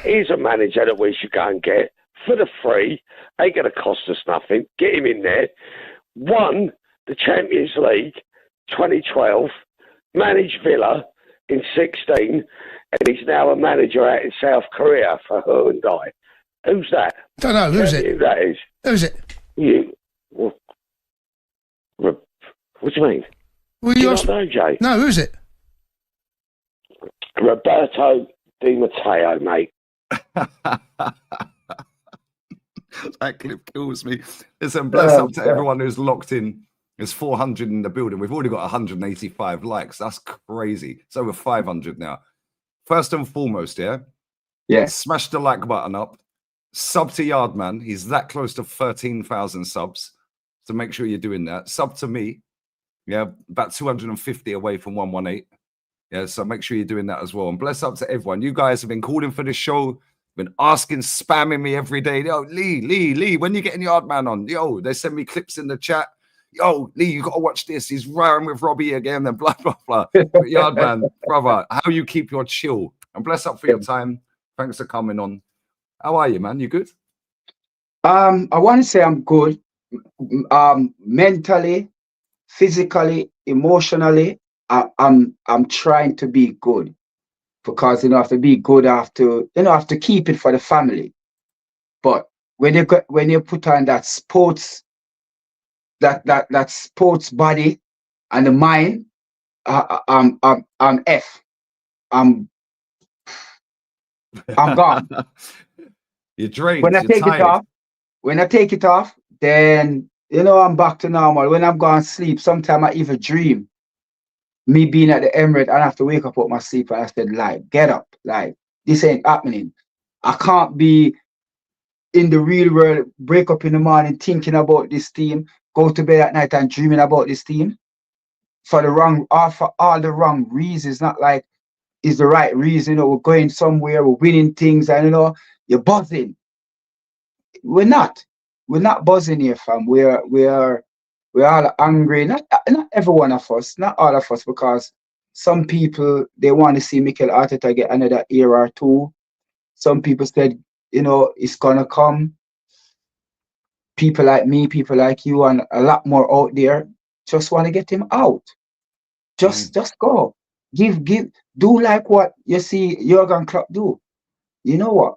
He's a manager that we should go and get for the free. Ain't going to cost us nothing. Get him in there. Won the Champions League 2012, managed Villa in 16, and he's now a manager out in South Korea for Hyundai. Who's that? Don't know. Who's it? Who that is? Who's it? You. What do you mean? Well, do you not know, Jay? No, who's it? Roberto Di Matteo, mate. That clip kills me. Listen, bless up to everyone who's locked in. There's 400 in the building. We've already got 185 likes. That's crazy. It's over 500 now. First and foremost, yeah. Smash the like button up. Sub to Yardman. He's that close to 13,000 subs. So make sure you're doing that. Sub to me. Yeah, about 250 away from 118. Yeah, so make sure you're doing that as well. And bless up to everyone. You guys have been calling for the show, been asking, spamming me every day. Yo, Lee, when you getting Yardman on? Yo, they send me clips in the chat. Yo, Lee, you got to watch this. He's riding with Robbie again and blah, blah, blah. But Yardman, brother, how you keep your chill. And bless up for your time. Thanks for coming on. How are you, man? You good? I want to say I'm good. Mentally, physically, emotionally, I'm trying to be good, because I have to be good. I have to keep it for the family. But when you put on that sports, that sports body and the mind, I'm F. I'm gone. You're drained. When I take it off, then I'm back to normal. When I'm going to sleep, sometimes I even dream me being at the Emirates, and I have to wake up out my sleep and I said, like, get up. Like, this ain't happening. I can't be in the real world, break up in the morning thinking about this team, go to bed at night and dreaming about this team for all the wrong reasons. Not like it's the right reason. We're going somewhere, we're winning things, and you're buzzing. We're not buzzing here, fam. We're all angry. Not every one of us, not all of us, because some people, they want to see Mikel Arteta get another year or two. Some people said, it's gonna come. People like me, people like you, and a lot more out there just want to get him out. Just go. Do like what you see Jurgen Klopp do. You know what?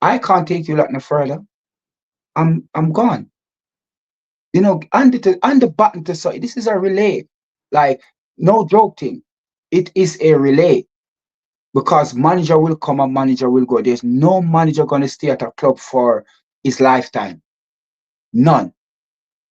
I can't take you no further. I'm gone. And the button to say this is a relay. Like, no joke thing. It is a relay. Because manager will come and manager will go. There's no manager gonna stay at a club for his lifetime. None.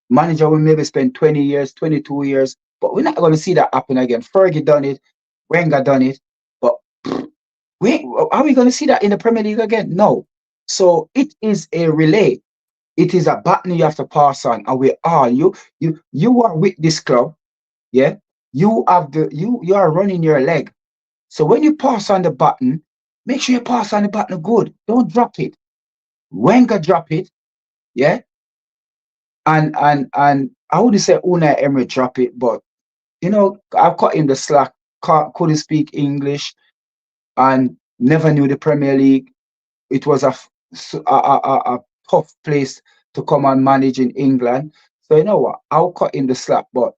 Manager will maybe spend 20 years, 22 years, but we're not gonna see that happen again. Fergie done it, Wenger done it, but are we gonna see that in the Premier League again? No. So it is a relay. It is a button you have to pass on, and we are you are with this club, yeah. You are running your leg. So when you pass on the button, make sure you pass on the button good. Don't drop it. Wenger drop it, yeah. And I wouldn't say Unai Emery drop it, but I cut him the slack. Couldn't speak English, and never knew the Premier League. It was a tough place to come and manage in England. So you know what? I'll cut him the slack. But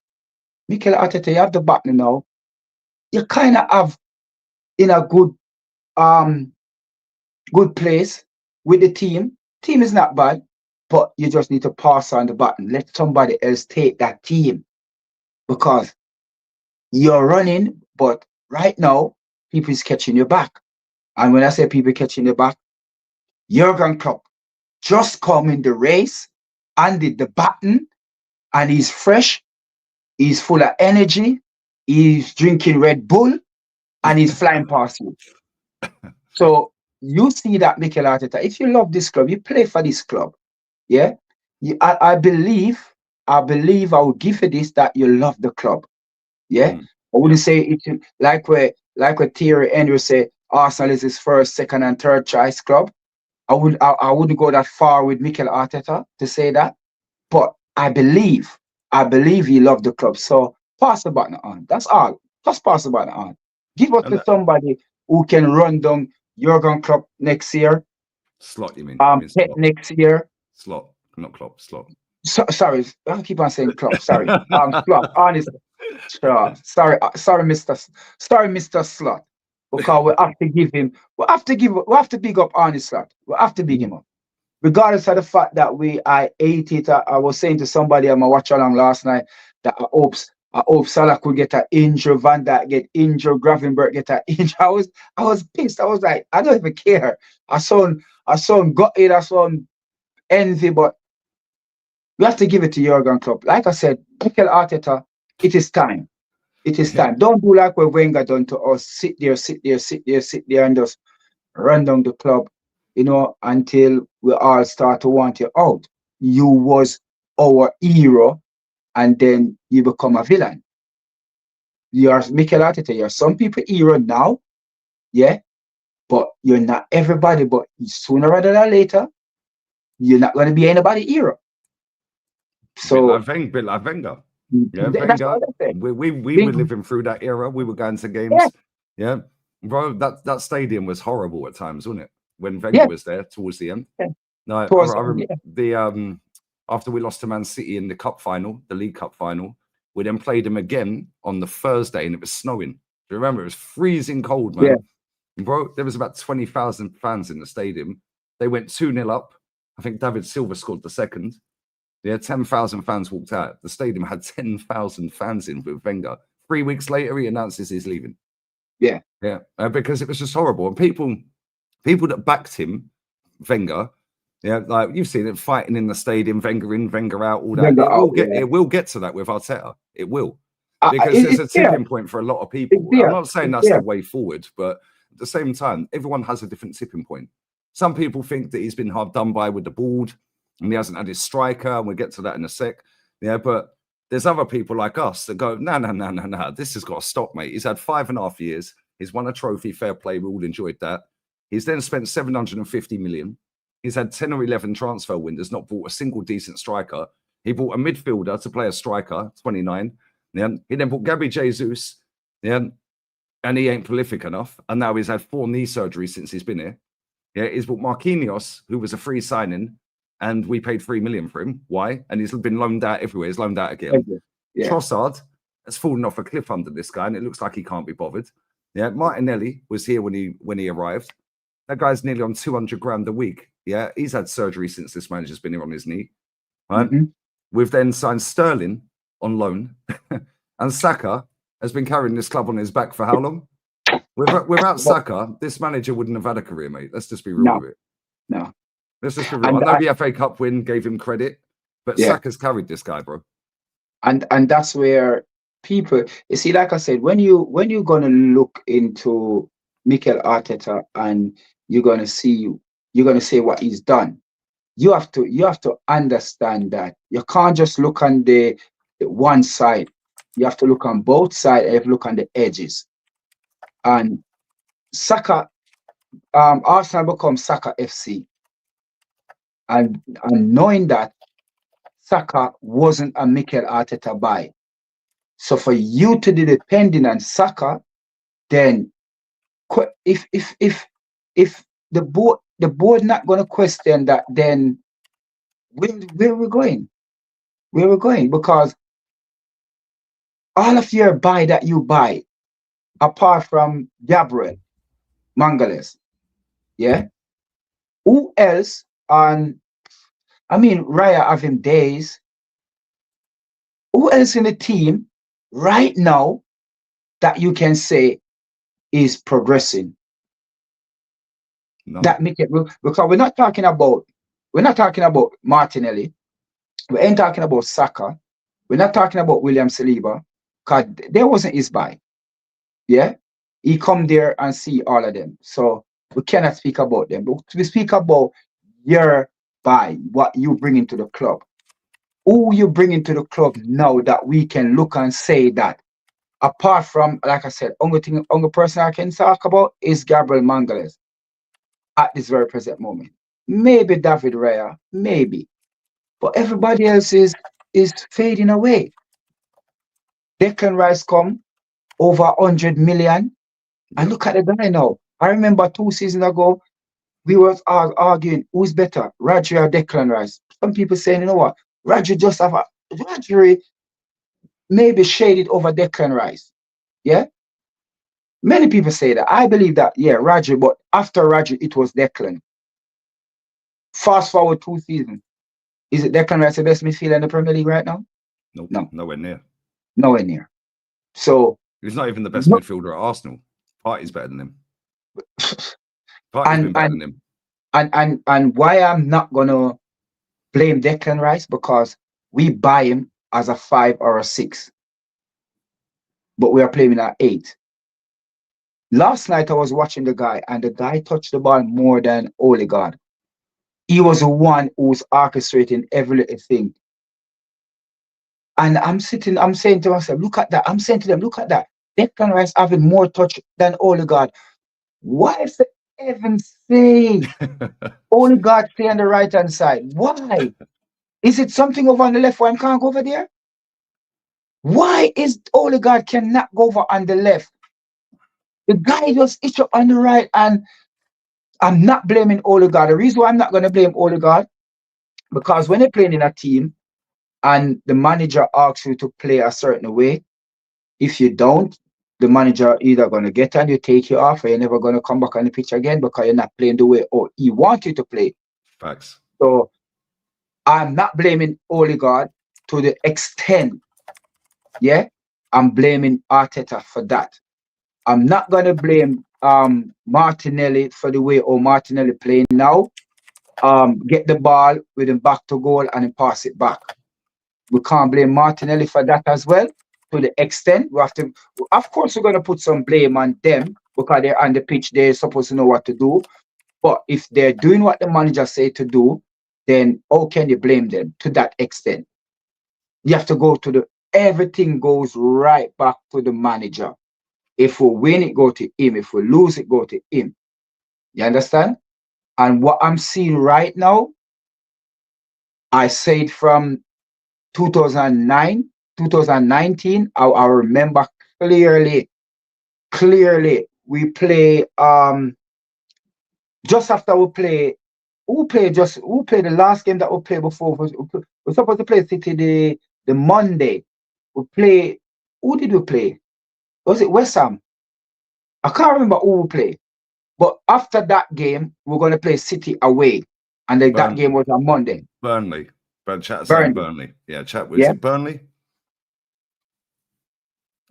Mikel Arteta, you have the button now. You kind of have in a good place with the team. Team is not bad, but you just need to pass on the button. Let somebody else take that team, because you're running, but right now people is catching your back. And when I say people catching your back, Jurgen Klopp just come in the race and did the button, and he's fresh, he's full of energy, he's drinking Red Bull, and he's flying past you. So you see that, Mikel Arteta, if you love this club, you play for this club. Yeah. I believe I will give you this, that you love the club. Yeah. I wouldn't say it like where Thierry Henry say Arsenal is his first, second, and third choice club. I wouldn't go that far with Mikel Arteta to say that. But I believe he loved the club. So pass the button on. That's all. Just pass the button on. Give us to somebody who can run down Jurgen Klopp next year. Slot, you mean? You mean Pep slot. next year. Slot, not Klopp, slot. Sorry, I keep on saying Klopp. Sorry, Slot. Honestly, sure. Sorry, Mr. Slot. Because we have to give him. We have to big up Arnie Slot. We have to big him up, regardless of the fact that I ate it. I was saying to somebody on my watch along last night that I hope Salah could get an injury, Van Dijk get injured, Gravenberch get an injury. I was pissed. I was like, I don't even care. I saw got it. I saw envy, but we have to give it to Jurgen Klopp. Like I said, Mikel Arteta, it is time. It is time. Don't do like what Wenger done to us. Sit there, and just run down the club, until we all start to want you out. You was our hero, and then you become a villain. You're Mikel Arteta. You're some people hero now, yeah, but you're not everybody. But sooner rather than later, you're not going to be anybody hero. So bit like Wenger. Yeah, that's Wenger. what I said. We were living through that era. We were going to games. Yeah, bro. That stadium was horrible at times, wasn't it? When Wenger was there towards the end. Yeah. No, I remember the after we lost to Man City in the cup final, the League Cup final, we then played them again on the Thursday, and it was snowing. Do you remember? It was freezing cold, man. Yeah. Bro, there was about 20,000 fans in the stadium. They went 2-0 up. I think David Silva scored the second. Yeah, 10,000 fans walked out. The stadium had 10,000 fans in with Wenger. 3 weeks later, he announces he's leaving. Yeah. Yeah, because it was just horrible. And people that backed him, Wenger, yeah, like you've seen it, fighting in the stadium, Wenger in, Wenger out, all that. It will get to that with Arteta. It will. Because there's a tipping point for a lot of people. I'm not saying that's the way forward, but at the same time, everyone has a different tipping point. Some people think that he's been hard done by with the board, and he hasn't had his striker, and we'll get to that in a sec. Yeah, but there's other people like us that go, no, this has got to stop, mate. He's had 5.5 years. He's won a trophy, fair play. We all enjoyed that. He's then spent 750 million. He's had 10 or 11 transfer windows, not bought a single decent striker. He bought a midfielder to play a striker, 29. Yeah. He then bought Gabby Jesus, yeah, and he ain't prolific enough. And now he's had 4 knee surgeries since he's been here. Yeah, he's bought Marquinhos, who was a free signing, and we paid 3 million for him. Why? And he's been loaned out everywhere. He's loaned out again. Yeah. Trossard has fallen off a cliff under this guy, and it looks like he can't be bothered. Yeah, Martinelli was here when he arrived. That guy's nearly on 200 grand a week. Yeah, he's had surgery since this manager's been here on his knee. Right? Mm-hmm. We've then signed Sterling on loan, and Saka has been carrying this club on his back for how long? Without Saka, this manager wouldn't have had a career, mate. Let's just be real with it. No. Let's just be real. I know the FA Cup win gave him credit, but Saka's carried this guy, bro. And that's where people, you see, like I said, when you're gonna look into Mikel Arteta and you're gonna say what he's done, you have to understand that you can't just look on the one side. You have to look on both sides. You have to look on the edges. And Saka, Arsenal becomes Saka FC. And knowing that Saka wasn't a Mikel Arteta buy. So for you to be depending on Saka, then if the board not going to question that, then where we're going? Where we're going? Because all of your buy that you buy, apart from Gabriel Mangales, yeah, who else on? I mean, Raya have him days. Who else in the team right now that you can say is progressing? No. That make it, because we're not talking about Martinelli. We ain't talking about Saka. We're not talking about William Saliba, because there wasn't his buy. Yeah, he come there and see all of them. So we cannot speak about them. But we speak about your buy, what you bring into the club. Who you bring into the club now that we can look and say that, apart from, like I said, only person I can talk about is Gabriel Mangales at this very present moment. Maybe David Raya, maybe. But everybody else is fading away. Declan Rice come over 100 million. And look at the guy now. I remember 2 seasons ago, we were arguing who's better, Rodri or Declan Rice. Some people saying, you know what, Rodri maybe shaded over Declan Rice. Yeah? Many people say that. I believe that, yeah, Rodri, but after Rodri, it was Declan. Fast forward 2 seasons. Is it Declan Rice the best midfielder in the Premier League right now? Nope, No. nowhere near. Nowhere near. So He's not even the best midfielder at Arsenal. Partey's better than him. Partey's been better than him. And why I'm not gonna blame Declan Rice, because we buy him as a 5 or a 6, but we are playing at 8. Last night I was watching the guy, and the guy touched the ball more than Odegaard. He was the one who was orchestrating every little thing. And I'm saying to myself, look at that. I'm saying to them, look at that. Declan Rice having more touch than Odegaard. Why is the heavens sake? Odegaard stay on the right hand side. Why? Is it something over on the left where I can't go over there? Why is Odegaard cannot go over on the left? The guy just itch up on the right, and I'm not blaming Odegaard. The reason why I'm not going to blame Odegaard, because when you're playing in a team and the manager asks you to play a certain way, if you don't, the manager either going to get on you, take you off, or you're never going to come back on the pitch again because you're not playing the way or he wants you to play. Facts. So I'm not blaming Odegaard to the extent, yeah? I'm blaming Arteta for that. I'm not going to blame Martinelli for the way Martinelli playing now. Get the ball with him back to goal and then pass it back. We can't blame Martinelli for that as well. To the extent we have to, of course, we're going to put some blame on them because they're on the pitch. They're supposed to know what to do. But if they're doing what the manager say to do, then how can you blame them to that extent? You have to go to everything goes right back to the manager. If we win, it go to him. If we lose, it go to him. You understand? And what I'm seeing right now, I said from 2009, 2019, I remember clearly, we play, just after we play the last game that we played before. We're supposed to play City the Monday. Who did we play? Was it West Ham? I can't remember who we played. But after that game, we're going to play City away. And that game was on Monday. Burnley. Burnley. Yeah, chat. Was it Burnley?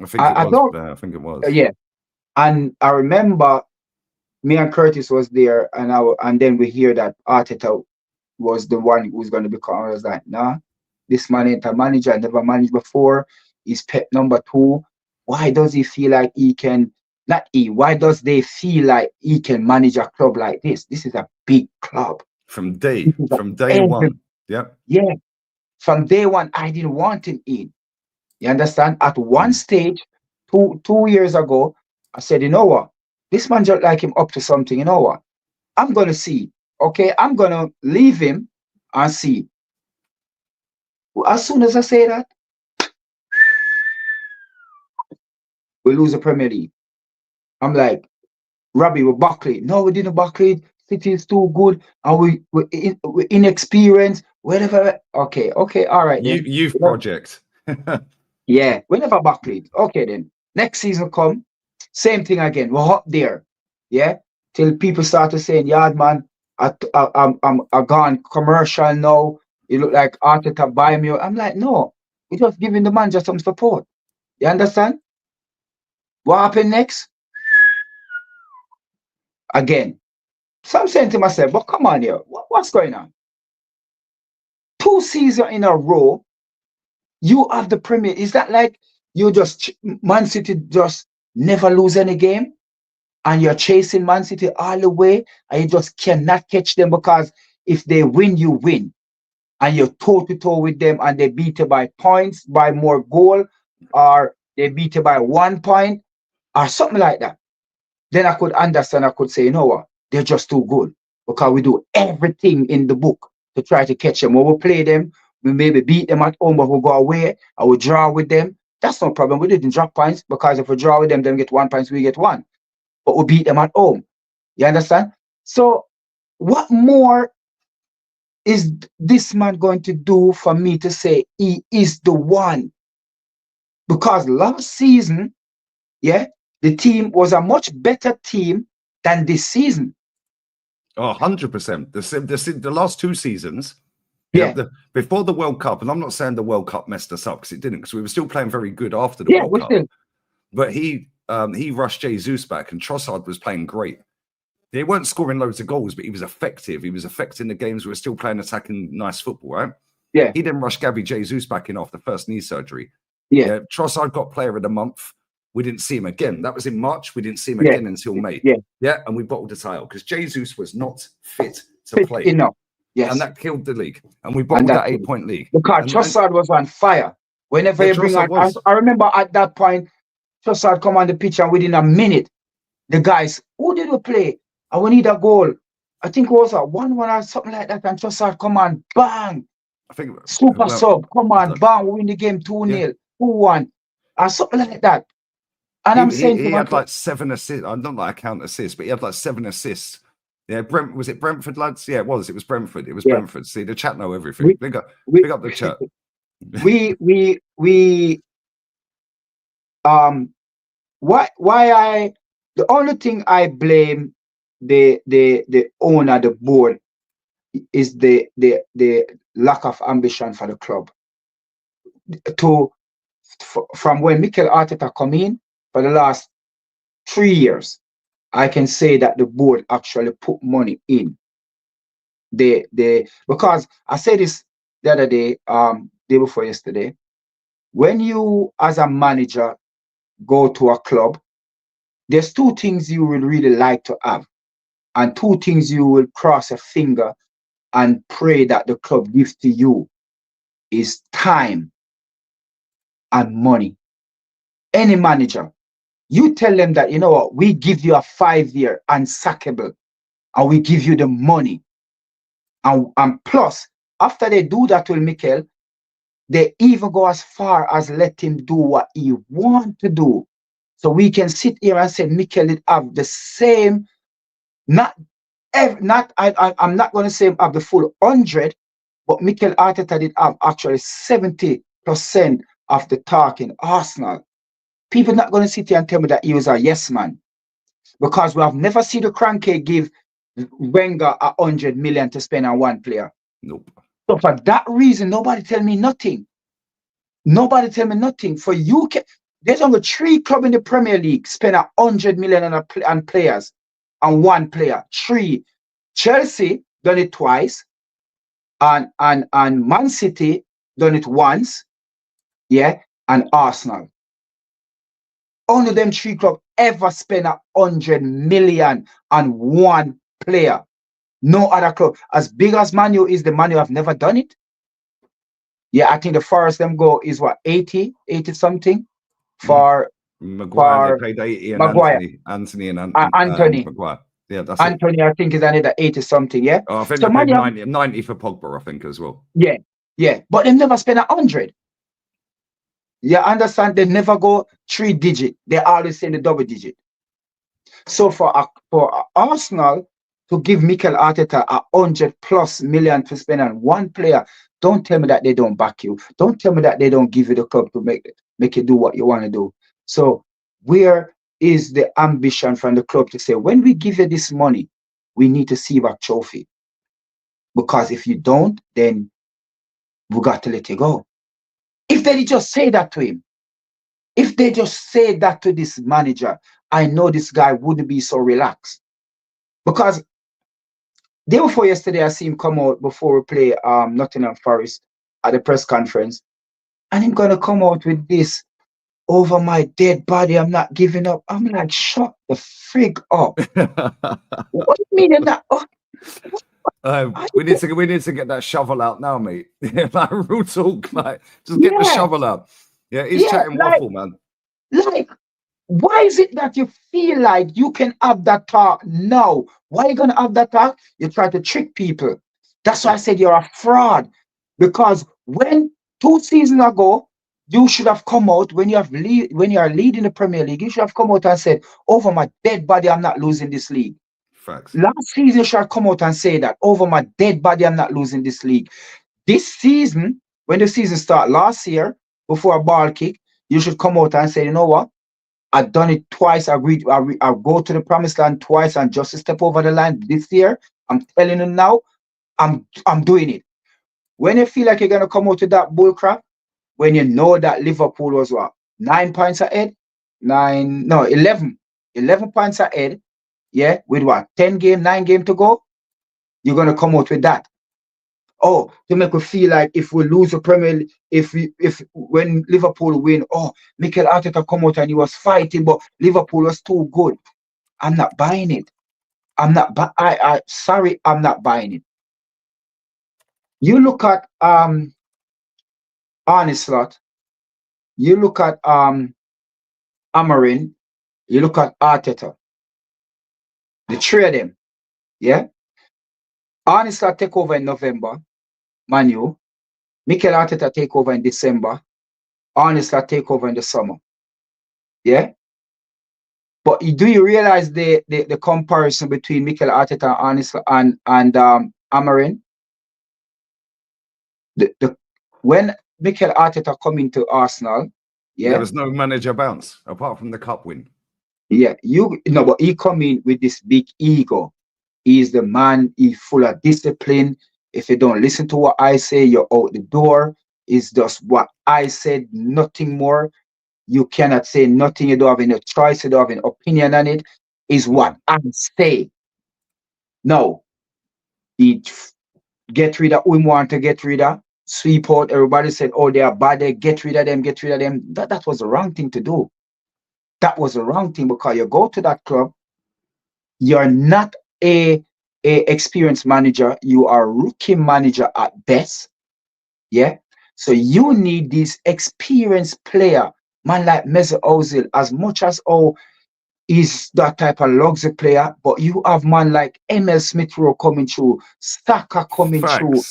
I think it was. Yeah. And I remember me and Curtis was there, and then we hear that Arteta was the one who was going to become. I was like, nah, this man ain't a manager. I never managed before. He's pet number 2. Why does he feel like he can? Why does they feel like he can manage a club like this? This is a big club. From day one. Yeah. Yeah. From day one, I didn't want him in. You understand? At one stage, two years ago, I said, you know what? This man just like him up to something. You know what? I'm going to see. Okay, I'm going to leave him and see. As soon as I say that, we lose the Premier League. I'm like, Robbie, we're backlead. No, we didn't backlead. City is too good, and we're inexperienced. Whatever. Okay, all right. Youth project. Yeah, we never backlead. Okay, then next season come, same thing again. We're up there, yeah. Till people start to saying, Yardman, I'm gone commercial now. You look like Arteta buy me. I'm like, no, we're just giving the man just some support. You understand? What happened next? Again. So I'm saying to myself, but come on here, what's going on? 2 seasons in a row, you have the Premier. Is that like you just, Man City just never lose any game? And you're chasing Man City all the way, and you just cannot catch them, because if they win, you win. And you're toe-to-toe with them, and they beat you by points, by more goal, or they beat you by 1 point, or something like that. Then I could understand, I could say, you know what? They're just too good, because we do everything in the book to try to catch them. When we play them, we maybe beat them at home, but we'll go away, and we'll draw with them. That's no problem. We didn't drop points, because if we draw with them, they get 1 point, we get 1. But we beat them at home. You understand? So what more is this man going to do for me to say he is the one? Because last season, yeah, the team was a much better team than this season. Oh, 100%. The last two seasons, Yeah. before the World Cup, and I'm not saying the World Cup messed us up, because it didn't, because we were still playing very good after the Yeah, World we Cup. still. But he rushed Jesus back, and Trossard was playing great. They weren't scoring loads of goals, but he was effective. He was affecting the games. We were still playing attacking nice football, right? Yeah. He then rushed Gabby Jesus back in after first knee surgery. Yeah. Trossard got player of the month. We didn't see him again. That was in March. We didn't see him Yeah. again until May. Yeah. And we bottled the title because Jesus was not fit to play. Enough. Yes. And that killed the league. And we bottled that 8-point league. Because Trossard was on fire. Whenever you bring on, I remember at that point, Trossard come on the pitch and within a minute, the guys, who did we play? And we need a goal. I think it was a 1-1 or something like that. And Trossard come on, bang. I think super sub, come on, bang, we win the game 2-0, 2-1, or something like that. And I'm saying he had like 7 assists. I don't like count assists, but he had like 7 assists. Yeah, was it Brentford, lads? Yeah, it was. It was Brentford. It was Brentford. See, the chat know everything. Big up the chat. The only thing I blame the owner, the board, is the lack of ambition for the club. From when Mikel Arteta come in for the last 3 years, I can say that the board actually put money in. Because I said this the other day, day before yesterday, when you as a manager go to a club, there's 2 things you would really like to have, and 2 things you will cross a finger and pray that the club gives to you is time and money. Any manager, you tell them that, you know what, we give you a 5-year unsackable, and we give you the money. And plus, after they do that with Mikel, they even go as far as let him do what he want to do. So we can sit here and say Mikel did have the same, I'm not going to say have the full 100, but Mikel Arteta did have actually 70% of the talk in Arsenal. People not going to sit here and tell me that he was a yes man, because we have never seen the crankcake give Wenger 100 million to spend on one player. Nope. So for that reason, nobody tell me nothing. Nobody tell me nothing. For UK, there's only 3 clubs in the Premier League spend 100 million on players, on one player. 3. Chelsea done it twice, and Man City done it once, yeah, and Arsenal. Only them 3 clubs ever spend 100 million on one player. No other club. As big as Man U is, the Man U have never done it. Yeah, I think the farthest them go is what, 80 something for Maguire. They paid 80 and Maguire. Anthony and Maguire. Yeah, that's Anthony, I think, is another 80 something. Yeah. Oh, I think so they paid 90 for Pogba, I think, as well. Yeah. But they never spend 100. You understand? They never go 3 digit. They always say the double digit. So for Arsenal to give Mikel Arteta 100+ million to spend on one player, don't tell me that they don't back you. Don't tell me that they don't give you the club to make you do what you want to do. So where is the ambition from the club to say, when we give you this money, we need to see that trophy? Because if you don't, then we got to let you go. If they just say that to him, if they just say that to this manager, I know this guy wouldn't be so relaxed. Because day before yesterday, I see him come out before we play Nottingham Forest at the press conference, and he's gonna come out with this, over my dead body, I'm not giving up. I'm like, shut the frig up. What do you mean you're not? We need to get that shovel out now, mate. Like real talk, like just get the shovel out. Yeah, he's chatting waffle, man. Like, why is it that you feel like you can have that talk now? Why are you gonna have that talk? You try to trick people. That's why I said you're a fraud. Because when 2 seasons ago, you should have come out when you are leading the Premier League. You should have come out and said, over my dead body, I'm not losing this league. Facts. Last season, you should come out and say that over my dead body, I'm not losing this league. This season, when the season started last year, before a ball kick, you should come out and say, you know what? I've done it twice. I go to the promised land twice and just a step over the line this year. I'm telling you now, I'm doing it. When you feel like you're gonna come out with that bullcrap, when you know that Liverpool was what 9 points ahead, 11 points ahead, yeah, with what 9 game to go, you're gonna come out with that. Oh, to make us feel like if we lose the Premier League, if when Liverpool win, oh, Mikel Arteta come out and he was fighting, but Liverpool was too good. I'm not buying it. I'm not. Sorry, I'm not buying it. You look at Arne Slot. You look at Amarin. You look at Arteta. The three of them, yeah. Arne Slot take over in November. Manu. Mikel Arteta take over in December. Arne Slot take over in the summer. Yeah. But do you realize the comparison between Mikel Arteta and Amarin? When Mikel Arteta come into Arsenal, yeah, there was no manager bounce apart from the cup win. Yeah, but he come in with this big ego. He's the man. He's full of discipline. If you don't listen to what I say, you're out the door. It's just what I said, nothing more. You cannot say nothing. You don't have any choice. You don't have an opinion on it. Is what I say. No, he get rid of who we want to get rid of. Sweep out. Everybody said, oh, they are bad. They get rid of them. Get rid of them. That was the wrong thing to do. That was the wrong thing, because you go to that club, you're not a experienced manager. You are a rookie manager at best. Yeah. So you need this experienced player, man like Mesut Ozil, as much as is that type of luxury player, but you have man like Emil Smith Rowe coming through, Saka coming through.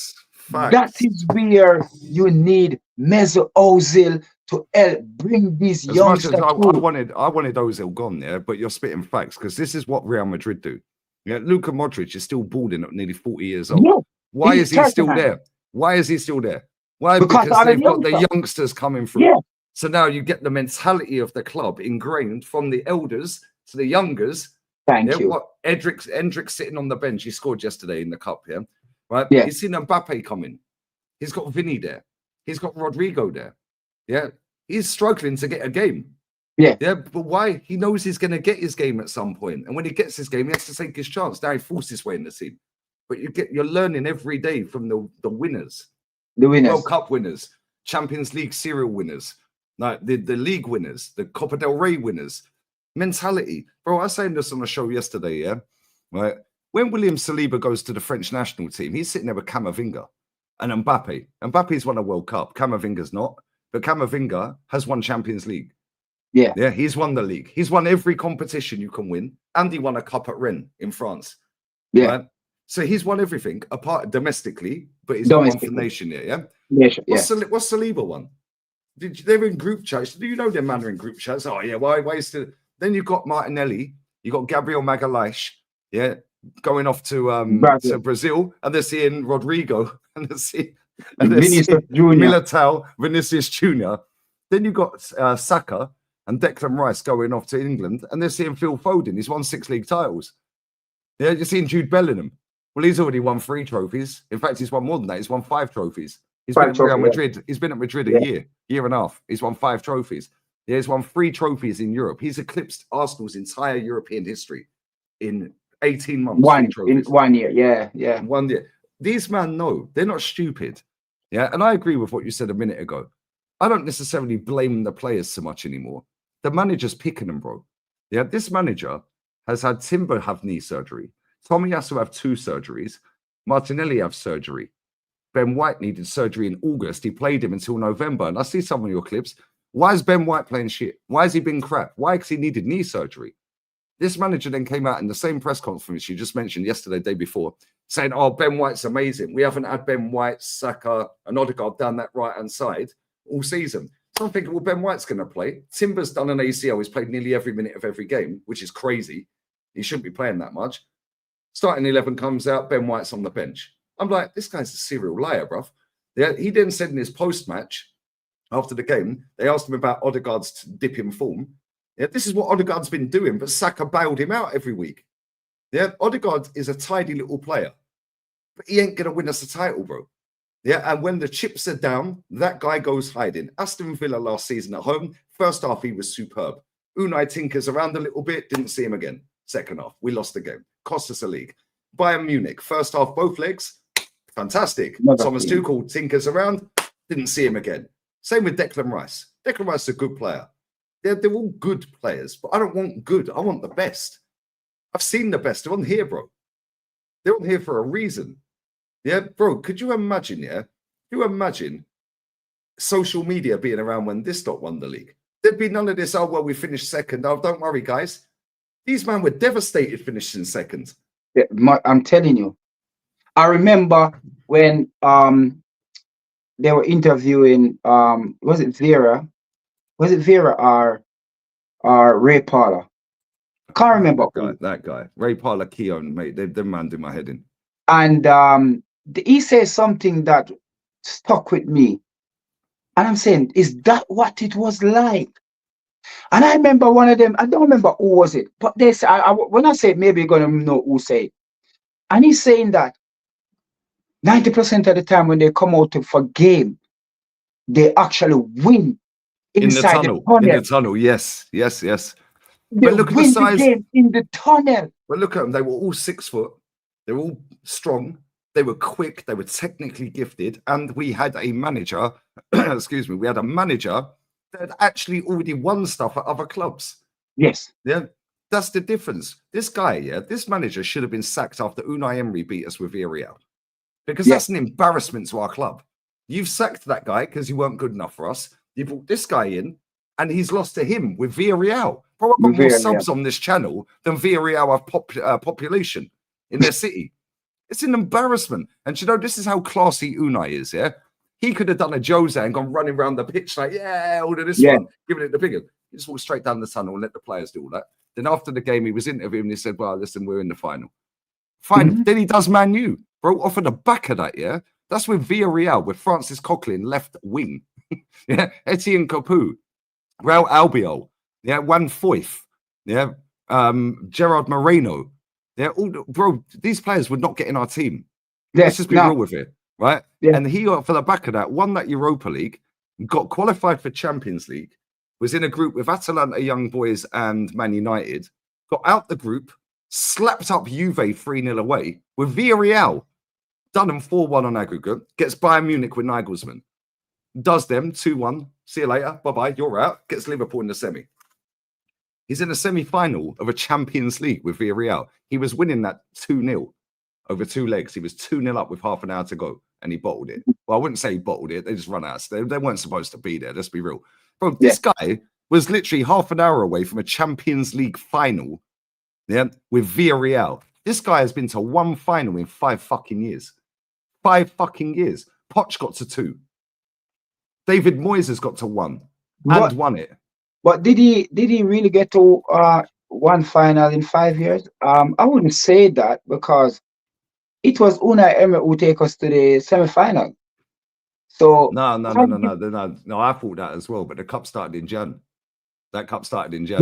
That is where you need Mesut Ozil to help bring these youngsters. As much as I wanted Ozil gone there, but you're spitting facts, because this is what Real Madrid do. Yeah, Luka Modric is still balling at nearly 40 years old. Yeah, why is he still there? Why is he still there? Why? Because they've got the youngsters coming through. Yeah. So now you get the mentality of the club ingrained from the elders to the youngers. Thank you. What Endrick's sitting on the bench. He scored yesterday in the cup. Yeah, right. Yeah. He's seen Mbappe coming. He's got Vinny there. He's got Rodrigo there. Yeah, he's struggling to get a game. Yeah. Yeah, but why? He knows he's going to get his game at some point, and when he gets his game, he has to take his chance. Now he forces his way in the team, but you're learning every day from the winners, the World Cup winners, Champions League serial winners, like the league winners, the Copa del Rey winners. Mentality, bro. I was saying this on the show yesterday. Yeah, right. When William Saliba goes to the French national team, he's sitting there with Camavinga and Mbappe. Mbappe's won a World Cup. Camavinga's not. But Camavinga has won Champions League. Yeah. Yeah, he's won the league. He's won every competition you can win. And he won a cup at Rennes in France. Yeah. Right? So he's won everything, apart domestically, but he's won for nation here, yeah? What's Saliba won? They're in group chats. Do you know their man are in group chats? Oh, yeah, why is still... Then you've got Martinelli, you've got Gabriel Magalhaes, yeah, going off to Brazil, and they're seeing Rodrigo, and they're seeing Militao, Vinicius Jr. Then you've got Saka and Declan Rice going off to England, and they're seeing Phil Foden. He's won 6 league titles. Yeah, you're seeing Jude Bellingham. Well, he's already won 3 trophies. In fact, he's won more than that. He's won 5 trophies. He's been at Real Madrid. Yeah. He's been at Madrid a year and a half. He's won 5 trophies. Yeah, he's won 3 trophies in Europe. He's eclipsed Arsenal's entire European history in 18 months. In 1 year, yeah. 1 year. These men know. They're not stupid. Yeah, and I agree with what you said a minute ago. I don't necessarily blame the players so much anymore. The manager's picking them, bro. Yeah, this manager has had Timber have knee surgery. Tomiyasu have 2 surgeries. Martinelli have surgery. Ben White needed surgery in August. He played him until November. And I see some of your clips. Why is Ben White playing shit? Why has he been crap? Why? Because he needed knee surgery. This manager then came out in the same press conference you just mentioned yesterday, day before, saying, oh, Ben White's amazing. We haven't had Ben White, Saka, and Odegaard down that right-hand side all season. So I'm thinking, well, Ben White's going to play. Timber's done an ACL. He's played nearly every minute of every game, which is crazy. He shouldn't be playing that much. Starting 11 comes out, Ben White's on the bench. I'm like, this guy's a serial liar, bruv. Yeah, he then said in his post-match, after the game, they asked him about Odegaard's dip in form. Yeah, this is what Odegaard's been doing, but Saka bailed him out every week. Yeah, Odegaard is a tidy little player, but he ain't going to win us a title, bro. Yeah, and when the chips are down, that guy goes hiding. Aston Villa last season at home, first half he was superb. Unai tinkers around a little bit, didn't see him again. Second half, we lost the game. Cost us a league. Bayern Munich, first half, both legs, fantastic. Thomas Tuchel tinkers around, didn't see him again. Same with Declan Rice. Declan Rice is a good player. They're all good players, but I don't want good. I want the best. I've seen the best. They're on here, bro. They're on here for a reason. Yeah, bro, could you imagine, yeah? Could you imagine social media being around when this lot won the league? There'd be none of this, oh, well, we finished second. Oh, don't worry, guys. These men were devastated finishing second. Yeah, I'm telling you. I remember when they were interviewing was it Vera or Ray Parler? I can't remember. That guy. Ray Parler, Keown, mate. Them man do my head in. And he says something that stuck with me. And I'm saying, is that what it was like? And I remember one of them, I don't remember who was it, but they say, when I say maybe you're going to know who say it. And he's saying that 90% of the time when they come out for game, they actually win inside the tunnel. In the tunnel, yes. They But look at the size. The game in the tunnel. But look at them, they were all 6 foot. They were all strong. They were quick. They were technically gifted. And we had a manager, excuse me, that had actually already won stuff at other clubs. Yes. Yeah. That's the difference. This guy, this manager should have been sacked after Unai Emery beat us with Villarreal. Because that's an embarrassment to our club. You've sacked that guy because he weren't good enough for us. You brought this guy in and he's lost to him with Villarreal. Bro, I've got more subs on this channel than Villarreal have population in their city. It's an embarrassment. And you know, this is how classy Unai is, yeah? He could have done a Jose and gone running around the pitch like, all of this one, giving it the bigger. He just walked straight down the tunnel and let the players do all that. Then after the game, he was interviewing and he said, well, listen, we're in the final. Fine. Mm-hmm. Then he does Man U. Bro, off of the back of that, that's with Villarreal, with Francis Coquelin left wing. Etienne Capoue, Raul Albiol, Juan Foyth, Gerard Moreno. Bro, these players would not get in our team. Let's just be real with it, right? Yeah. And he, for the back of that, won that Europa League, got qualified for Champions League, was in a group with Atalanta Young Boys and Man United, got out the group, slapped up Juve 3-0 away with Villarreal, done them 4-1 on aggregate, gets Bayern Munich with Nagelsmann, does them 2-1, see you later, bye-bye, you're out, gets Liverpool in the semi. He's in a semi-final of a Champions League with Villarreal. He was winning that 2-0 over 2 legs. He was 2-0 up with half an hour to go, and he bottled it. Well, I wouldn't say he bottled it. They just run out. They weren't supposed to be there. Let's be real. Bro, this guy was literally half an hour away from a Champions League final with Villarreal. This guy has been to 1 final in 5 fucking years. 5 fucking years. Poch got to 2. David Moyes has got to 1 and won it. But did he really get to 1 final in 5 years? I wouldn't say that because it was Unai Emery who take us to the semi-final. So no. I thought that as well, but the cup started in Jan. That cup started in Jan.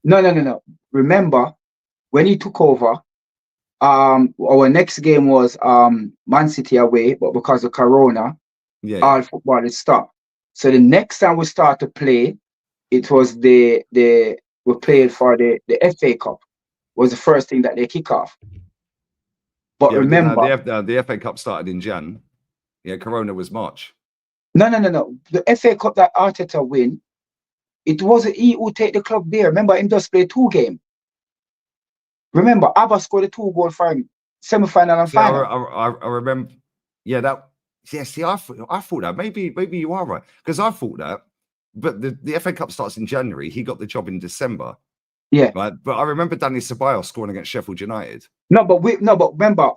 No. Remember when he took over? Our next game was Man City away, but because of Corona, all football is stopped. So the next time we start to play, it was we played for the FA Cup. Was the first thing that they kick off. But remember, the FA Cup started in Jan. Yeah, Corona was March. No. The FA Cup that Arteta win, it wasn't he who take the club there. Remember, him just play 2 games. Remember, Abba scored a 2 goal for him, semi-final and final. I remember. Yeah, that. Yeah, see, I thought that maybe you are right because I thought that. But the FA Cup starts in January. He got the job in December. Yeah. Right. But I remember Danny Ceballos scoring against Sheffield United. No, but remember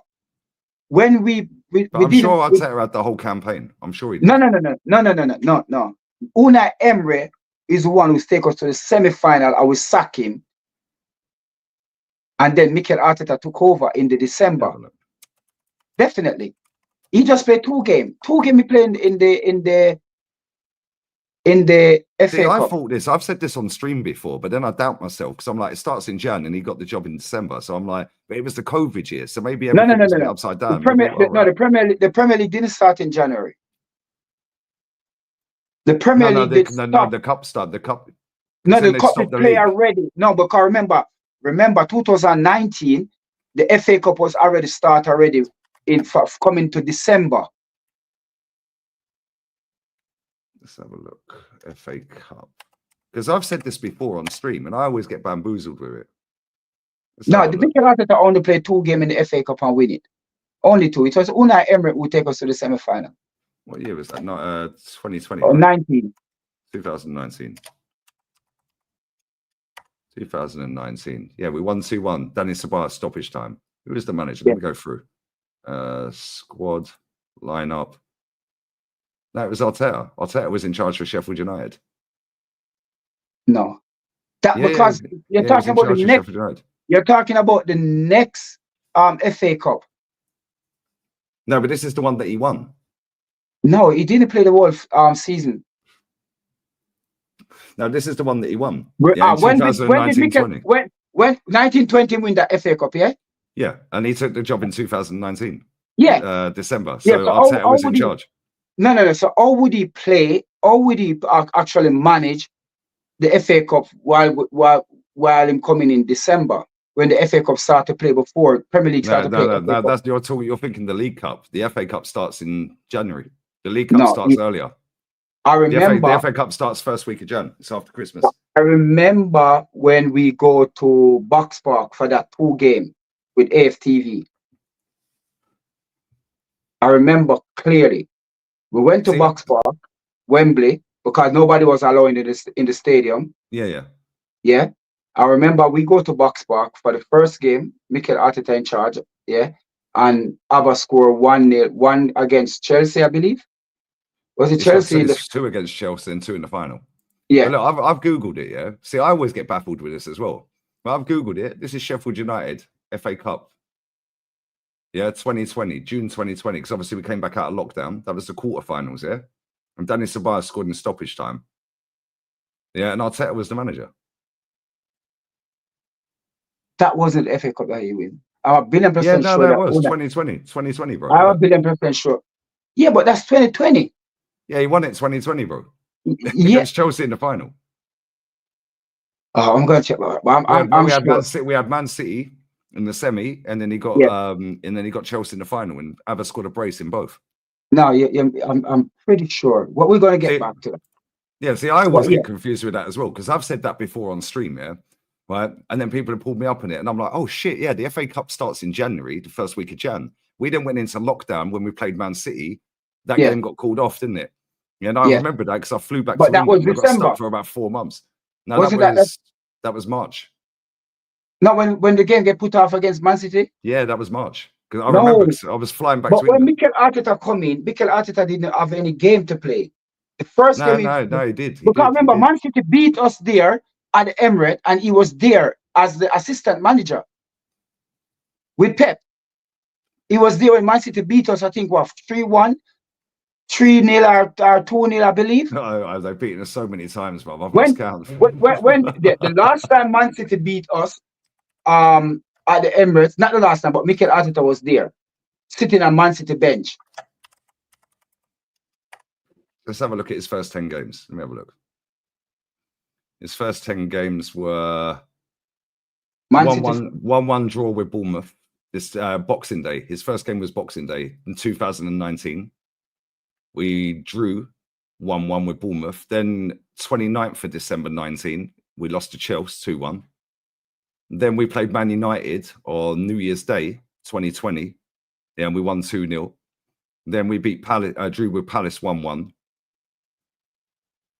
when we I'm sure Arteta had the whole campaign. I'm sure he did. No. Unai Emery is the one who's take us to the semi-final. I will sack him. And then Mikel Arteta took over in the December. Definitely. He just played 2 games. 2 games he played in the See, FA I Cup. thought this. I've said this on stream before, but then I doubt myself because I'm like, it starts in Jan and he got the job in December. So I'm like, but it was the COVID year, so maybe everything was a bit upside down. The Premier League didn't start in January. The Premier League did stop. The cup started. The cup. No, the cup did play already. No, but remember, 2019, the FA Cup was already started already coming to December. Let's have a look. FA Cup. Because I've said this before on stream, and I always get bamboozled with it. No, the Mikel Arteta only played 2 games in the FA Cup and win it. Only 2. It was Unai Emery who take us to the semi-final. What year was that? Not 2020. Or 19. 2019. 2019. Yeah, we won 2-1. Danny Ceballos stoppage time. Who is the manager? Let me go through. Squad, lineup. No, it was Arteta. Arteta was in charge for Sheffield United. No. Because you're talking about the next. You're talking about the next FA Cup. No, but this is the one that he won. No, he didn't play the whole season. No, this is the one that he won. When did 1920 win that FA Cup, yeah? Yeah, and he took the job in 2019. Yeah. December. So Arteta was in charge. No. So how would he play? How would he actually manage the FA Cup while him coming in December when the FA Cup started to play before Premier League started to play? No, that's you're thinking the League Cup. The FA Cup starts in January. The League Cup starts earlier. I remember the FA Cup starts first week of Jan. It's after Christmas. I remember when we go to Box Park for that 2 game with AFTV. I remember clearly. We went to Box Park, Wembley, because nobody was allowed in the stadium. Yeah. I remember we go to Box Park for the first game, Mikel Arteta in charge, and Abba score 1-0, 1 against Chelsea, I believe. Was it Chelsea? It's 2 against Chelsea and 2 in the final. Yeah. But look, I've Googled it, yeah. See, I always get baffled with this as well. But I've Googled it. This is Sheffield United, FA Cup. Yeah, 2020, June 2020, because obviously we came back out of lockdown. That was the quarterfinals, yeah? And Danny Ceballos scored in stoppage time. Yeah, and Arteta was the manager. That wasn't the FA Cup that he win. I'm 1 billion % sure. Yeah, that was 2020, bro. I'm 1 billion % sure. Yeah, but that's 2020. Yeah, he won it 2020, bro. Yeah. Against Chelsea in the final. Oh, I'm going to check that. We had Man City in the semi, and then he got Chelsea in the final, and Ava scored a brace in both. No, I'm pretty sure. What we're going to get back to that. Yeah, see, I always get confused with that as well, because I've said that before on stream, yeah, right? And then people have pulled me up on it, and I'm like, oh shit, yeah, the FA Cup starts in January, the first week of Jan. We then went into lockdown when we played Man City. That game got called off, didn't it? Yeah, and I remember that because I flew back to England. But that was December. Got stuck for about 4 months. No, that was March. No, when the game get put off against Man City? Yeah, that was March. Because I remember I was flying back to England. But when Mikel Arteta come in, Mikel Arteta didn't have any game to play. The first game... No, he did. Because remember, Man City beat us there at the Emirates, and he was there as the assistant manager with Pep. He was there when Man City beat us, I think, 3-1, 3-0 or 2-0, I believe. No, they've beaten us so many times, bro. I've when lost count. when the last time Man City beat us at the Emirates, not the last time, but Mikel Arteta was there, sitting on Man City bench. Let's have a look at his first 10 games. Let me have a look. His first 10 games were 1-1 draw with Bournemouth. This Boxing Day. His first game was Boxing Day in 2019. We drew 1-1 with Bournemouth. Then 29th of December 19, we lost to Chelsea 2-1. Then we played Man United on New Year's Day 2020. Yeah, and we won 2-0. Then we beat Palace, drew with Palace 1-1.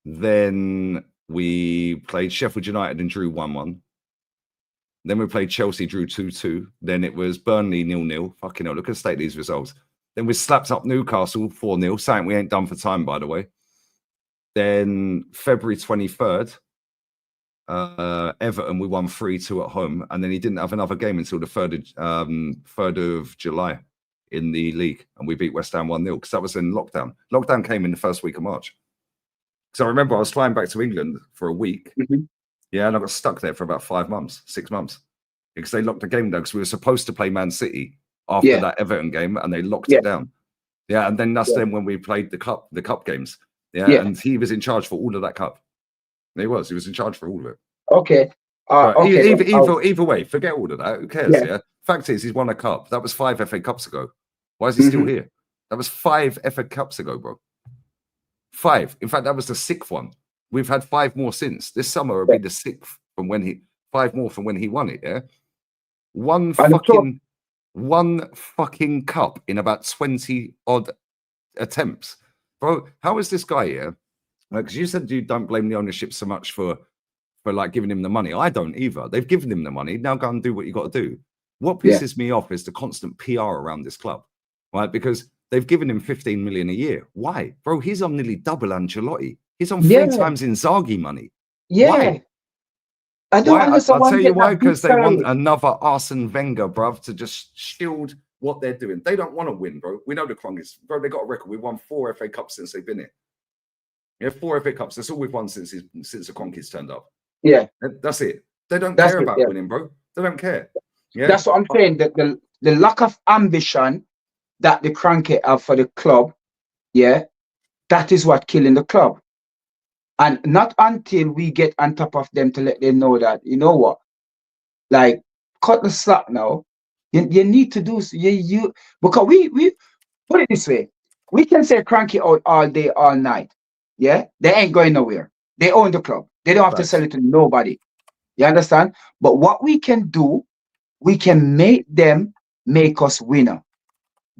Then we played Sheffield United and drew 1-1. Then we played Chelsea, drew 2-2. Then it was Burnley 0-0. Fucking hell, look at the state of these results. Then we slapped up Newcastle 4-0, something we ain't done for time, by the way. Then February 23rd, Everton, we won 3-2 at home, and then he didn't have another game until the 3rd of July in the league, and we beat West Ham 1-0 because that was in lockdown. Lockdown came in the first week of March. So I remember I was flying back to England for a week. Yeah, and I got stuck there for about 6 months, because they locked the game down because we were supposed to play Man City after that Everton game, and they locked it down. Yeah, and then that's then when we played the cup games. Yeah, and he was in charge for all of that cup. He was in charge for all of it. Okay. Either way, forget all of that. Who cares? Yeah. Fact is, he's won a cup. That was 5 FA Cups ago. Why is he still here? That was 5 FA Cups ago, bro. 5. In fact, that was the 6th one. We've had 5 more since. This summer will be the 6th from when he 5 more from when he won it. Yeah. One fucking cup in about 20 odd attempts, bro. How is this guy here? Because you said you don't blame the ownership so much for like giving him the money. I don't either. They've given him the money. Now go and do what you got to do. What pisses me off is the constant PR around this club, right? Because they've given him 15 million a year. Why, bro? He's on nearly double Ancelotti. He's on 3 times Inzaghi money. Why? I don't understand. I'll tell you why. Because they want another Arsene Wenger, bruv, to just shield what they're doing. They don't want to win, bro. We know the Kroenkes, bro. They got a record. We've won 4 FA Cups since they've been here. Yeah, 4 FA Cups. That's all we've won since the Kroenkes turned up. Yeah, that's it. They don't care about winning, bro. They don't care. Yeah, that's what I'm saying. That the lack of ambition that the Kroenke have for the club, that is what killing the club. And not until we get on top of them to let them know that, you know what, like, cut the slack now. You need to do because we put it this way. We can say Kroenke out all day, all night. Yeah, they ain't going nowhere. They own the club. They don't have to sell it to nobody. You understand? But what we can do, we can make them make us winner.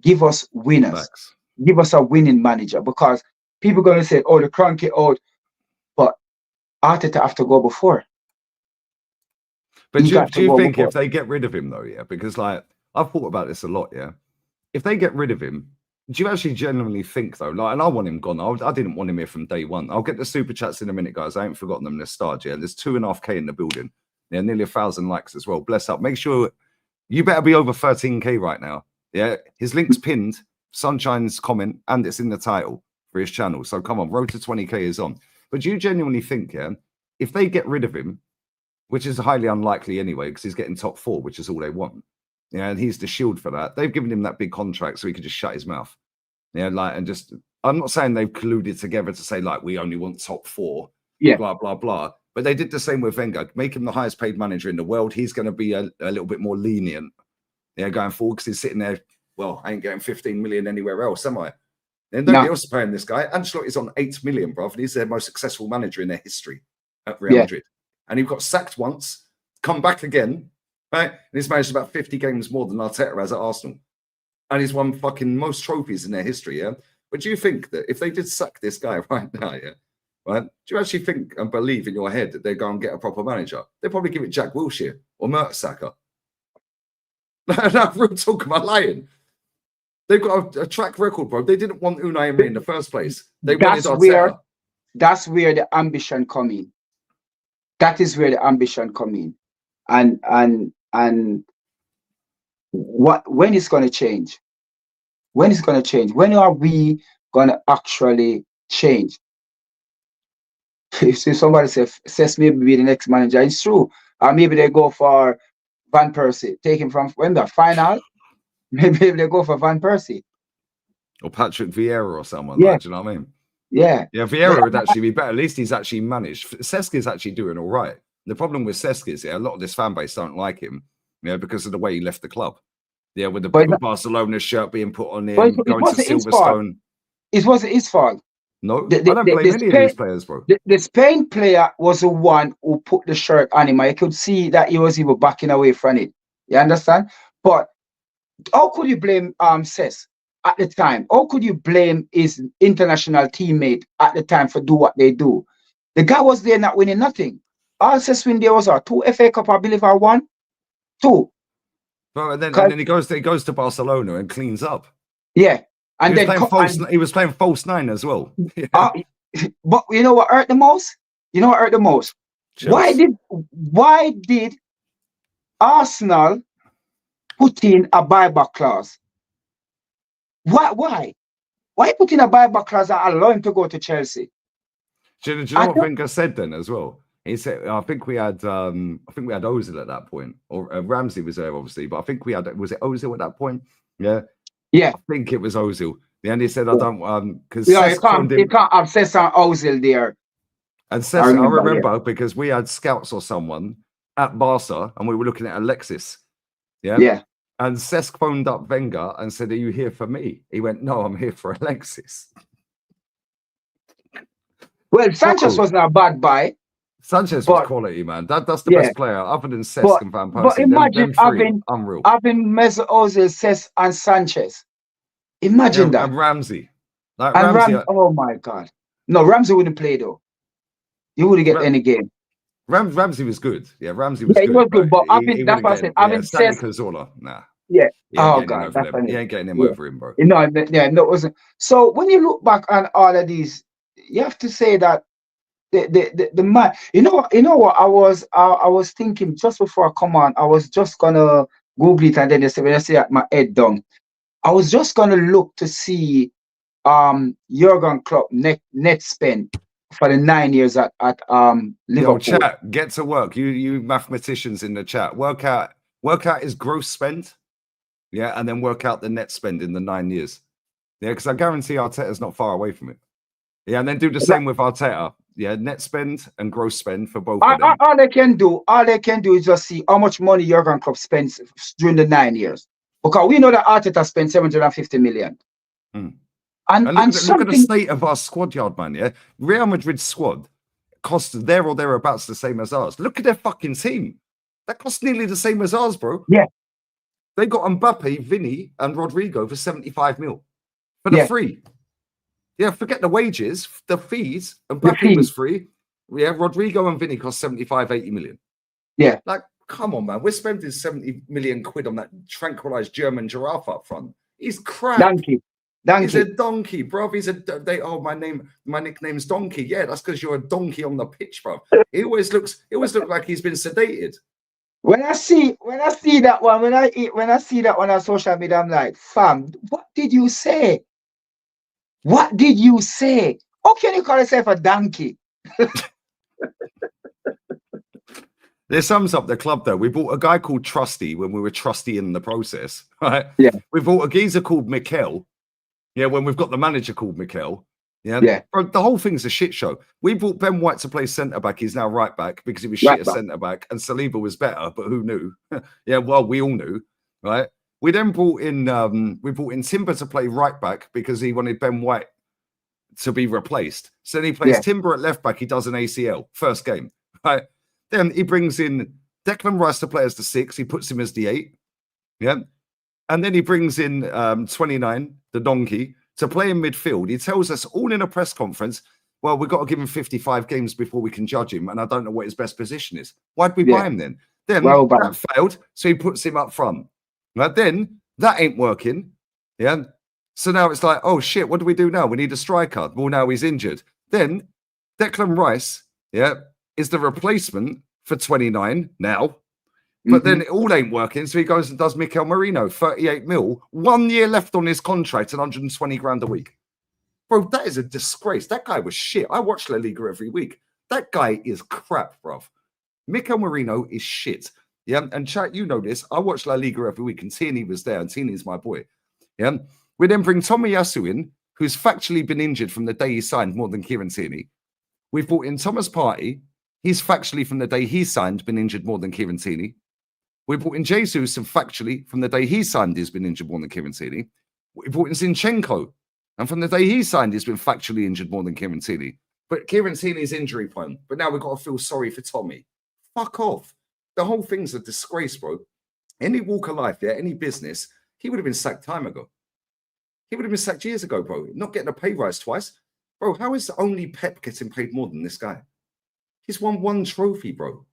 Give us winners. Give us a winning manager. Because people are going to say, oh, the Kroenke out. But Arteta have to go before. But do you think if they get rid of him, though, because, like, I've thought about this a lot, if they get rid of him, do you actually genuinely think, though, like, and I want him gone. I didn't want him here from day one. I'll get the super chats in a minute, guys. I ain't forgotten them. They're start, There's 2.5K in the building. Yeah, nearly 1,000 likes as well. Bless up. Make sure you better be over 13K right now. Yeah, his link's pinned, Sunshine's comment, and it's in the title for his channel. So come on, road to 20K is on. But do you genuinely think, if they get rid of him, which is highly unlikely anyway, because he's getting top 4, which is all they want. Yeah, and he's the shield for that. They've given him that big contract so he could just shut his mouth. Yeah, like, and just, I'm not saying they've colluded together to say, like, we only want top 4, blah, blah, blah. But they did the same with Wenger. Make him the highest paid manager in the world. He's going to be a little bit more lenient, going forward, because he's sitting there, well, I ain't getting 15 million anywhere else, am I? And nobody else is paying this guy. Ancelotti's on 8 million, bro. He's their most successful manager in their history at Real Madrid. And he got sacked once, come back again, right? And he's managed about 50 games more than Arteta has at Arsenal. And he's won fucking most trophies in their history, But do you think that if they did sack this guy right now, right? Do you actually think and believe in your head that they're going to get a proper manager? They'll probably give it Jack Wilshere or Mertesacker. No, real talk about lying. They've got a track record, bro. They didn't want Unai Emery in the first place. They wanted Arteta. That's where the ambition come in. That is where the ambition come in. And when it's going to change? When it's going to change? When are we going to actually change? If somebody says maybe be the next manager, it's true. Or maybe they go for Van Persie, take him from when the final. Maybe they go for Van Persie. Or Patrick Vieira or someone. Like, do you know what I mean? Yeah, Vieira would actually be better. At least he's actually managed. Seski's actually doing all right. The problem with Seski is, a lot of this fan base don't like him, because of the way he left the club. Yeah, with the Barcelona shirt being put on him, going to Silverstone. It wasn't his fault. No, I don't blame any of these players, bro. The Spain player was the one who put the shirt on him. I could see that he was even backing away from it. You understand? But how could you blame Cesc at the time? How could you blame his international teammate at the time for do what they do? The guy was there not winning nothing. All Cesc win there was 2 FA Cup, I believe, 1, 2. Well, and then he goes to Barcelona and cleans up. Yeah. And he was playing false 9 as well. But you know what hurt the most? Chelsea. Why did Arsenal put in a buyback clause? Why put in a buyback clause that allow him to go to Chelsea? Do you know what Wenger said then as well? He said, I think we had Ozil at that point, or Ramsey was there obviously, but I think was it Ozil at that point? Yeah, yeah. I think it was Ozil. The end he said, I don't because you can't obsess on Ozil there. And Cesc, I remember because we had scouts or someone at Barca, and we were looking at Alexis. Yeah. And Cesc phoned up Wenger and said, "Are you here for me?" He went, "No, I'm here for Alexis." Well, Sanchez wasn't a bad buy. Sanchez was quality, man. That's the best player other than Cesc and Van Persie. But imagine having Mesut Ozil, Cesc, and Sanchez. Imagine that. And Ramsey. Oh my God. No, Ramsey wouldn't play though. He wouldn't get any game. Ramsey was good. Yeah, Ramsey was good. He was good, but that's what I said. Having Cesc, Cazorla, nah. Yeah. Oh God, he ain't getting him over him, bro. No, it wasn't. So when you look back on all of these, you have to say that the man. You know what? I was thinking just before I come on. I was just gonna Google it, and then when I see my head down, I was just gonna look to see Jurgen Klopp net spend for the 9 years at Liverpool. Yo, chat, get to work. You mathematicians in the chat, work out his gross spend, and then work out the net spend in the 9 years. Yeah, because I guarantee Arteta's not far away from it. Yeah, and then do the same with Arteta. Yeah, net spend and gross spend for both of them. All they can do is just see how much money Jurgen Klopp spends during the 9 years. Because we know that Arteta spent 750 million. And look at the state of our squad, Yardman, yeah? Real Madrid's squad costs there or thereabouts the same as ours. Look at their fucking team. That costs nearly the same as ours, bro. Yeah. They got Mbappe, Vinny, and Rodrigo for 75 mil. For the free. Yeah, forget the wages, the fees. Mbappe was free. Yeah, Rodrigo and Vinny cost 75, 80 million. Yeah. Like, come on, man. We're spending 70 million quid on that tranquilized German giraffe up front. He's crap. Donkey. He's a donkey, bro. My nickname's Donkey. Yeah, that's because you're a donkey on the pitch, bro. It always looks like he's been sedated. When I see that one, when I see that one on social media, I'm like, fam, what did you say? What did you say? How can you call yourself a donkey? This sums up the club, though. We bought a guy called Trusty when we were trusty in the process, right? Yeah. We bought a geezer called Mikel. Yeah, when we've got the manager called Mikel. Yeah. Bro, the whole thing's a shit show. We brought Ben White to play centre back. He's now right back because he was shit at centre back, and Saliba was better, but who knew? Yeah, well, we all knew, right? We then brought in Timber to play right back because he wanted Ben White to be replaced. So then he plays Timber at left back. He does an ACL first game, right? Then he brings in Declan Rice to play as the 6. He puts him as the 8. Yeah. And then he brings in 29, the donkey, to play in midfield. He tells us all in a press conference, well, we've got to give him 55 games before we can judge him. And I don't know what his best position is. Why'd we buy him then? Then that failed. So he puts him up front. Right? Then that ain't working. Yeah. So now it's like, oh shit, what do we do now? We need a striker. Well, now he's injured. Then Declan Rice, is the replacement for 29 now. But then it all ain't working. So he goes and does Mikel Merino, 38 mil, 1 year left on his contract and 120 grand a week. Bro, that is a disgrace. That guy was shit. I watch La Liga every week. That guy is crap, bro. Mikel Merino is shit. Yeah. And chat, you know this. I watch La Liga every week and Tierney was there and Tierney's my boy. Yeah. We then bring Tomiyasu in, who's factually been injured from the day he signed more than Kieran Tierney. We've brought in Thomas Partey. He's factually from the day he signed been injured more than Kieran Tierney. We brought in Jesus, and factually, from the day he signed, he's been injured more than Kieran Tierney. We brought in Zinchenko, and from the day he signed, he's been factually injured more than Kieran Tierney. But Kieran Tierney's injury prone. But now we've got to feel sorry for Tommy. Fuck off. The whole thing's a disgrace, bro. Any walk of life, any business, he would have been sacked time ago. He would have been sacked years ago, bro. Not getting a pay rise twice. Bro, how is only Pep getting paid more than this guy? He's won 1 trophy, bro.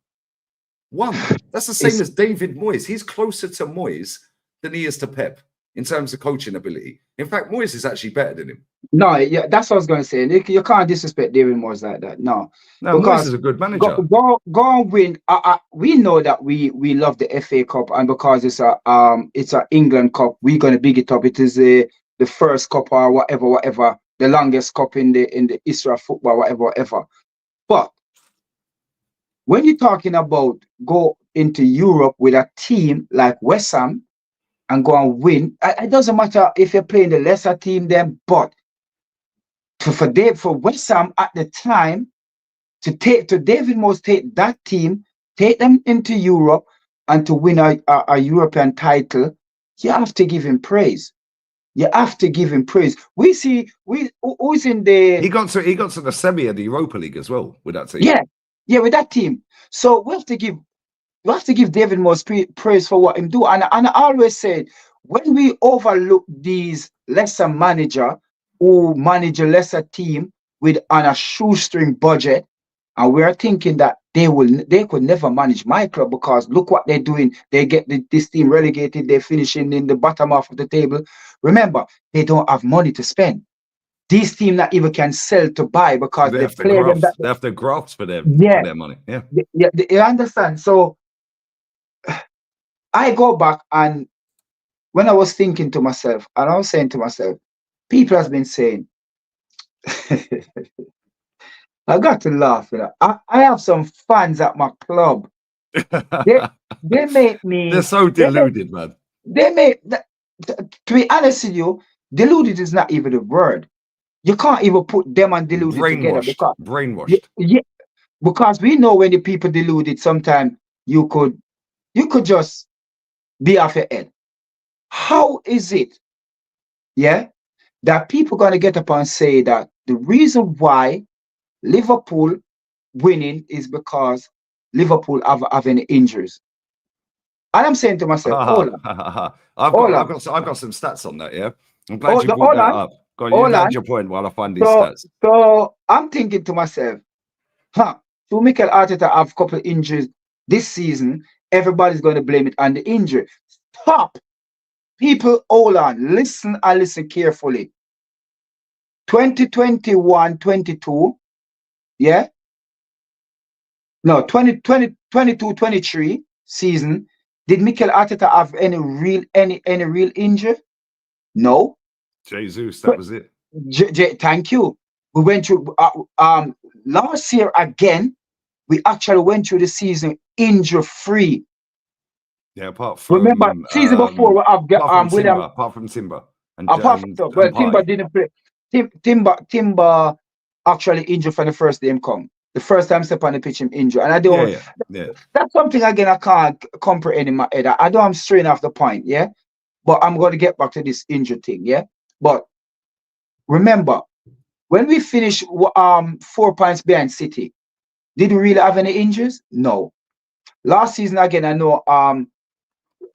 1. That's the same as David Moyes. He's closer to Moyes than he is to Pep in terms of coaching ability. In fact, Moyes is actually better than him. No, yeah, that's what I was going to say. You can't disrespect David Moyes like that. No, No, Moyes because is a good manager. go and win. We know that we love the FA Cup, and because it's a England Cup, we're going to big it up. It is the first cup or whatever, the longest cup in the history of football, whatever. But when you're talking about go into Europe with a team like West Ham and go and win, it doesn't matter if you're playing the lesser team then, but for West Ham at the time to David Moyes take that team, take them into Europe and to win a European title, you have to give him praise. You have to give him praise. Who's in the He got to the semi of the Europa League as well with that team. Yeah, with that team. So we have to give David Moyes praise for what him do. And I always said, when we overlook these lesser manager who manage a lesser team on a shoestring budget, and we're thinking that they could never manage my club because look what they're doing. They get this team relegated. They're finishing in the bottom half of the table. Remember, they don't have money to spend. These teams not even can sell to buy because They they have to play them. they have to graft for their money. Yeah. You understand? So I go back, and when I was thinking to myself, and I was saying to myself, people has been saying, I got to laugh. I have some fans at my club. They make me. They're so deluded, man. They make, to be honest with you, deluded is not even a word. You can't even put them and deluded together because brainwashed. Yeah, because we know when the people deluded, sometimes you could just be off your head. How is it, that people gonna get up and say that the reason why Liverpool winning is because Liverpool have any injuries? And I'm saying to myself, hold on. I've got some stats on that. Yeah, I'm glad you brought that up. Go on, you land your point while I find these stats. So I'm thinking to myself, so Mikel Arteta have a couple of injuries this season. Everybody's going to blame it on the injury. Stop. People, hold on. Listen and listen carefully. 2021-22, yeah? No, 2022-23 season. Did Mikel Arteta have any real injury? No. Jesus, that was it. Thank you. We went through last year again. We actually went through the season injury-free. Yeah, apart from remember season before we have William. Apart from Timber, Timber didn't play. Timber actually injured for the first game come. The first time step on the pitch, him injured, and I don't. Yeah. That's something again I can't comprehend in my head. I know I'm straying off the point, yeah. But I'm going to get back to this injury thing, yeah. But remember, when we finished 4 points behind City, did we really have any injuries? No. Last season again, I know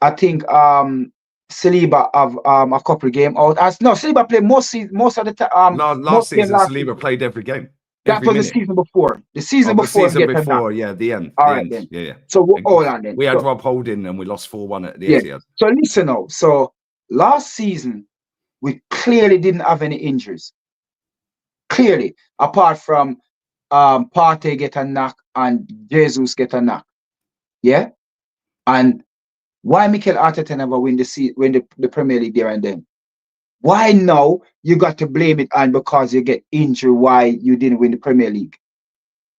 I think Saliba have a couple of games out. Saliba played most of the time. Last season, Saliba played every game. That was the season before. The season before, the end. All right, then. Yeah. So hold on then. We had Rob Holding and we lost 4-1 at the Etihad. So listen now. So last season, we clearly didn't have any injuries. Clearly, apart from Partey get a knock and Jesus get a knock. Yeah? And why Mikel Arteta never win the Premier League there and then? Why now you got to blame it on because you get injured why you didn't win the Premier League?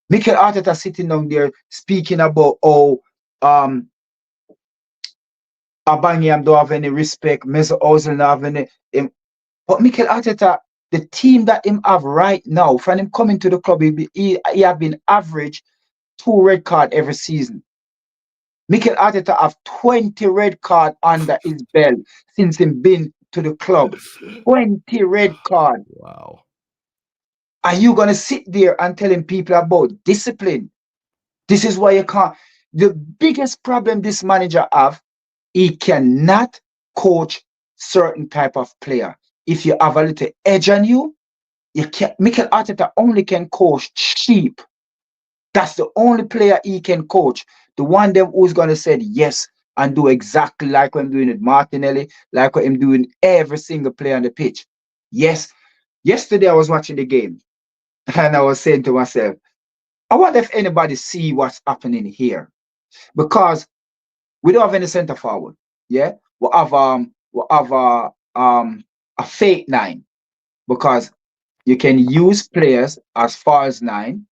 Mikel Arteta sitting down there speaking about Aubameyang don't have any respect, Mesut Ozil don't have any. But Mikel Arteta, the team that him have right now, from him coming to the club, he have been average 2 red cards every season. Mikel Arteta have 20 red cards under his belt since him been to the club. 20 red cards. Wow. Are you going to sit there and telling people about discipline? This is why you can't. The biggest problem this manager have, he cannot coach certain type of player. If you have a little edge on you can't. Mikel Arteta only can coach cheap. That's the only player he can coach. The one them who's gonna say yes and do exactly like what I'm doing with Martinelli, like what I'm doing every single player on the pitch. Yes, Yesterday I was watching the game and I was saying to myself, I wonder if anybody see what's happening here. Because we don't have any center forward. Yeah. We have a fake nine because you can use players as far as nine,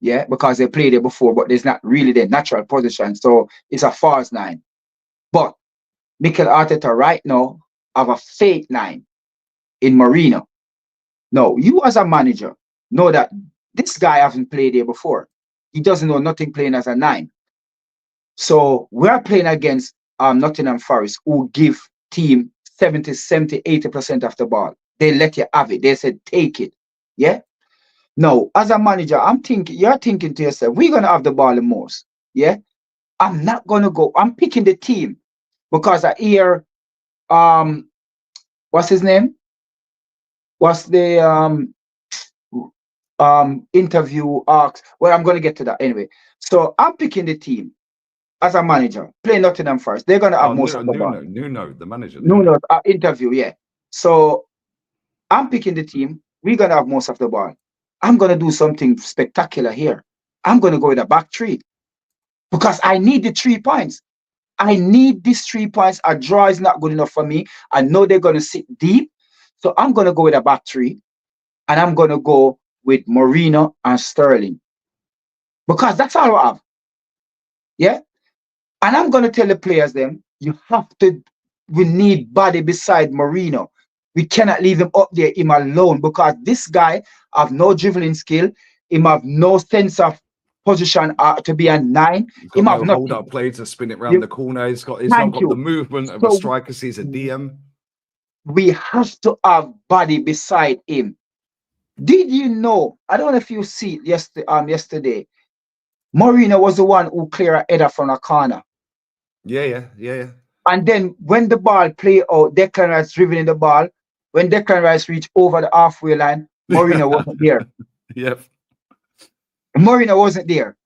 yeah, because they played there before, but there's not really their natural position. So it's a false nine. But Mikel Arteta right now have a fake nine in Marino. No, you as a manager know that this guy hasn't played there before. He doesn't know nothing playing as a nine. So we're playing against Nottingham Forest, who give team 70, 70, 80% of the ball. They let you have it. They said, take it. Yeah. No, as a manager, you're thinking to yourself, we're going to have the ball the most. Yeah. I'm not going to go. I'm picking the team because I hear, what's his name? What's the interview asked? Well, I'm going to get to that anyway. So I'm picking the team as a manager, play Nottingham Forest. They're going to have most of the ball. Nuno, the manager. Nuno, interview, yeah. So I'm picking the team. We're going to have most of the ball. I'm going to do something spectacular here. I'm going to go with a back three because I need the 3 points. I need these 3 points. A draw is not good enough for me. I know they're going to sit deep. So I'm going to go with a back three and I'm going to go with Moreno and Sterling because that's all I have. Yeah. And I'm going to tell the players then, we need body beside Moreno. We cannot leave him up there, him alone, because this guy have no dribbling skill. Him have no sense of position to be a nine. He's got him no have nothing. hold-up play to spin it around the corner. He's not got the movement of a striker. He's a DM. We have to have body beside him. Did you know? I don't know if you see it yesterday. Moreno was the one who cleared a header from a corner. Yeah. And then when the ball play out, Declan Rice dribbling the ball. When Declan Rice reached over the halfway line, Moreno wasn't there. Yep. Moreno wasn't there.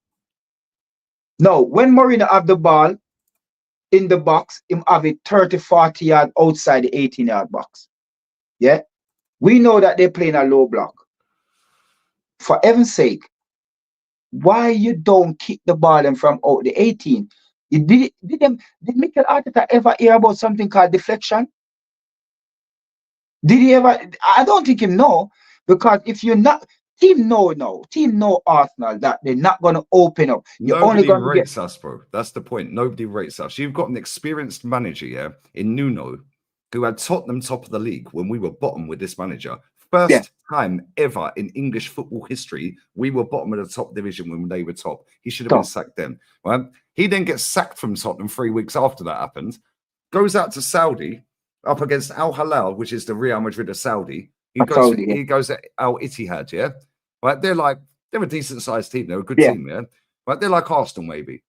No, when Moreno have the ball in the box, him have it 30, 40 yard outside the 18-yard box. Yeah. We know that they're playing a low block. For heaven's sake, why you don't kick the ball in from out the 18? Did Mikel Arteta ever hear about something called deflection? Did he ever? I don't think him know, because if you're not, team know Arsenal that they're not going to open up. You're Nobody only going rates us, bro. That's the point. Nobody rates us. You've got an experienced manager, yeah, in Nuno, who had Tottenham top of the league when we were bottom with this manager. First time ever in English football history, we were bottom of the top division when they were top. He should have been sacked then. Right? He then gets sacked from Tottenham 3 weeks after that happened, goes out to Saudi up against Al Hilal, which is the Real Madrid of Saudi. He goes at Al Ittihad, yeah? Right? They're a decent sized team. They're a good team, yeah? Right? They're like Arsenal, maybe.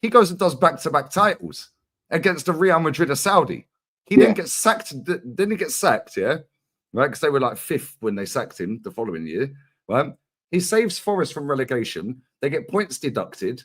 He goes and does back-to-back titles against the Real Madrid of Saudi. He then gets sacked. Then he gets sacked, yeah? Right? Because they were like 5th when they sacked him the following year, right? He saves Forest from relegation. They get points deducted,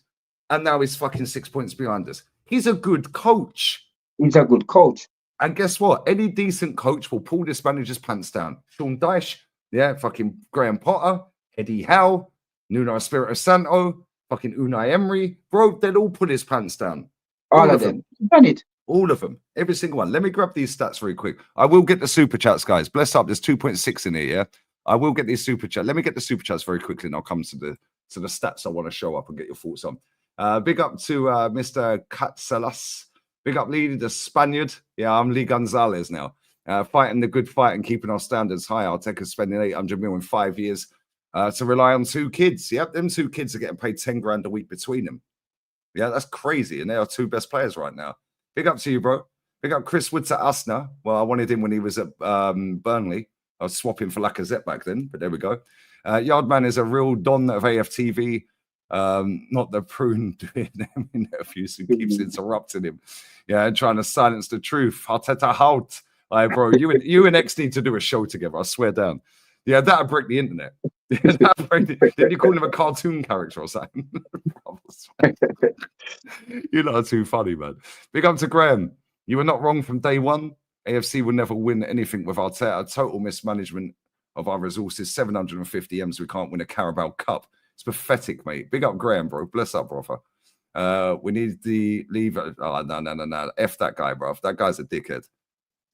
and now he's fucking 6 points behind us. He's a good coach. He's a good coach. And guess what? Any decent coach will pull this manager's pants down. Sean Dyche, yeah, fucking Graham Potter, Eddie Howe, Nuno Espirito Santo, fucking Unai Emery. Bro, they'll all pull his pants down. All of them. Done it. All of them. Every single one. Let me grab these stats very quick. I will get the super chats, guys. Bless up. There's 2.6 in here, yeah? I will get these super chats. Let me get the super chats very quickly, and I'll come to the stats I want to show up and get your thoughts on. Big up to Mr. Catsalas. Big up Lee, the Spaniard. Yeah, I'm Lee Gonzalez now. Fighting the good fight and keeping our standards high. I'll take us spending 800 million in 5 years to rely on 2 kids. Yep, them 2 kids are getting paid 10 grand a week between them. Yeah, that's crazy. And they are 2 best players right now. Big up to you, bro. Big up Chris Woods at Arsenal. Well, I wanted him when he was at Burnley. I was swapping for Lacazette back then, but there we go. Yardman is a real don of AFTV. Not the prune doing them interviews who keeps interrupting him. Yeah, and trying to silence the truth. Arteta out. Like, bro, you and X need to do a show together. I swear down. Yeah, that'll break the internet. Did you call him a cartoon character or something? You lot are too funny, man. Big up to Graham. You were not wrong from day one. AFC will never win anything with Arteta. Total mismanagement of our resources. 750 M's. We can't win a Carabao Cup. It's pathetic, mate. Big up Graham, bro. Bless up, brother. We need the leave. Oh, no. F that guy, bro. That guy's a dickhead.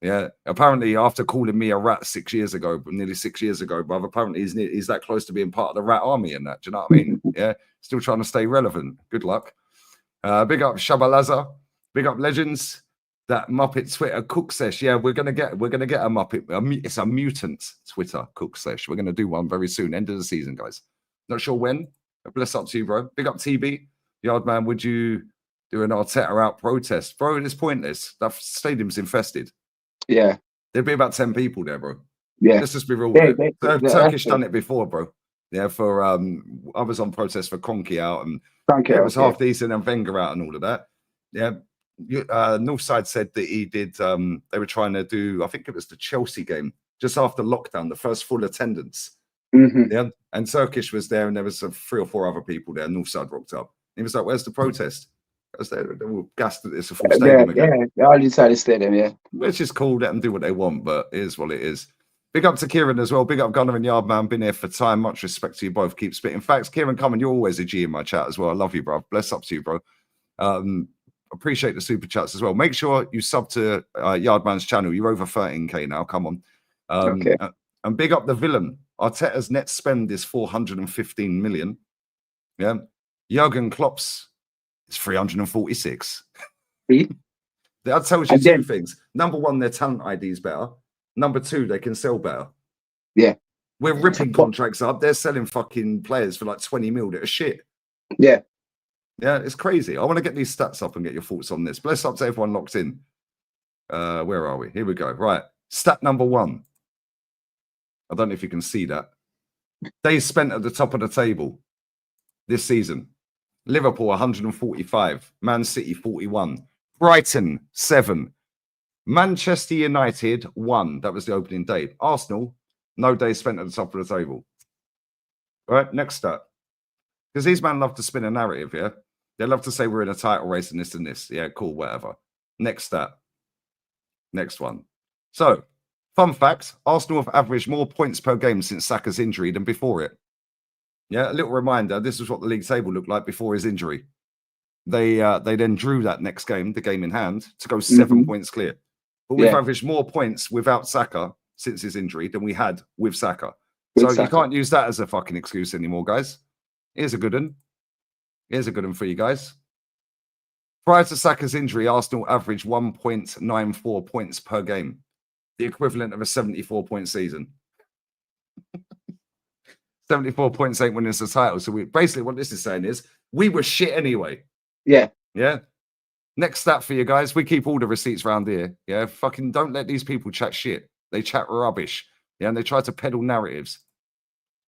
Yeah. Apparently, after calling me a rat nearly 6 years ago, brother, apparently he's that close to being part of the rat army and that. Do you know what I mean? Yeah. Still trying to stay relevant. Good luck. Big up Shabalaza. Big up Legends. That Muppet Twitter cook sesh. Yeah, we're gonna get a Muppet. It's a mutant Twitter cook sesh. We're gonna do one very soon. End of the season, guys. Not sure when. Bless up to you, bro. Big up TB. Yardman, would you do an Arteta out protest? Bro, it's pointless. That stadium's infested. Yeah. There'd be about 10 people there, bro. Yeah. Let's just be real with it. Turkish done it before, bro. Yeah, for I was on protest for Conky out and it was half decent and Wenger out and all of that. Yeah. Northside said that he did they were trying to do, I think it was the Chelsea game just after lockdown, the first full attendance. Yeah, and Turkish was there and there was 3 or 4 other people there. Northside rocked up. He was like, where's the protest? Because they were gassed that it's a full stadium again. Yeah, all inside the stadium, yeah. Which is cool, let them do what they want, but it is what it is. Big up to Kieran as well. Big up Gunner and Yardman. Been here for time. Much respect to you both. Keep spitting facts. Kieran, come on. You're always a G in my chat as well. I love you, bro. Bless up to you, bro. Appreciate the super chats as well. Make sure you sub to Yardman's channel. You're over 13k now. Come on. Okay. And big up the villain. Arteta's net spend is 415 million. Yeah. Jurgen Klopp's is 346. That tells you two things. Number one, their talent ID is better. Number two, they can sell better. Yeah. We're ripping contracts up. They're selling fucking players for like 20 mil that are shit. Yeah. Yeah, it's crazy. I want to get these stats up and get your thoughts on this. Bless up to everyone locked in. Where are we? Here we go. Right. Stat number 1. I don't know if you can see that. Days spent at the top of the table this season. Liverpool 145. Man City 41. Brighton 7. Manchester United 1. That was the opening day. Arsenal, no days spent at the top of the table. All right, next stat. Because these men love to spin a narrative, yeah? They love to say we're in a title race and this and this. Yeah, cool, whatever. Next stat. Next one. So, fun fact, Arsenal have averaged more points per game since Saka's injury than before it. Yeah, a little reminder, this is what the league table looked like before his injury. They then drew that next game, the game in hand, to go 7 points clear. But we've averaged more points without Saka since his injury than we had with Saka. So you can't use that as a fucking excuse anymore, guys. Here's a good one. Here's a good one for you guys. Prior to Saka's injury, Arsenal averaged 1.94 points per game, the equivalent of a 74-point season. 74 points ain't winning us the title. So we basically what this is saying is we were shit anyway. Yeah. Yeah. Next stat for you guys. We keep all the receipts around here. Yeah. Fucking don't let these people chat shit. They chat rubbish. Yeah. And they try to peddle narratives.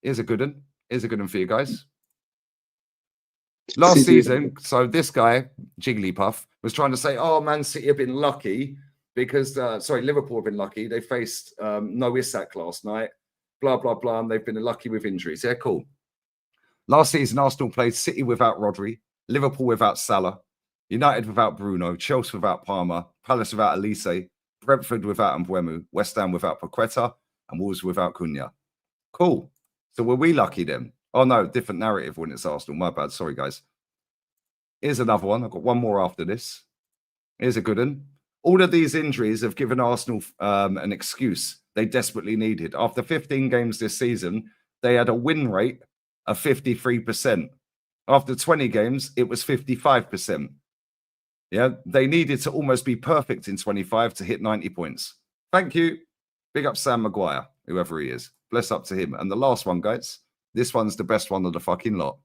Here's a good one. Here's a good one for you guys. Last season, so this guy, Jigglypuff, was trying to say, oh, Man City have been lucky because, Liverpool have been lucky. They faced no Isak last night, blah, blah, blah, and they've been lucky with injuries. Yeah, cool. Last season, Arsenal played City without Rodri, Liverpool without Salah, United without Bruno, Chelsea without Palmer, Palace without Elise, Brentford without Mbeumo, West Ham without Paqueta, and Wolves without Cunha. Cool. So were we lucky then? Oh, no, different narrative when it's Arsenal. My bad. Sorry, guys. Here's another one. I've got one more after this. Here's a good one. All of these injuries have given Arsenal an excuse they desperately needed. After 15 games this season, they had a win rate of 53%. After 20 games, it was 55%. Yeah, they needed to almost be perfect in 25 to hit 90 points. Thank you. Big up Sam Maguire, whoever he is. Bless up to him. And the last one, guys. This one's the best one of the fucking lot.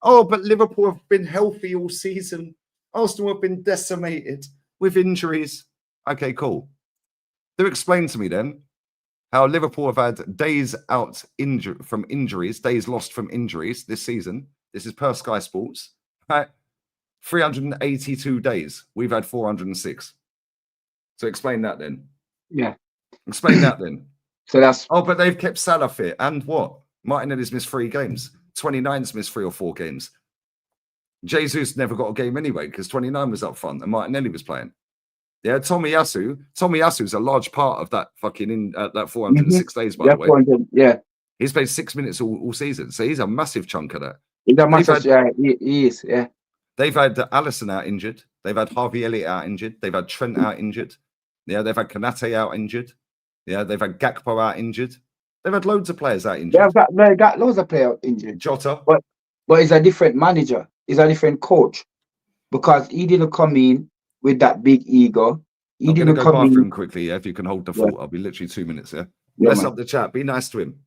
Oh, but Liverpool have been healthy all season. Arsenal have been decimated with injuries. Okay, cool. Do explain to me then how Liverpool have had days out from injuries, days lost from injuries this season. This is per Sky Sports. 382 days. We've had 406. So explain that then. Yeah. Explain that then. So that's... Oh, but they've kept Salah fit. And what? Martinelli's missed 3 games. 29's missed 3 or 4 games. Jesus never got a game anyway because 29 was up front and Martinelli was playing. Yeah, Tomiyasu's a large part of that fucking that 406 days, by the way. 400, yeah. He's played 6 minutes all season, so he's a massive chunk of that. He's a massive, yeah, he is, yeah. They've had Allison out injured. They've had Harvey Elliott out injured. They've had Trent out injured. Yeah, they've had Kanate out injured. Yeah, they've had Gakpo out injured. They've had loads of players out injured. They got loads of players injured. Jota. But he's a different manager. He's a different coach. Because he didn't come in with that big ego. I'm going to go bathroom quickly, yeah, if you can hold the fort. I'll be literally 2 minutes, yeah? Bless up the chat. Be nice to him.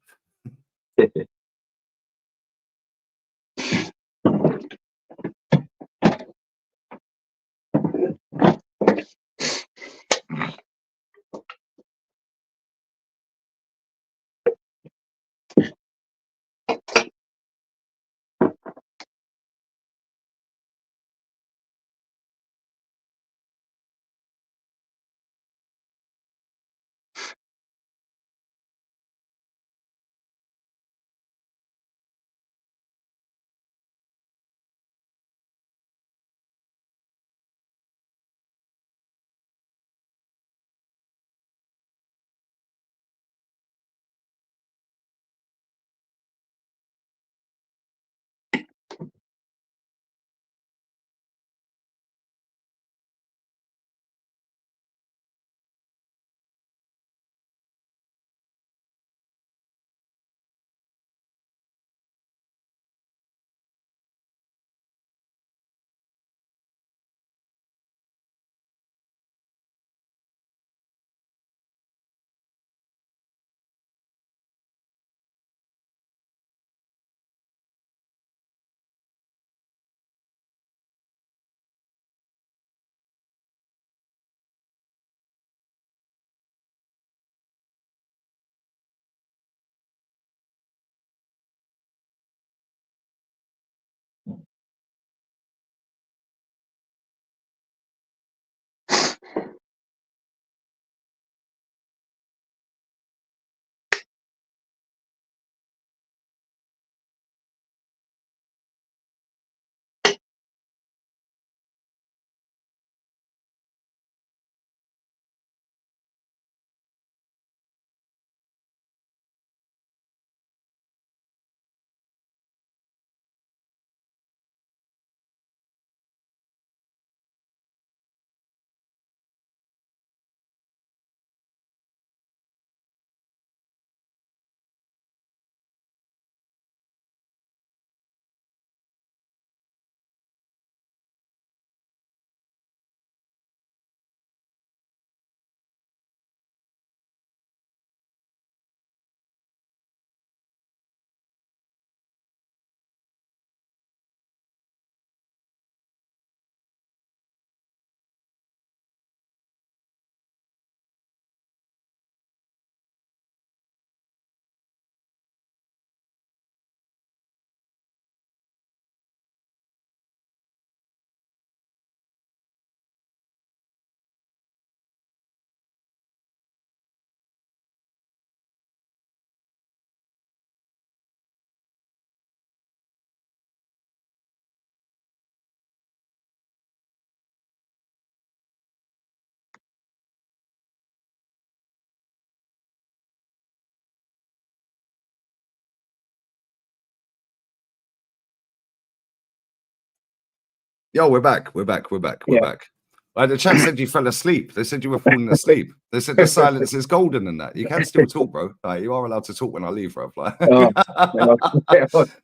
Yo, we're back. We're back. The chat said you fell asleep. They said you were falling asleep. They said the silence is golden and that. You can still talk, bro. Like, you are allowed to talk when I leave, bro. Like,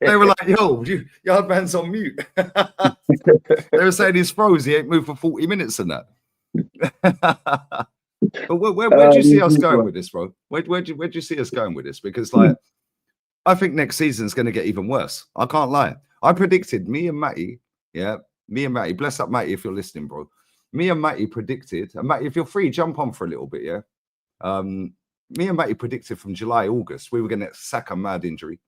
they were like, yo, Yardman's on mute. They were saying he's froze. He ain't moved for 40 minutes and that. But where do you see us going with this, bro? Where do you see us going with this? Because, like, I think next season's going to get even worse. I can't lie. I predicted me and Matty, bless up Matty if you're listening, bro. Me and Matty predicted, and Matty, if you're free, jump on for a little bit, yeah? Me and Matty predicted from July, August, we were going to sack a mad injury.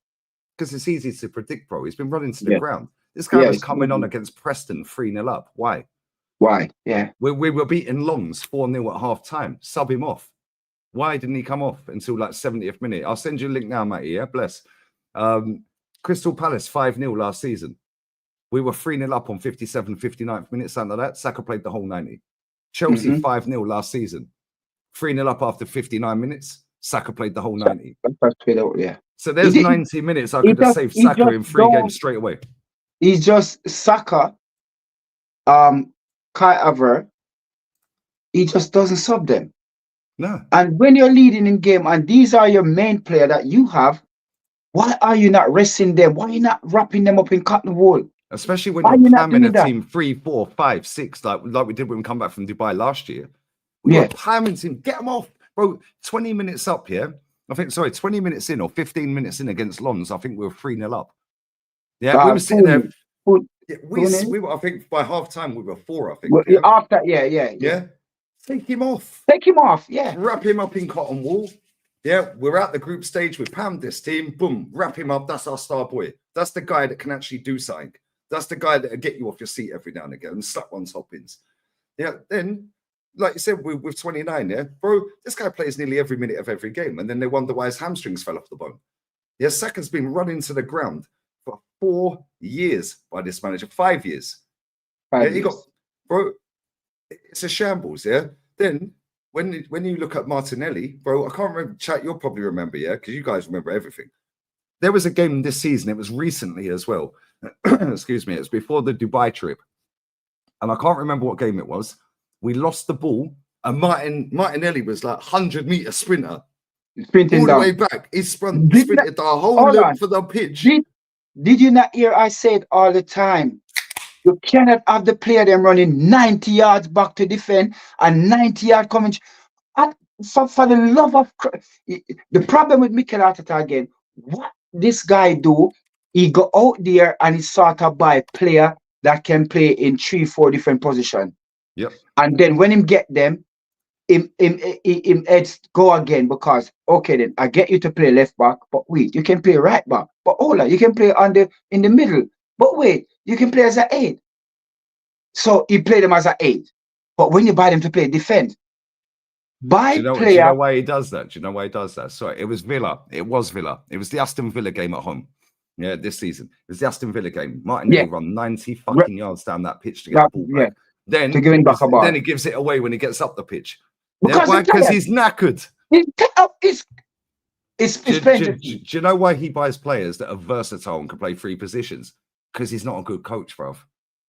Because it's easy to predict, bro. He's been running to the ground. This guy was coming on against Preston 3-0 up. Why? Yeah. We were beating Longs 4-0 at half time. Sub him off. Why didn't he come off until like 70th minute? I'll send you a link now, Matty. Yeah, bless. Crystal Palace 5-0 last season. We were 3-0 up on 57th, 59th minute, something like that. Saka played the whole 90. Chelsea 5-0 last season. 3-0 up after 59 minutes. Saka played the whole 90. Yeah. So there's 90 minutes I could have saved Saka in 3 games straight away. He's just Saka, Kai Havertz. He just doesn't sub them. No. And when you're leading in game and these are your main player that you have, why are you not resting them? Why are you not wrapping them up in cotton wool? Especially when you're pamming a team 3, 4, 5, 6, like we did when we come back from Dubai last year. We were pamming team, get them off, bro. 20 minutes up here. 20 minutes in or 15 minutes in against Lons. I think we were 3-0 up. Yeah, we were sitting there. We were, I think by half time we were 4, I think. Well, after, yeah. Take him off. Take him off, yeah. Wrap him up in cotton wool. Yeah, we're at the group stage. We've pammed this team. Boom, wrap him up. That's our star boy. That's the guy that can actually do something. That's the guy that'll get you off your seat every now and again and slap one's hoppings. Yeah, then, like you said, with 29, yeah, bro, this guy plays nearly every minute of every game. And then they wonder why his hamstrings fell off the bone. Yeah, Saka's been running to the ground for 4 years by this manager. 5 years. 5 yeah, years. He got, bro, it's a shambles, yeah? Then, when you look at Martinelli, bro, I can't remember, chat, you'll probably remember, yeah? Because you guys remember everything. There was a game this season, it was recently as well. Excuse me, it was before the Dubai trip. And I can't remember what game it was. We lost the ball, and Martinelli was like 100-meter sprinter. Sprinting all down. The way back. He sprinted the whole length of the pitch. Did you not hear I said all the time? You cannot have the player them running 90 yards back to defend and 90 yards coming. For the love of Christ. The problem with Mikel Arteta again, what this guy do, he go out there and he sort of buy a player that can play in 3, 4 different positions. Yep. And then when him get them, him go again because, okay, then I get you to play left back, but wait, you can play right back. But hold on, you can play in the middle. But wait, you can play as an 8. So he played them as an 8. But when you buy them to play defense, do you know why he does that? Do you know why he does that? Sorry, it was Villa. It was Villa. It was the Aston Villa game at home. Yeah, this season. It was the Aston Villa game. Martinelli run 90 fucking yards down that pitch to get the ball back. Then, to give him back a ball. Then he gives it away when he gets up the pitch. Because he's knackered. Do you know why he buys players that are versatile and can play 3 positions? Because he's not a good coach, bro.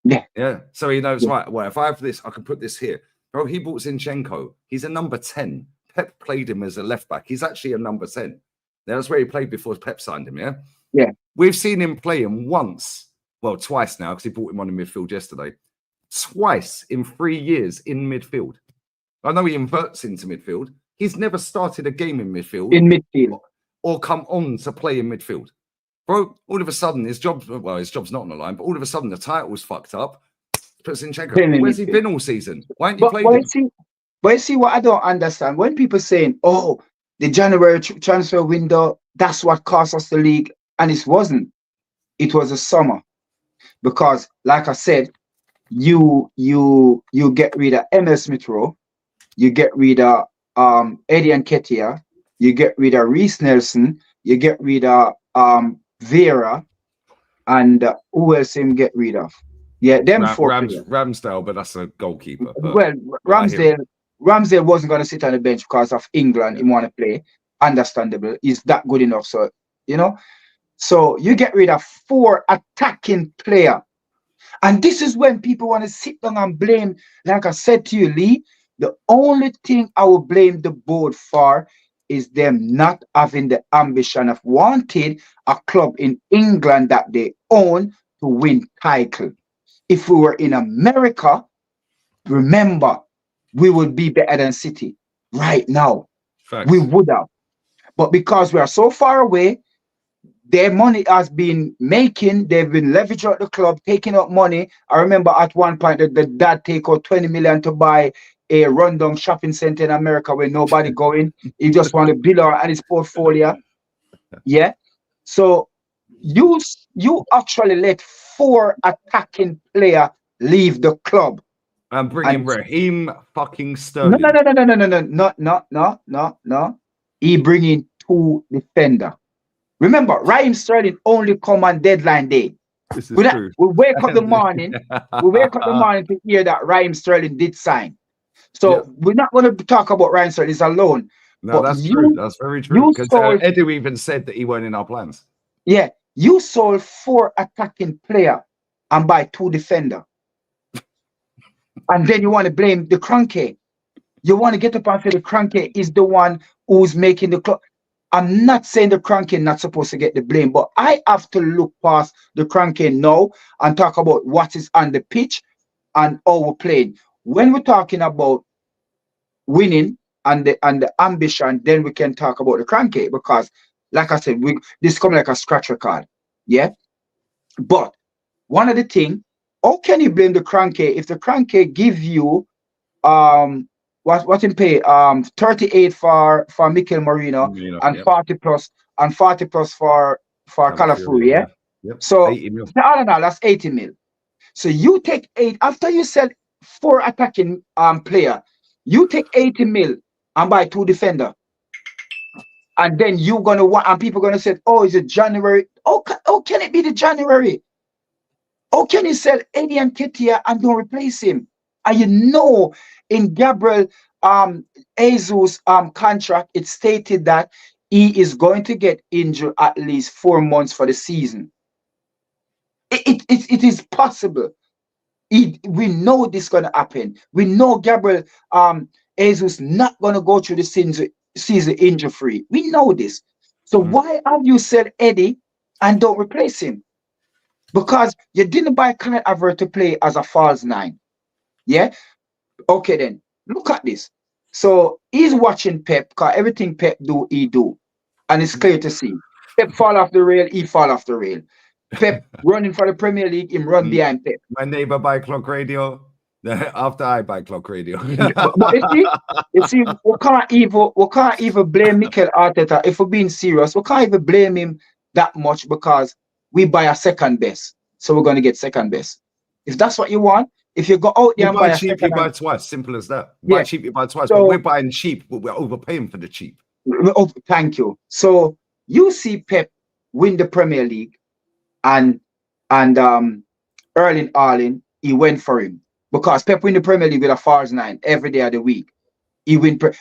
Yeah. So he knows, right, well, if I have this, I can put this here. Bro, he bought Zinchenko. He's a number 10. Pep played him as a left back. He's actually a number 10. That's where he played before Pep signed him, yeah? Yeah. We've seen him play him twice now, because he brought him on in midfield yesterday. Twice in 3 years in midfield. I know he inverts into midfield. He's never started a game in midfield. Or come on to play in midfield. Bro, all of a sudden, his job's not on the line, but all of a sudden the title's fucked up. Puts Zinchenko. Where's he been all season? Why haven't you played him? But you see what I don't understand? When people saying, oh, the January transfer window, that's what cost us the league. And it wasn't. It was the summer. Because, like I said, you get rid of Emil Smith-Rowe, you get rid of Eddie Nketiah, you get rid of Reece Nelson, you get rid of Vera, and who else him get rid of? Yeah, them 4 Ramsdale, but that's a goalkeeper. Well, Ramsdale wasn't going to sit on the bench because of England. He want to play. Understandable. He's that good enough. So, so you get rid of 4 attacking players. And this is when people want to sit down and blame. Like I said to you, Lee, the only thing I will blame the board for is them not having the ambition of wanting a club in England that they own to win title. If we were in America, remember, we would be better than City right now. Facts. We would have. But because we are so far away, their money has been making, they've been leveraging out the club, taking out money. I remember at one point that the dad take out 20 million to buy a rundown shopping center in America where nobody going. He just want to build on his portfolio. Yeah. So you actually let 4 attacking players leave the club. And bring in Raheem fucking Sterling. No. He bring in 2 defenders. Remember, Raheem Sterling only come on deadline day. This is true. We wake up the morning. We wake up the morning to hear that Raheem Sterling did sign. So we're not going to talk about Ryan Sterling alone. No, But that's true. That's very true. you Because sold, Edu even said that he weren't in our plans. yeah, you sold 4 attacking player and buy 2 defender. And then you want to blame the Cranky. You want to get up and say the Cranky is the one who's making the club. I'm not saying the Cranky not supposed to get the blame, but I have to look past the Cranky now and talk about what is on the pitch and how we're playing. When we're talking about winning and the ambition, then we can talk about the Cranky, because, like I said, this come like a scratch record. Yeah. But one of the things, how can you blame the Cranky if the Cranky give you what in pay 38 for Mikel Marino and 40 plus for Calafuri, yeah? Yep. So 80 mil. I don't know, that's 80 mil. So you take 8 after you sell 4 attacking player, you take 80 mil and buy 2 defender. And then you're gonna want, and people gonna say, oh, is it January? Oh, can it be the January? How can you sell Eddie and Ketia and don't replace him? And you know, in Gabriel Jesus contract, it stated that he is going to get injured at least 4 months for the season. It is possible. We know this is going to happen. We know Gabriel Jesus not going to go through the season injury free. We know this. So why have you said Eddie and don't replace him? Because you didn't buy Kenneth Avert to play as a false 9. Yeah? Okay, then. Look at this. So he's watching Pep, because everything Pep do, he do. And it's clear to see. Pep fall off the rail, he fall off the rail. Pep running for the Premier League, him run behind Pep. My neighbor buy clock radio. After I buy clock radio. but you see, we can't even blame Mikel Arteta. If we're being serious, we can't even blame him that much, because we buy a second best. So we're going to get second best. If that's what you want, if you go out there and buy a cheap, second, you buy twice. Simple as that. Yeah. Buy cheap, you buy twice. So, but we're buying cheap, but we're overpaying for the cheap. Oh, thank you. So you see Pep win the Premier League, and Erling Haaland, he went for him, because Pep win the Premier League with a false 9 every day of the week. He win. Pep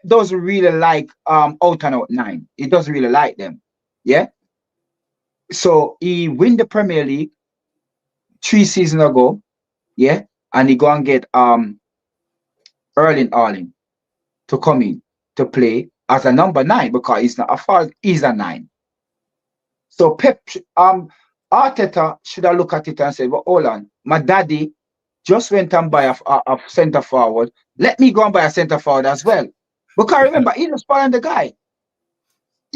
doesn't really like out and out 9. He doesn't really like them. Yeah. So he win the Premier League 3 seasons ago. Yeah, and he go and get Erling Haaland to come in to play as a number 9, because he's not a false, he's a 9. So Pep Arteta should have looked at it and said, well, hold on, my daddy just went and buy a centre forward. Let me go and buy a centre forward as well. Because remember, he's just following the guy.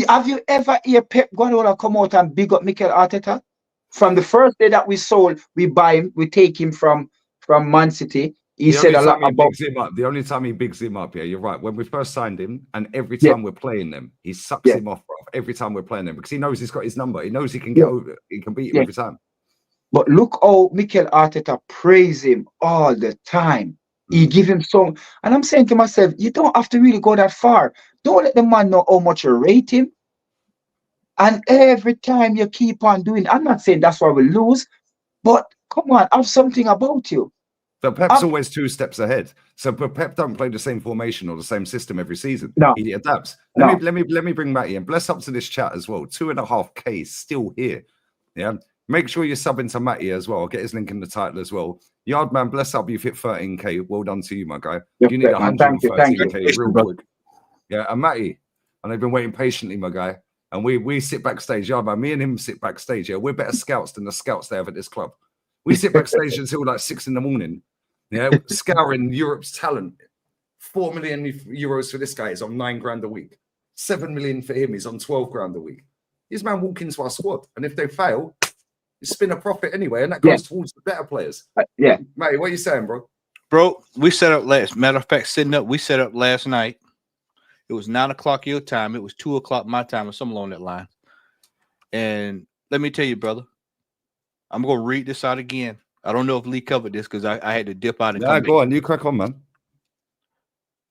Have you ever heard Pep Guardiola come out and big up Mikel Arteta? From the first day that we sold, we buy him, we take him from Man City. He said a lot about him up. The only time he bigs him up, yeah, you're right. When we first signed him, and every time we're playing them, he sucks him off, bro. Every time we're playing them, because he knows he's got his number. He knows he can get over. He can beat him every time. But look how Mikel Arteta praise him all the time. He give him some, and I'm saying to myself, you don't have to really go that far. Don't let the man know how much you rate him. And every time you keep on doing, I'm not saying that's why we lose, but come on, have something about you. But Pep's always 2 steps ahead. So but Pep don't play the same formation or the same system every season. No. He adapts. Let me bring Matty in. Bless up to this chat as well. 2.5K still here. Yeah. Make sure you're subbing to Matty as well. I'll get his link in the title as well. Yardman, bless up. You've hit 13K. Well done to you, my guy. You need 113K real quick. Yeah, and Matty, and I've been waiting patiently, my guy. And we sit backstage. Yardman, me and him sit backstage. Yeah, we're better scouts than the scouts they have at this club. We sit backstage until like 6 a.m. Yeah, scouring Europe's talent. 4 million euros for this guy is on 9 grand a week. 7 million for him is on 12 grand a week. This man walk into our squad, and if they fail, you spin a profit anyway, and that goes towards the better players. Yeah, Matty, what are you saying, bro? Bro, we set up last. Matter of fact, we set up last night. It was 9 o'clock your time. It was 2 o'clock my time, or something along that line. And let me tell you, brother, I'm gonna read this out again. I don't know if Lee covered this because I had to dip out and come go on, you crack on, man.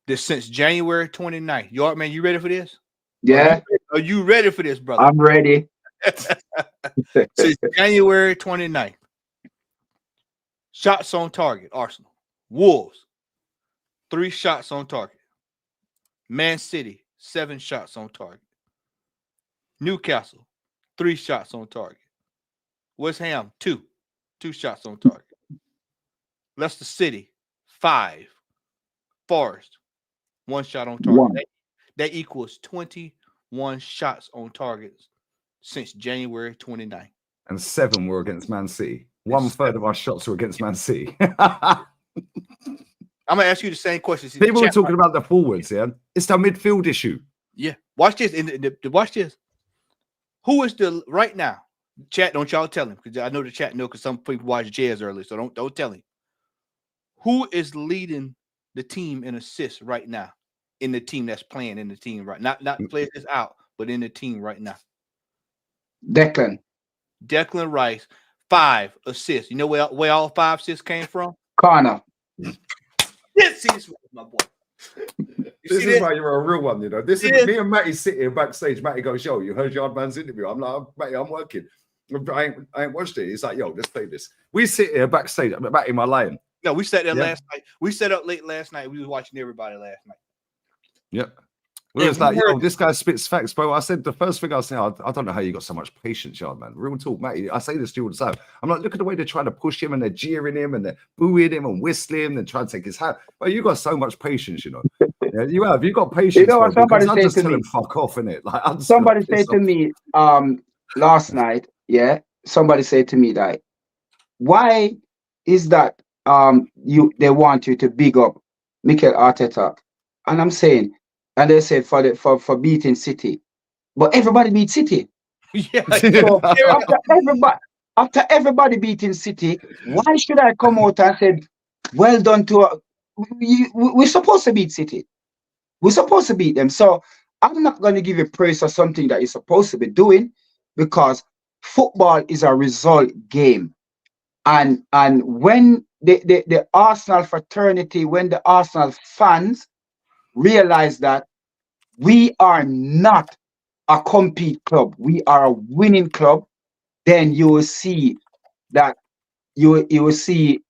This since January 29th. Yardman, you ready for this? Yeah. Are you ready for this, brother? I'm ready. Since January 29th. Shots on target, Arsenal. Wolves, 3 shots on target. Man City, 7 shots on target. Newcastle, 3 shots on target. West Ham, 2 shots on target. Leicester City, 5. Forest, 1 shot on target. One. That equals 21 shots on targets since January 29th. And 7 were against Man City. 1/3 of our shots were against Man City. I'm gonna ask you the same question. People were talking about the forwards, yeah. It's the midfield issue. Yeah. Watch this. Watch this. Who is the right now? Chat, don't y'all tell him, because I know the chat know, because some people watched Jazz earlier, so don't tell him. Who is leading the team in assists right now? In the team that's playing in the team right now. Not players that's out, but in the team right now. Declan Rice, 5 assists. You know where all 5 assists came from? Corner. Yes, see, my boy. This is why you're a real one, you know. This is me and Matty sit here backstage. Matty goes, "Yo, you heard Yardman's interview?" I'm like, "Matty, I'm working. I ain't watched it." He's like, "Yo, let's play this." We sit here backstage. Matty, my lion. No, we sat there last night. We set up late last night. We was watching everybody last night. Yep. We was like, "Yo, this guy spits facts, bro." I said the first thing I said, I don't know how you got so much patience, Yardman. Real talk, Matty. I say this to you all the time. I'm like, look at the way they're trying to push him and they're jeering him and they're booing him and whistling and trying to take his hat. But you got so much patience, you know. Yeah, you have. You got patience. You know what somebody I said just to tell me? him fuck off, innit? Like Somebody said to me last night, yeah. Somebody said to me that, why is that they want you to big up Mikel Arteta? And I'm saying, and they said for beating City, but everybody beat City. Yeah. So after everybody beating City, why should I come out and say, well done to we're supposed to beat City. We're supposed to beat them. So I'm not going to give you praise for something that you're supposed to be doing, because football is a result game. And when the Arsenal fraternity, when the Arsenal fans realize that we are not a compete club, we are a winning club, then you will see that you will see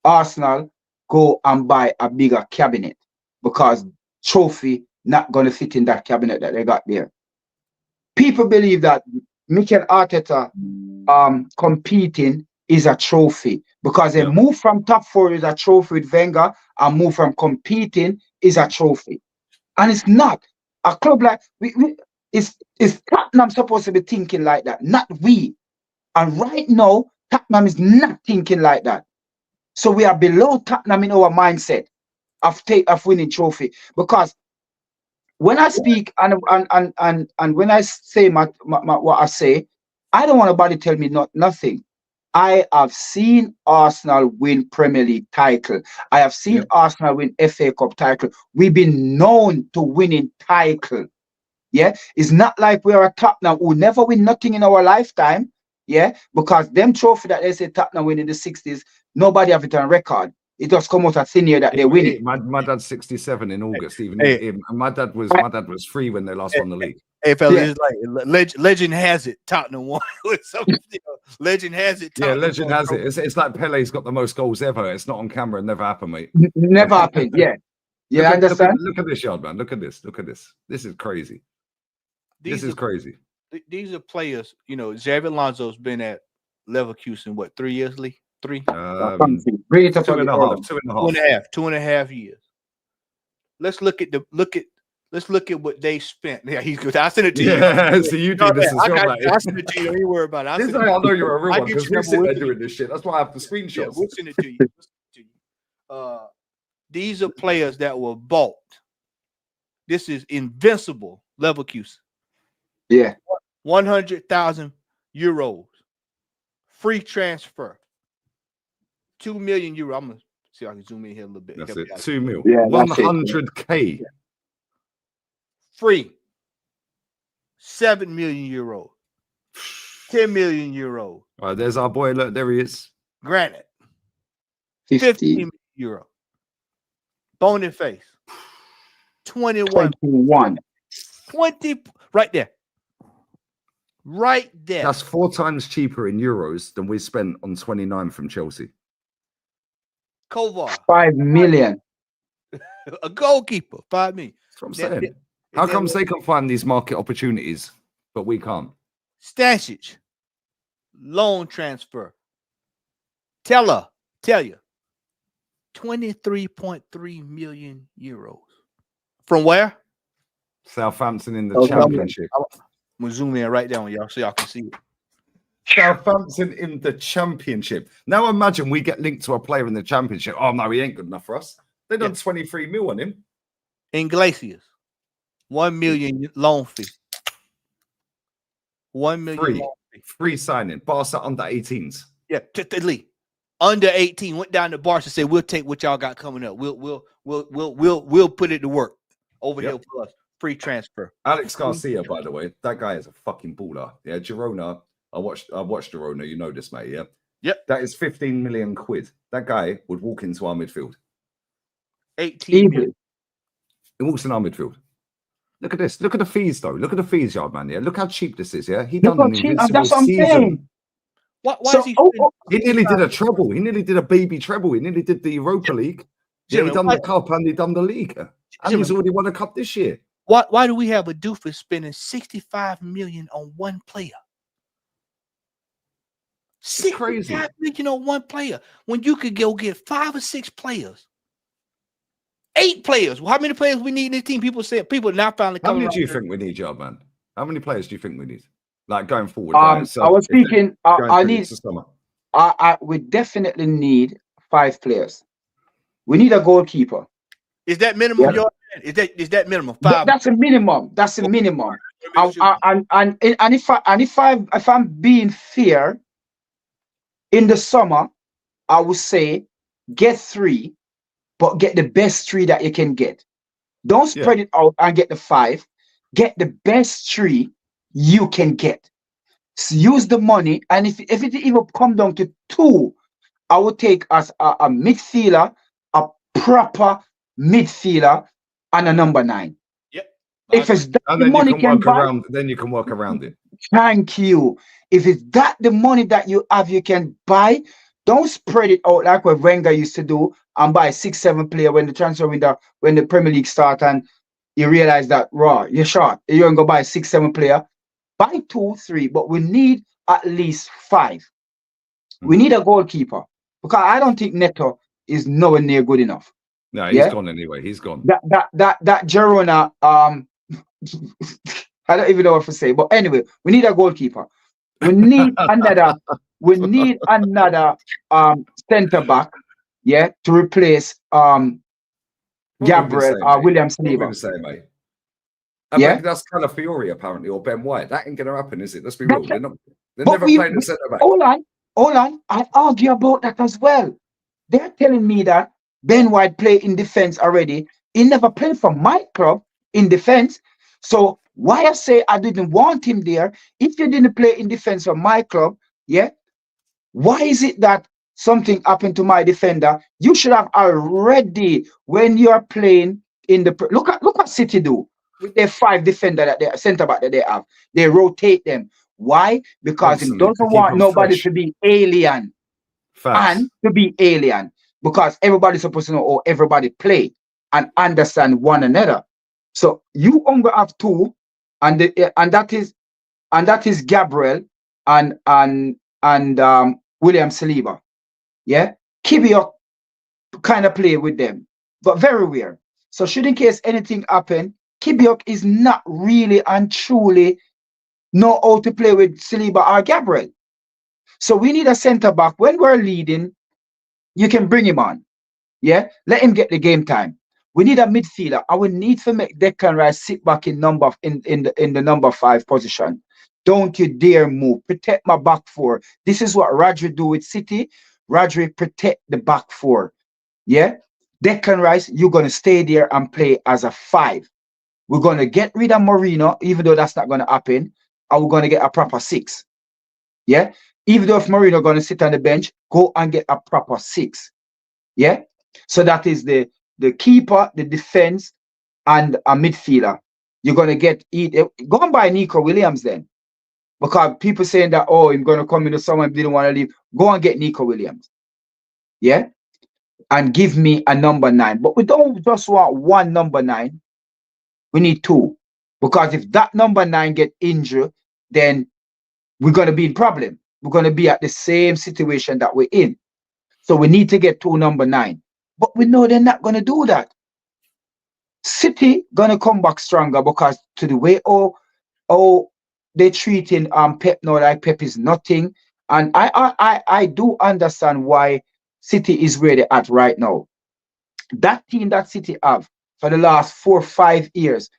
Arsenal go and buy a bigger cabinet, because trophy not going to fit in that cabinet that they got there. People believe that Mikel Arteta competing is a trophy, because they move from top 4 is a trophy with Wenger, and move from competing is a trophy. And it's not. A club like is Tottenham supposed to be thinking like that, not we. And right now, Tottenham is not thinking like that. So we are below Tottenham in our mindset of winning trophy. Because when I speak and when I say what I say, I don't want nobody tell me nothing. I have seen Arsenal win Premier League title. I have seen Arsenal win FA Cup title. We've been known to winning title. Yeah, it's not like we're a Tottenham who never win nothing in our lifetime. Yeah, because them trophy that they say Tottenham win in the 60s, nobody have it on record. It just come out a thin year that they win it. My dad's 67 in August. And my dad was 3 when they last won the league. Hey, fella, it's like legend has it. Tottenham won. Legend has it. Tottenham legend has it. It's like Pele's got the most goals ever. It's not on camera. It never happened, mate. Never happened. Yeah. Yeah, understand. Look at this, Yardman. Look at this. Look at this. This is crazy. This is crazy. These are players. You know, Xabi Alonso's been at Leverkusen, what, 3 years, Lee? 3? 2.5 years. Let's look at what they spent. Yeah, he's good. I send it to you. Yeah, so you do this as well. I send it to you. Don't you worry about it. This is how I know you're a real one, because we sit there doing this shit. That's why I have the screenshots. Yeah, we'll send it to you. These are players that were bought. This is invincible Leverkusen. Yeah. 100,000 euros. Free transfer. 2 million euros. I'm going to see if I can zoom in here a little bit. That's it. 2 mil. Yeah, 100K. Yeah. Free. 7 million euros. 10 million euros. All right, there's our boy. Look, there he is. Granted. 15 million euros. Boniface. 21. 20 right there. Right there. That's 4 times cheaper in euros than we spent on 29 from Chelsea. Kovar. 5 million. A goalkeeper, 5 million. That's what I'm That- saying. that- How that comes was- they can find these market opportunities, but we can't? Stanchich, loan transfer. Tell you, 23.3 million euros. From where? Southampton in the Oh, championship. I'm gonna zoom in right down, y'all, so y'all can see it. Southampton in the championship. Now imagine we get linked to a player in the championship. Oh no, he ain't good enough for us. They done 23 mil on him. Iglesias, 1 million loan fee. 1 million Free. loan fee. Free signing. Barca under 18s. Yeah, Lee. Under 18 went down to Barca and said, "We'll take what y'all got coming up. We'll put it to work over here for us. Free transfer." Alex Garcia, by the way, that guy is a fucking baller. Yeah, Girona. I watched Girona. You know this, mate. Yeah. Yep. That is 15 million quid. That guy would walk into our midfield. 18 million. He walks in our midfield. Look at this. Look at the fees, though. Look at the fees, Yardman. Yeah. Look how cheap this is. Yeah. He Look done how an cheap, invincible that's what I'm season. saying. Why So, is he? He nearly did a treble. He nearly did a baby treble. He nearly did the Europa League. Yeah, he done the cup and he done the league. And he's already won a cup this year. Why do we have a doofus spending 65 million on one player? It's crazy. 65 million on one player when you could go get 5 or 6 players, 8 players. Well, how many players we need in this team? People are now finally How coming. many do you think we need, Yardman? How many players do you think we need? Like going forward. I was thinking I need summer. we definitely need 5 players. We need a goalkeeper. Is that minimum? Yeah. Is that minimum? 5. That's a minimum. That's a minimum. And if I'm being fair, in the summer, I would say get 3, but get the best 3 that you can get. Don't spread it out and get the 5. Get the best 3 you can get. So use the money, and if it even come down to 2, I would take as a midfielder, a proper midfielder, and a number 9. Yep. If it's that And the then money you can work buy, around. Then you can work around it. thank you. If it's that the money that you have, you can buy. Don't spread it out like what Wenger used to do and buy 6, 7 players when the transfer window, when the Premier League start, and you realize that you're short. You ain't gonna buy 6, 7 players. Buy 2, 3, but we need at least 5. We need a goalkeeper because I don't think Neto is nowhere near good enough. No, he's gone anyway. He's gone. That Girona, I don't even know what to say. But anyway, we need a goalkeeper. We need another. We need another centre back, to replace Gabriel William Saliba. Yeah, that's Calafiori apparently, or Ben White. That ain't gonna happen, is it? Let's be real. They're never playing the centre back. Hold on. I argue about that as well. They're telling me that Ben White play in defense already. He never played for my club in defense. So why I say I didn't want him there? If you didn't play in defense for my club, why is it that something happened to my defender? You should have already, when you're playing in the look what City do with their 5 defender that they centre back that they have. They rotate them. Why? Because it doesn't want nobody to be alien. And to be alien. Because everybody's supposed to know how everybody play and understand one another. So you only have 2, and that is Gabriel and William Saliba. Yeah, Kibiok kind of play with them, but very weird. So should in case anything happen, Kibiok is not really and truly know how to play with Saliba or Gabriel. So we need a centre back. When we're leading, you can bring him on. Yeah, let him get the game time. We need a midfielder. I would need to make Declan Rice sit back in the number 5 position. Don't you dare move. Protect my back 4. This is what Rodri do with City. Rodri protect the back 4. Yeah, Declan Rice, you're gonna stay there and play as a 5. We're gonna get rid of Mourinho, even though that's not gonna happen. And we're gonna get a proper 6. Yeah, even though if Mourinho gonna sit on the bench, go and get a proper 6. Yeah, so that is the keeper, the defense, and a midfielder. You're gonna go and buy Nico Williams then, because people saying that he's gonna come in the summer and didn't want to leave. Go and get Nico Williams. Yeah, and give me a number 9. But we don't just want one number 9. We need 2. Because if that number 9 get injured, then we're going to be in problem. We're going to be at the same situation that we're in. So we need to get 2 number 9. But we know they're not going to do that. City going to come back stronger because to the way they're treating Pep now, like Pep is nothing. And I do understand why City is where they're at right now. That team that City have for the last 4 or 5 years,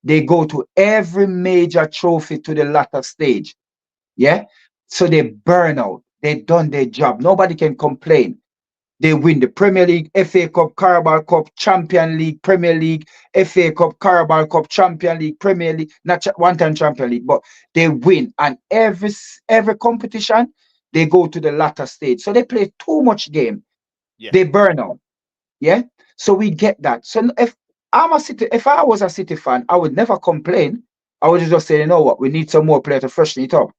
they go to every major trophy to the latter stage. Yeah. So they burn out. They done their job. Nobody can complain. They win the Premier League, FA Cup, Carabao Cup, Champion League, Premier League, FA Cup, Carabao Cup, Champion League, Premier League, not one-time Champion League, but they win. And every competition, they go to the latter stage. So they play too much game. Yeah. They burn out. Yeah. So we get that. So if I was a City fan, I would never complain. I would just say, you know what, we need some more players to freshen it up.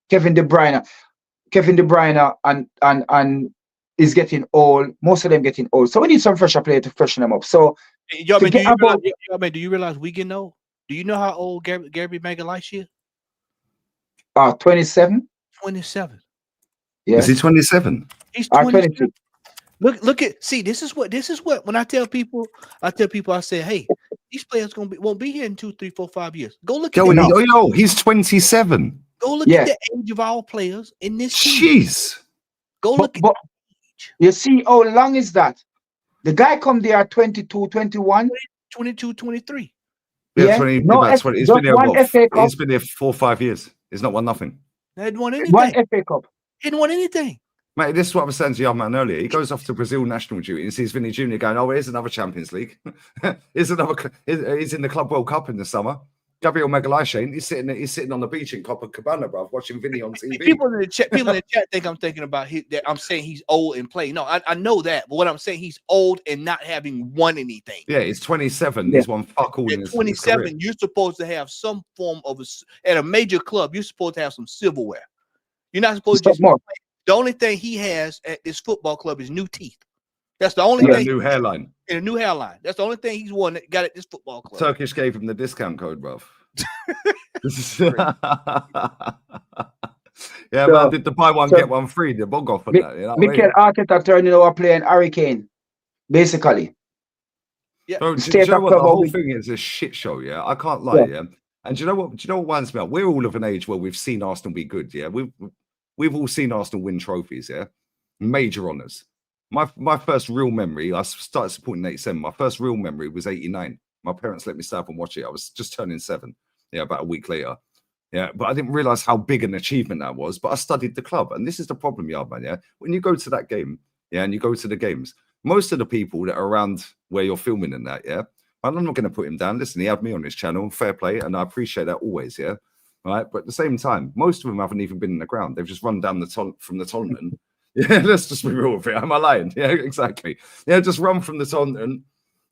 Kevin De Bruyne and is getting old. Most of them getting old. So we need some fresher player to freshen them up. So Yardman, do you realize we getting old? Do you know how old Gary Magalhaes is? 27. 27. Yeah. Is he 27? He's 27. Look at this is what when I tell people, I say, hey, these players won't be here in 2, 3, 4, 5 years. Go look at he's 27. Go look at the age of our players in this team. Jeez. Go look at you see how long is that? The guy come there at 22, 21, 22, 23. Yeah, 20, about 20. He's been here he's been here 4 or 5 years. He's not won nothing. They hadn't won anything. One FA Cup. He hadn't won anything. Mate, this is what I was saying to Yardman earlier. He goes off to Brazil national duty and sees Vinny Jr. going, oh, here's another Champions League. He's in the Club World Cup in the summer. Gabriel Magalhaes, he's sitting on the beach in Copacabana, bro, watching Vinny on TV. People in the chat think I'm thinking about that I'm saying he's old and playing. No, I know that, but what I'm saying, he's old and not having won anything. Yeah, he's 27. He's won fuck all in his 27. career. You're supposed to have some form of at a major club. You're supposed to have some silverware. You're not supposed to just play. The only thing he has at this football club is new teeth. That's the only thing. A new hairline. And a new hairline. That's the only thing he's won that got at this football club. Turkish gave him the discount code, bro. Yeah, man, did the buy one get one free? The bug off for that. You know Mikel Arteta turning over playing Hurricane, basically. Yeah, bro, do you know what the whole thing is? A shit show. Yeah, I can't lie. Yeah, and do you know what? Do you know what winds me up? We're all of an age where we've seen Arsenal be good. Yeah, we've all seen Arsenal win trophies. Yeah, major honours. My first real memory, I started supporting 87. My first real memory was 89. My parents let me stay up and watch it. I was just turning 7. Yeah, about a week later. Yeah, but I didn't realize how big an achievement that was. But I studied the club. And this is the problem, Yardman, yeah? When you go to that game, yeah, and you go to the games, most of the people that are around where you're filming and that, yeah, I'm not going to put him down. Listen, he had me on his channel, fair play, and I appreciate that always, yeah? Right? But at the same time, most of them haven't even been in the ground. They've just run down from the Taunton. Yeah, let's just be real with it. Am I lying? Yeah, exactly. Yeah, just run from the Taunton,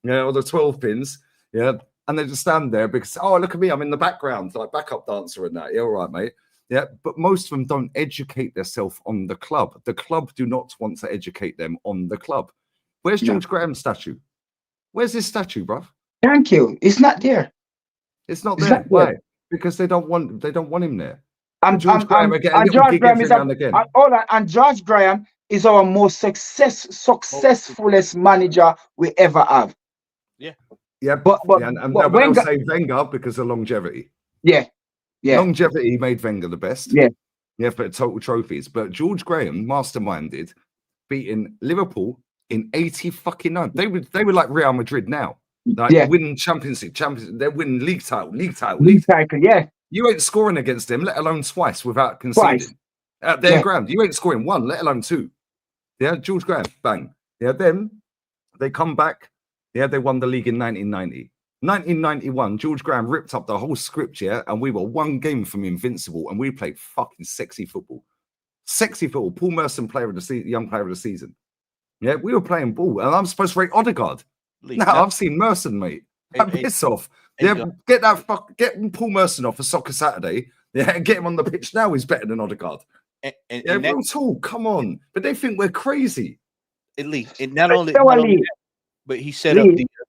yeah, or the 12 pins, yeah, and they just stand there because, oh, look at me, I'm in the background, like backup dancer and that. Yeah, all right, mate. Yeah, but most of them don't educate themselves on the club. The club do not want to educate them on the club. Where's George Graham's statue? Where's his statue, bruv? Thank you. It's not there. It's not there. Why? Because they don't want him there. And George Graham George Graham is our most successfulest manager we ever have. Yeah. Yeah, but they'll say Wenger because of longevity. Yeah. Yeah. Longevity made Wenger the best. Yeah. Yeah, for total trophies. But George Graham masterminded beating Liverpool in 89. They were like Real Madrid now. Like winning Champions League, they're winning league title. Yeah. You ain't scoring against them, let alone twice without conceding. At their ground, you ain't scoring 1, let alone 2. Yeah, George Graham, bang. Yeah, then they come back. Yeah, they won the league in 1990. 1991, George Graham ripped up the whole script, yeah, and we were 1 game from invincible, and we played fucking sexy football. Sexy football. Paul Merson, young player of the season. Yeah, we were playing ball, and I'm supposed to rate Odegaard. Now I've seen Merson, mate. Piss off. Yeah, get Paul Merson off for Soccer Saturday. Yeah, get him on the pitch now. He's better than Odegaard. Real talk. Come on, but they think we're crazy. At least, and not But only so Lee, that, but he set up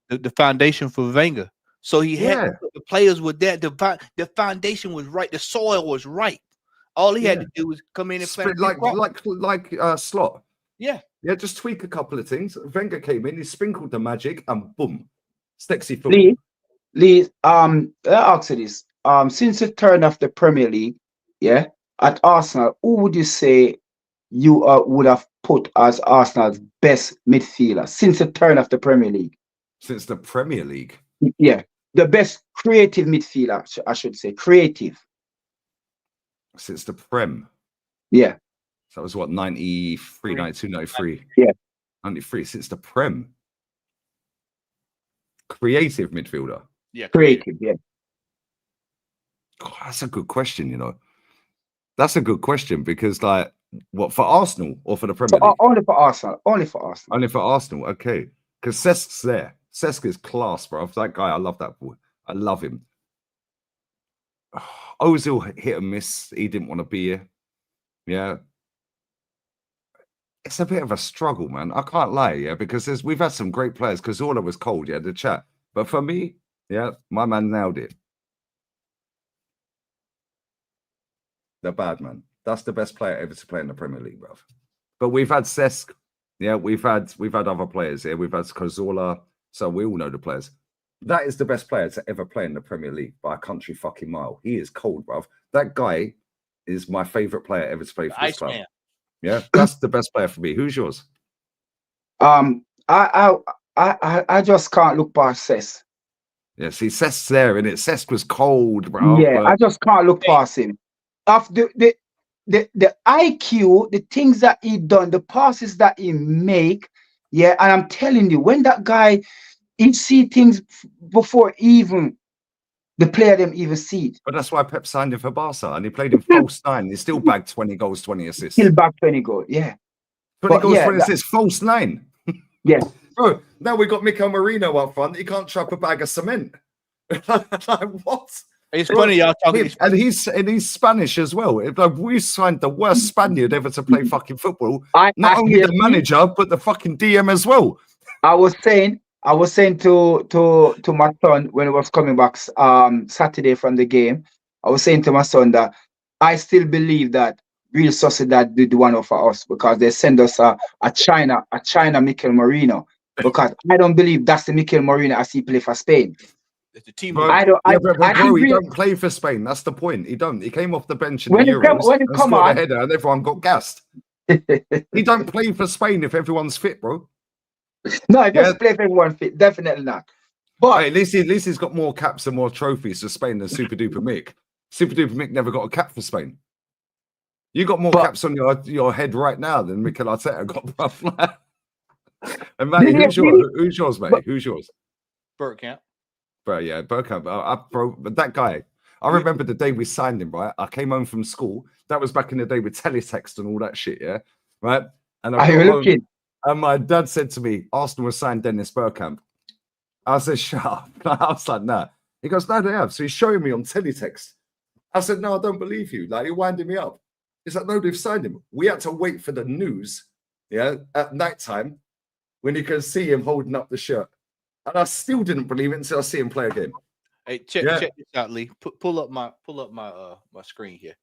the foundation for Wenger. So he had the players with that. The foundation was right. The soil was right. All he had to do was come in and play like Slot. Yeah. Yeah, just tweak a couple of things. Wenger came in, he sprinkled the magic, and boom, sexy football. Lee, I ask you this. Since the turn of the Premier League, yeah, at Arsenal, who would you say you would have put as Arsenal's best midfielder since the turn of the Premier League? Since the Premier League? Yeah, the best creative midfielder, I should say, creative. Since the Prem? Yeah. So that was what, 93, 92, 93? Yeah. 93, since the Prem. Creative midfielder? Yeah, creative, yeah. God, that's a good question, you know. That's a good question because, like, what, for Arsenal or for the Premier League? Only for Arsenal. Only for Arsenal. Only for Arsenal, okay. Because Cesk's there. Cesk is class, bro. That guy, I love that boy. I love him. Ozil hit and miss. He didn't want to be here. Yeah. It's a bit of a struggle, man. I can't lie, yeah, because we've had some great players. Cazorla was cold, yeah, the chat. But for me, yeah, my man nailed it. The bad man. That's the best player ever to play in the Premier League, bro. But we've had Cesk. Yeah, we've had other players here. We've had Cazorla. So we all know the players. That is the best player to ever play in the Premier League by a country fucking mile. He is cold, bruv. That guy is my favorite player ever to play for this club. Yeah, that's the best player for me. Who's yours? I just can't look past Cesc. Yeah, see, Cesk's there, and Cesc was cold, bro. Yeah, I just can't look past him. Of the IQ, the things that he done, the passes that he make, yeah, and I'm telling you, when that guy he see things before even the player them even see it. But that's why Pep signed him for Barca, and he played in false 9. He still bagged 20 goals, 20 assists. Still bagged 20 goals, yeah. 20 goals, 20 assists, false 9. Yeah. Bro, now we got Mikel Merino up front. He can't trap a bag of cement. Like, what? It's funny y'all talking. And he's Spanish as well. We signed the worst Spaniard ever to play fucking football. Not only the manager, but the fucking DM as well. I was saying to my son when he was coming back Saturday from the game, I was saying to my son that I still believe that Real Sociedad did one over us because they send us a China Mikel Merino, because I don't believe that's the Mikel Merino as he play for Spain. It's the team. Bro, he don't play for Spain. That's the point. He don't. He came off the bench in the Euros and scored a header, and everyone got gassed. He don't play for Spain if everyone's fit, bro. No, he doesn't play if everyone's fit. Definitely not. But hey, at least he's got more caps and more trophies for Spain than Super Duper Mick. Super Duper Mick never got a cap for Spain. You got more caps on your head right now than Mikel Arteta got. And Matty, who's yours, mate? Who's yours? Bergkamp. Bro, yeah, Bergkamp. But that guy, I remember the day we signed him, right? I came home from school. That was back in the day with teletext and all that shit, yeah? Right? And and my dad said to me, Arsenal has signed Dennis Bergkamp. I said, shut up. I was like, nah. He goes, no, they have. So he's showing me on teletext. I said, no, I don't believe you. Like, you're winding me up. He's like, no, they've signed him. We had to wait for the news, yeah, at nighttime when you can see him holding up the shirt. And I still didn't believe it until I see him play a game. Hey, check this out, Lee. Pull up my my screen here.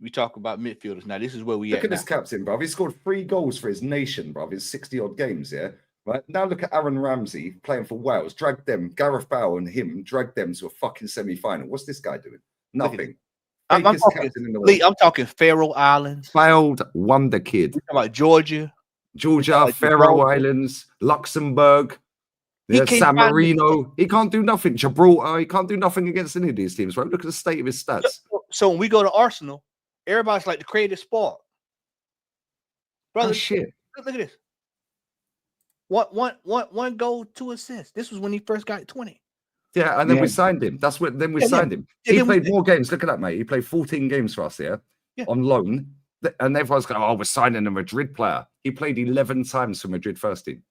We talk about midfielders now. This is where we look at this captain, bro. He scored 3 goals for his nation, bro. His 60-odd games, yeah. Right now, look at Aaron Ramsey playing for Wales. Dragged them, Gareth Bale and him, dragged them to a fucking semi-final. What's this guy doing? Nothing. I'm talking Faroe Islands. Failed wonder kid. We're talking about Georgia, Faroe Islands, Luxembourg, San Marino. He can't do nothing. Gibraltar. He can't do nothing against any of these teams, right? Look at the state of his stats. So when we go to Arsenal, everybody's like the creative spark. Brother, shit. Look at this. One goal, 2 assists. This was when he first got 20. Yeah, and then we signed him. That's what. Then we signed him. He played more games. Look at that, mate. He played 14 games for us here on loan. And everyone's going, oh, we're signing a Madrid player. He played 11 times for Madrid first team.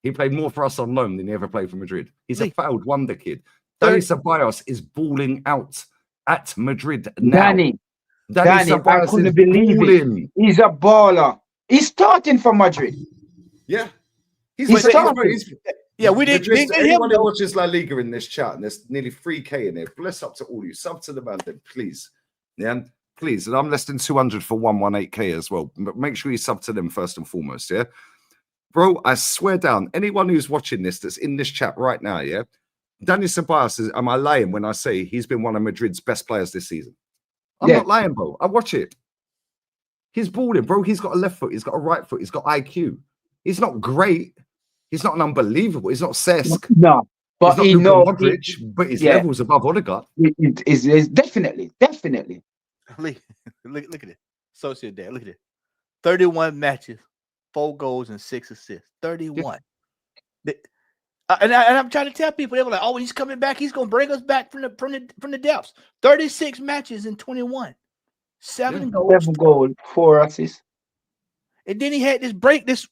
He played more for us on loan than he ever played for Madrid. He's a failed wonder kid. Dani Ceballos is balling out at Madrid now. Danny, I couldn't believe it. He's a baller. He's starting for Madrid. Yeah. He's starting. Yeah, we didn't Madrid, get him. anyone who Though. watches La Liga in this chat, and there's nearly 3K in there. Bless up to all you. Sub to the man, then, please. Yeah, please. And I'm less than 200 for 118K as well. But make sure you sub to them first and foremost. Yeah, bro. I swear down. Anyone who's watching this that's in this chat right now, yeah. Daniel Ceballos says, am I lying when I say he's been one of Madrid's best players this season? I'm not lying, bro. I watch it. He's balling, bro. He's got a left foot. He's got a right foot. He's got IQ. He's not great. He's not an unbelievable. He's not Cesc. No, but he knows. But his level's above Odegaard. It is definitely. Look at it. Sociedad. Look at it. 31 matches, 4 goals and 6 assists. 31. Yeah. And I'm trying to tell people, they were like, "Oh, he's coming back. He's going to bring us back from the depths." 36 matches in 21, 7 goals, 7 goals, 4 assists. And then he had this break, this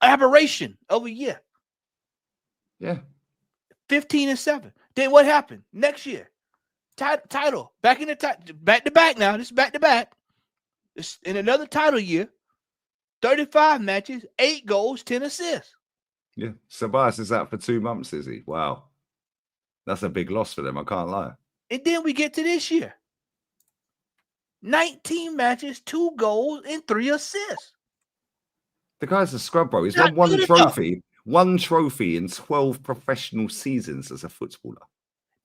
aberration of a year. Yeah, 15-7. Then what happened next year? Title back in the back to back. Now this is back to back. This in another title year. 35 matches, 8 goals, 10 assists. Yeah, Ceballos is out for 2 months, is he? Wow, that's a big loss for them. I can't lie. And then we get to this year. 19 matches, 2 goals, and 3 assists. The guy's a scrub, bro. He's won one trophy. One trophy in 12 professional seasons as a footballer.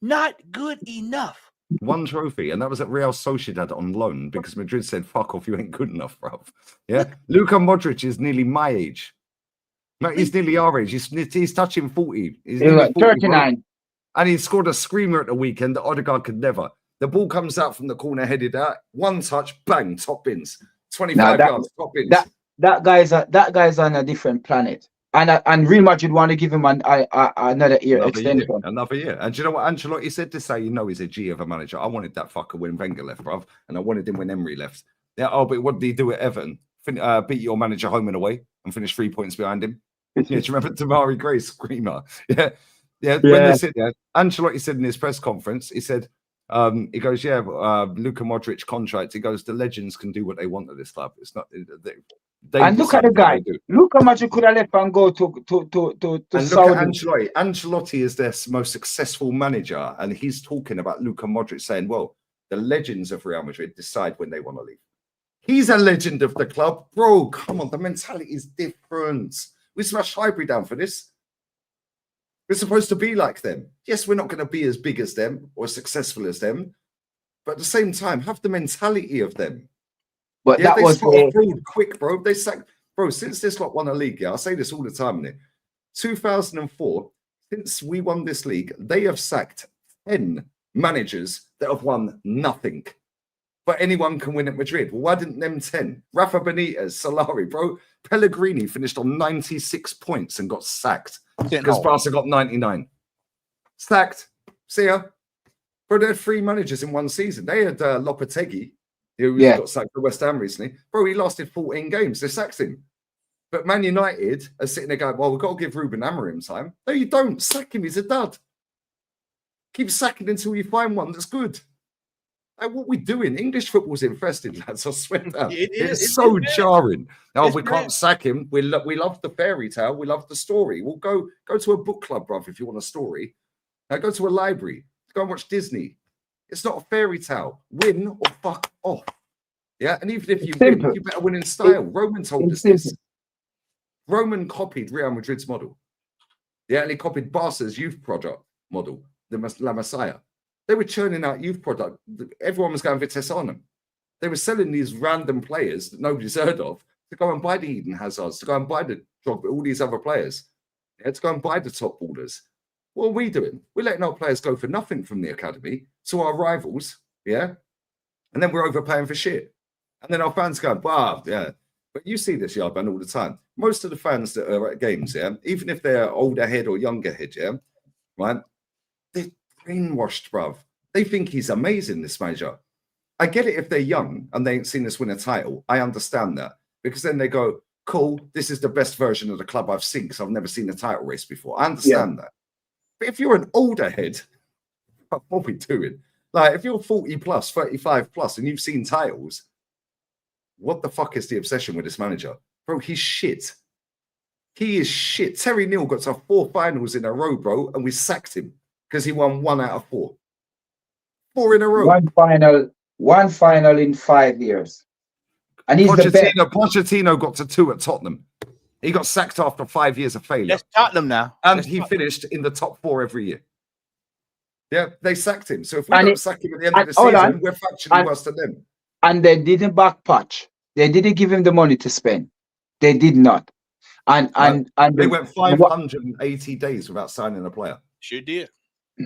Not good enough. One trophy, and that was at Real Sociedad on loan because Madrid said, "Fuck off, you ain't good enough, bro." Yeah, Luka Modric is nearly my age. No, he's nearly our age. He's touching 40. He's like 39, bro. And he scored a screamer at the weekend that Odegaard could never. The ball comes out from the corner, headed out, 1 touch, bang, top bins, 25 yards, top bins. That guy's on a different planet. And Real Madrid want to give him another year extension. Another year. And do you know what Ancelotti said? To say, he's a G of a manager. I wanted that fucker when Wenger left, bruv. And I wanted him when Emery left. Yeah. Oh, but what did he do at Everton? Beat your manager home and away and finish 3 points behind him. Yeah, do you remember Damari Gray screamer? Yeah. When they said that, Ancelotti said in his press conference, he said, he goes, Luka Modric contract. He goes, the legends can do what they want at this club. It's not. And look at the guy. Luka Modric could have left and go to and Saudi. Look at Ancelotti. Ancelotti is their most successful manager, and he's talking about Luka Modric, saying, "Well, the legends of Real Madrid decide when they want to leave." He's a legend of the club, bro. Come on, the mentality is different. We smashed Highbury down for this. We're supposed to be like them. Yes, we're not going to be as big as them or as successful as them, but at the same time, have the mentality of them. But that was fraud quick, bro. They sacked, bro. Since this lot won a league, I say this all the time. Innit? 2004, since we won this league, they have sacked 10 managers that have won nothing. But anyone can win at Madrid. Well, why didn't them 10? Rafa Benitez, Solari, bro. Pellegrini finished on 96 points and got sacked because Barca got 99. Sacked. See ya. Bro, they had 3 managers in 1 season. They had Lopetegui, who got sacked for West Ham recently. Bro, he lasted 14 games. They sacked him. But Man United are sitting there going, well, we've got to give Ruben Amorim time. No, you don't. Sack him. He's a dud. Keep sacking until you find one that's good. Like, what we doing? English football's infested, lads. I swear down. It's so jarring. No, we can't sack him. We love the fairy tale. We love the story. We'll go to a book club, bruv, if you want a story. Now go to a library. Go and watch Disney. It's not a fairy tale. Win or fuck off. Yeah, and even if you win, you better win in style. Roman told us this. Roman copied Real Madrid's model. Yeah, and he copied Barca's youth project model, the La Masia. They were churning out youth product. Everyone was going Vitesse on them. They were selling these random players that nobody's heard of to go and buy the Eden Hazards, to go and buy the Drogba, all these other players, to go and buy the top ballers. What are we doing? We're letting our players go for nothing from the academy to our rivals, and then we're overpaying for shit. And then our fans go, wow, yeah. But you see this, Yardman, all the time. Most of the fans that are at games, even if they're older head or younger head, right? They're brainwashed, bruv. They think he's amazing, this manager. I get it if they're young and they ain't seen us win a title. I understand that. Because then they go, cool, this is the best version of the club I've seen because I've never seen a title race before. I understand that. But if you're an older head, what are we doing? Like, if you're 40 plus, 35 plus, and you've seen titles, What the fuck is the obsession with this manager? Bro, he's shit. He is shit. Terry Neal got to 4 finals in a row, bro, and we sacked him because he won 1 out of 4. 4 in a row. One final in 5 years. And he's the best. Pochettino got to 2 at Tottenham. He got sacked after 5 years of failure. That's Tottenham now. And he finished in the top 4 every year. Yeah, they sacked him. So if we don't sack him at the end of the season, we're factually worse than them. And they didn't back Poch. They didn't give him the money to spend. They did not. And they went 580 days without signing a player. Sure did.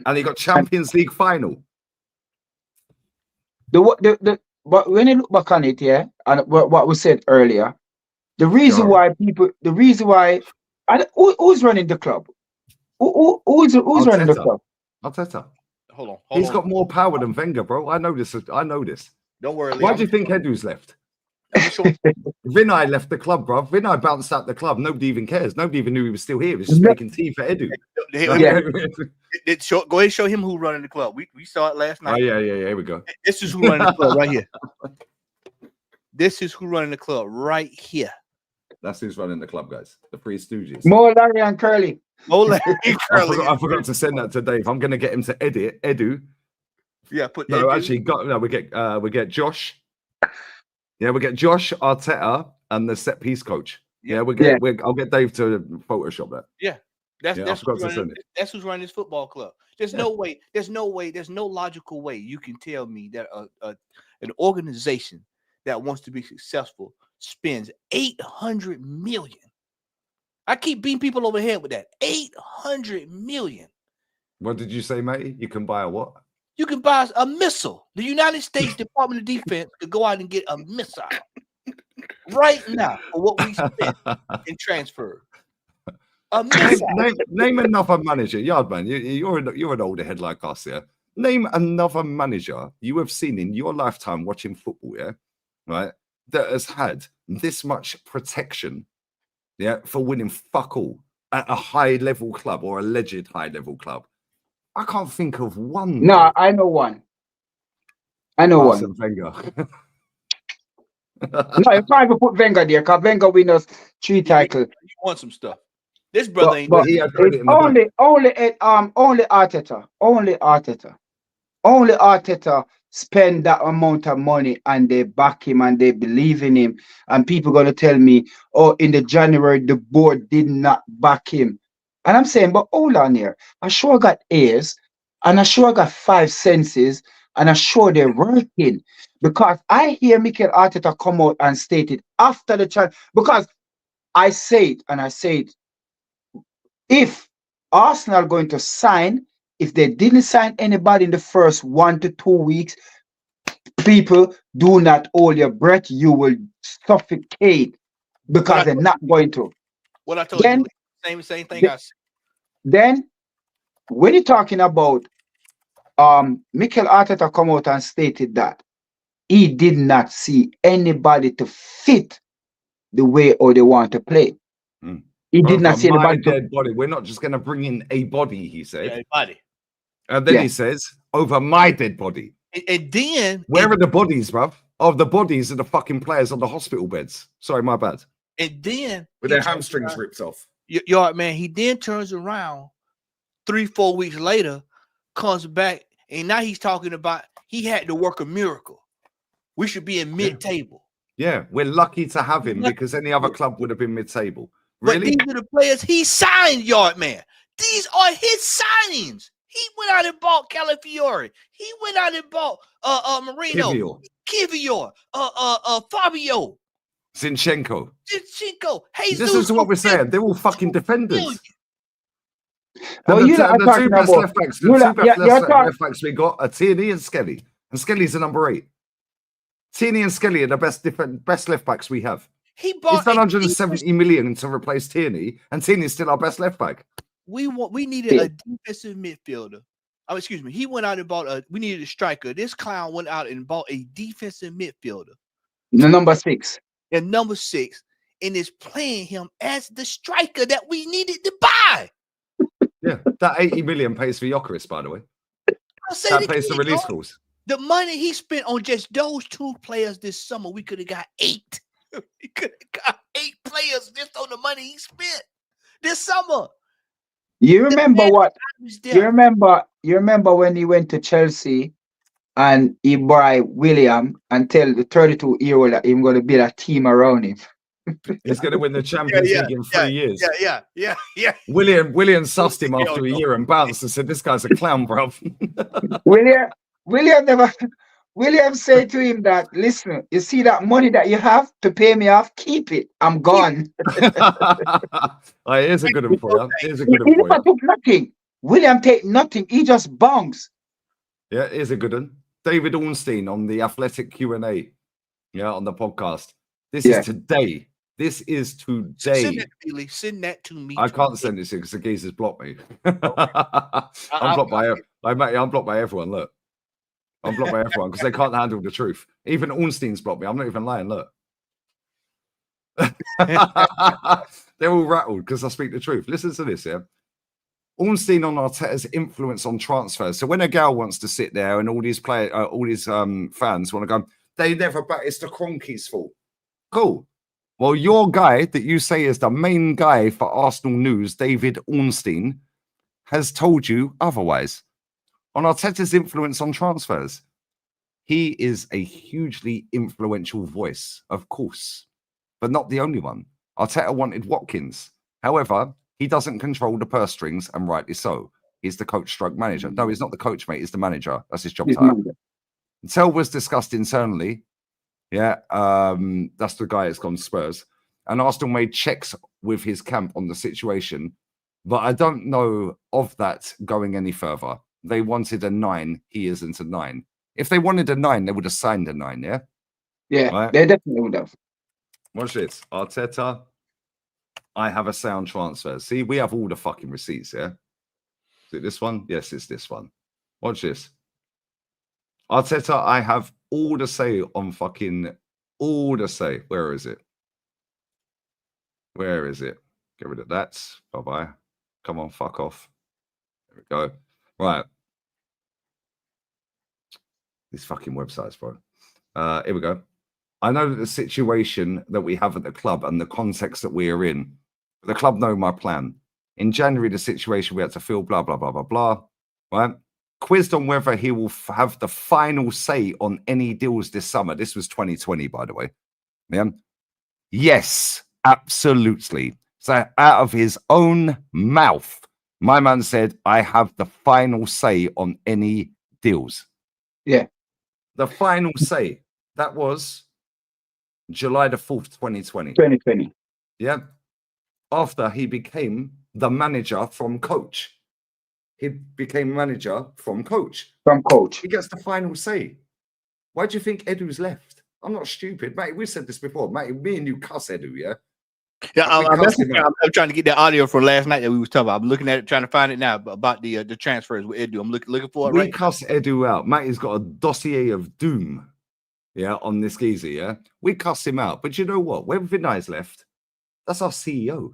And he got Champions League final. But when you look back on it, yeah, and what we said earlier, the reason why who's running the club? Who's running the club? Arteta. Hold on. He's got more power than Wenger, bro. I know this. Don't worry. Why do you think Edu's left? Vinay left the club, bro. Vinay bounced out the club. Nobody even cares. Nobody even knew he was still here. He was just making tea for Edu. Go ahead and show him who's running the club. We saw it last night. Oh, yeah. Here we go. This is who running the club right here. This is who running the club right here. That's who's running the club, guys. The Three Stooges. More Larry and Curly. I forgot to send that to Dave. I'm going to get him to edit Edu. Yeah, put no. Edu. Actually, we get Josh. Yeah, we get Josh, Arteta, and the set piece coach. Yeah, I'll get Dave to Photoshop that. Yeah, that's who's running this football club. There's no way. There's no logical way you can tell me that an organization that wants to be successful spends $800 million. I keep beating people over the head with that. $800 million. What did you say, mate? You can buy a what? You can buy a missile. The United States Department of Defense could go out and get a missile right now for what we spent in transfer. A missile. Name another manager, Yardman. You're an older head like us, yeah. Name another manager you have seen in your lifetime watching football, yeah, right, that has had this much protection, yeah, for winning fuck all at a high-level club or alleged high-level club. I can't think of one. No, I know one. Arsene Wenger. No, you can't even put Wenger there because Wenger win us 3 titles. You want some stuff. This brother ain't but only Arteta. Only Arteta spend that amount of money and they back him and they believe in him. And people gonna tell me, oh, in the January the board did not back him. And I'm saying, but hold on here. I sure got ears and I sure got 5 senses and I sure they're working. Because I hear Mikel Arteta come out and state it after the challenge. Because I say it, if Arsenal are going to sign, if they didn't sign anybody in the first 1 to 2 weeks, people, do not hold your breath. You will suffocate because they're not going to. What I told you. Same thing. Then, when you're talking about Mikel Arteta come out and stated that he did not see anybody to fit the way or they want to play. He did not see anybody dead body. We're not just going to bring in a body, he said. Yeah, a body. And then he says, over my dead body. And then where are the bodies, bruv? Oh, the bodies are the fucking players on the hospital beds. Sorry, my bad. And then with their hamstrings ripped off. Yardman, he then turns around 3-4 weeks later, comes back, and now he's talking about he had to work a miracle. We should be in mid-table. Yeah, we're lucky to have him because any other club would have been mid-table. Really? But these are the players he signed, Yardman. These are his signings. He went out and bought Calafiore. He went out and bought Marino, Kivior, Fabio. Zinchenko. Jesus. This is what we're saying. They're all fucking defenders. Well, the two best left backs, left backs we got are Tierney and Skelly. And Skelly's the number 8. Tierney and Skelly are the best left backs we have. He's done 170 million to replace Tierney, and Tierney's still our best left back. We needed a defensive midfielder. Oh, excuse me. He went out and bought we needed a striker. This clown went out and bought a defensive midfielder. The number 6. And number 6, and is playing him as the striker that we needed to buy. Yeah, that 80 million pays for Jokeris, by the way. That pays the release calls. The money he spent on just those 2 players this summer, we could have got 8. We could have got 8 players just on the money he spent this summer. You remember what? Was You there. remember when he went to Chelsea and he buy William and tell the 32-year-old that he's going to build a team around him. He's going to win the Champions League in 3 years. Yeah. William sussed him after a year and bounced and said, "This guy's a clown, bro." William said to him that, listen, you see that money that you have to pay me off, keep it. I'm gone. Here's a good one for you. Here's a good He one for never you. took nothing. William take nothing. He just bongs. Yeah, here's a good one. David Ornstein on the Athletic Q&A. Yeah, on the podcast. This is today. This is today. Send that to me. I can't send this in because the geezers blocked me. I'm blocked by everyone. Look, I'm blocked by everyone because they can't handle the truth. Even Ornstein's blocked me. I'm not even lying. Look, they're all rattled because I speak the truth. Listen to this, yeah. Ornstein on Arteta's influence on transfers. So when a gal wants to sit there and all these fans want to go, they never bet. It's the Kroenke's fault. Cool. Well, your guy that you say is the main guy for Arsenal news, David Ornstein, has told you otherwise. On Arteta's influence on transfers, he is a hugely influential voice, of course, but not the only one. Arteta wanted Watkins. However, he doesn't control the purse strings, and rightly so. He's the coach stroke manager. No, he's not the coach, mate. He's the manager. That's his job title. Until was discussed internally. Yeah, that's the guy that's gone Spurs. And Arsenal made checks with his camp on the situation, but I don't know of that going any further. They wanted a 9. He isn't a 9. If they wanted a 9, they would have signed a 9, yeah? Yeah, right? they definitely would have. Watch this. Arteta, I have a sound transfer. See, we have all the fucking receipts, yeah? Is it this one? Yes, it's this one. Watch this. Arteta, I have all the say on fucking all the say. Where is it? Where is it? Get rid of that. Bye-bye. Come on, fuck off. There we go. Right. These fucking websites, bro. Here we go. I know that the situation that we have at the club and the context that we are in, the club know my plan. In January, the situation we had to fill, blah, blah, blah, blah, blah. Right? Quizzed on whether he will have the final say on any deals this summer. This was 2020, by the way. Yeah. Yes, absolutely. So out of his own mouth, my man said, I have the final say on any deals. Yeah. The final say. That was July the 4th, 2020. 2020. Yeah. After he became the manager from coach. He became manager from coach. From coach. He gets the final say. Why do you think Edu's left? I'm not stupid, mate. We said this before, mate. Me and you cuss Edu, yeah? Yeah, I'm trying to get that audio from last night that we was talking about. I'm looking at it, trying to find it now about the transfers with Edu. I'm looking for it. We cuss Edu out. Matty's got a dossier of doom, yeah, on this geezer, yeah? We cuss him out. But you know what? When Vinay's left, that's our CEO.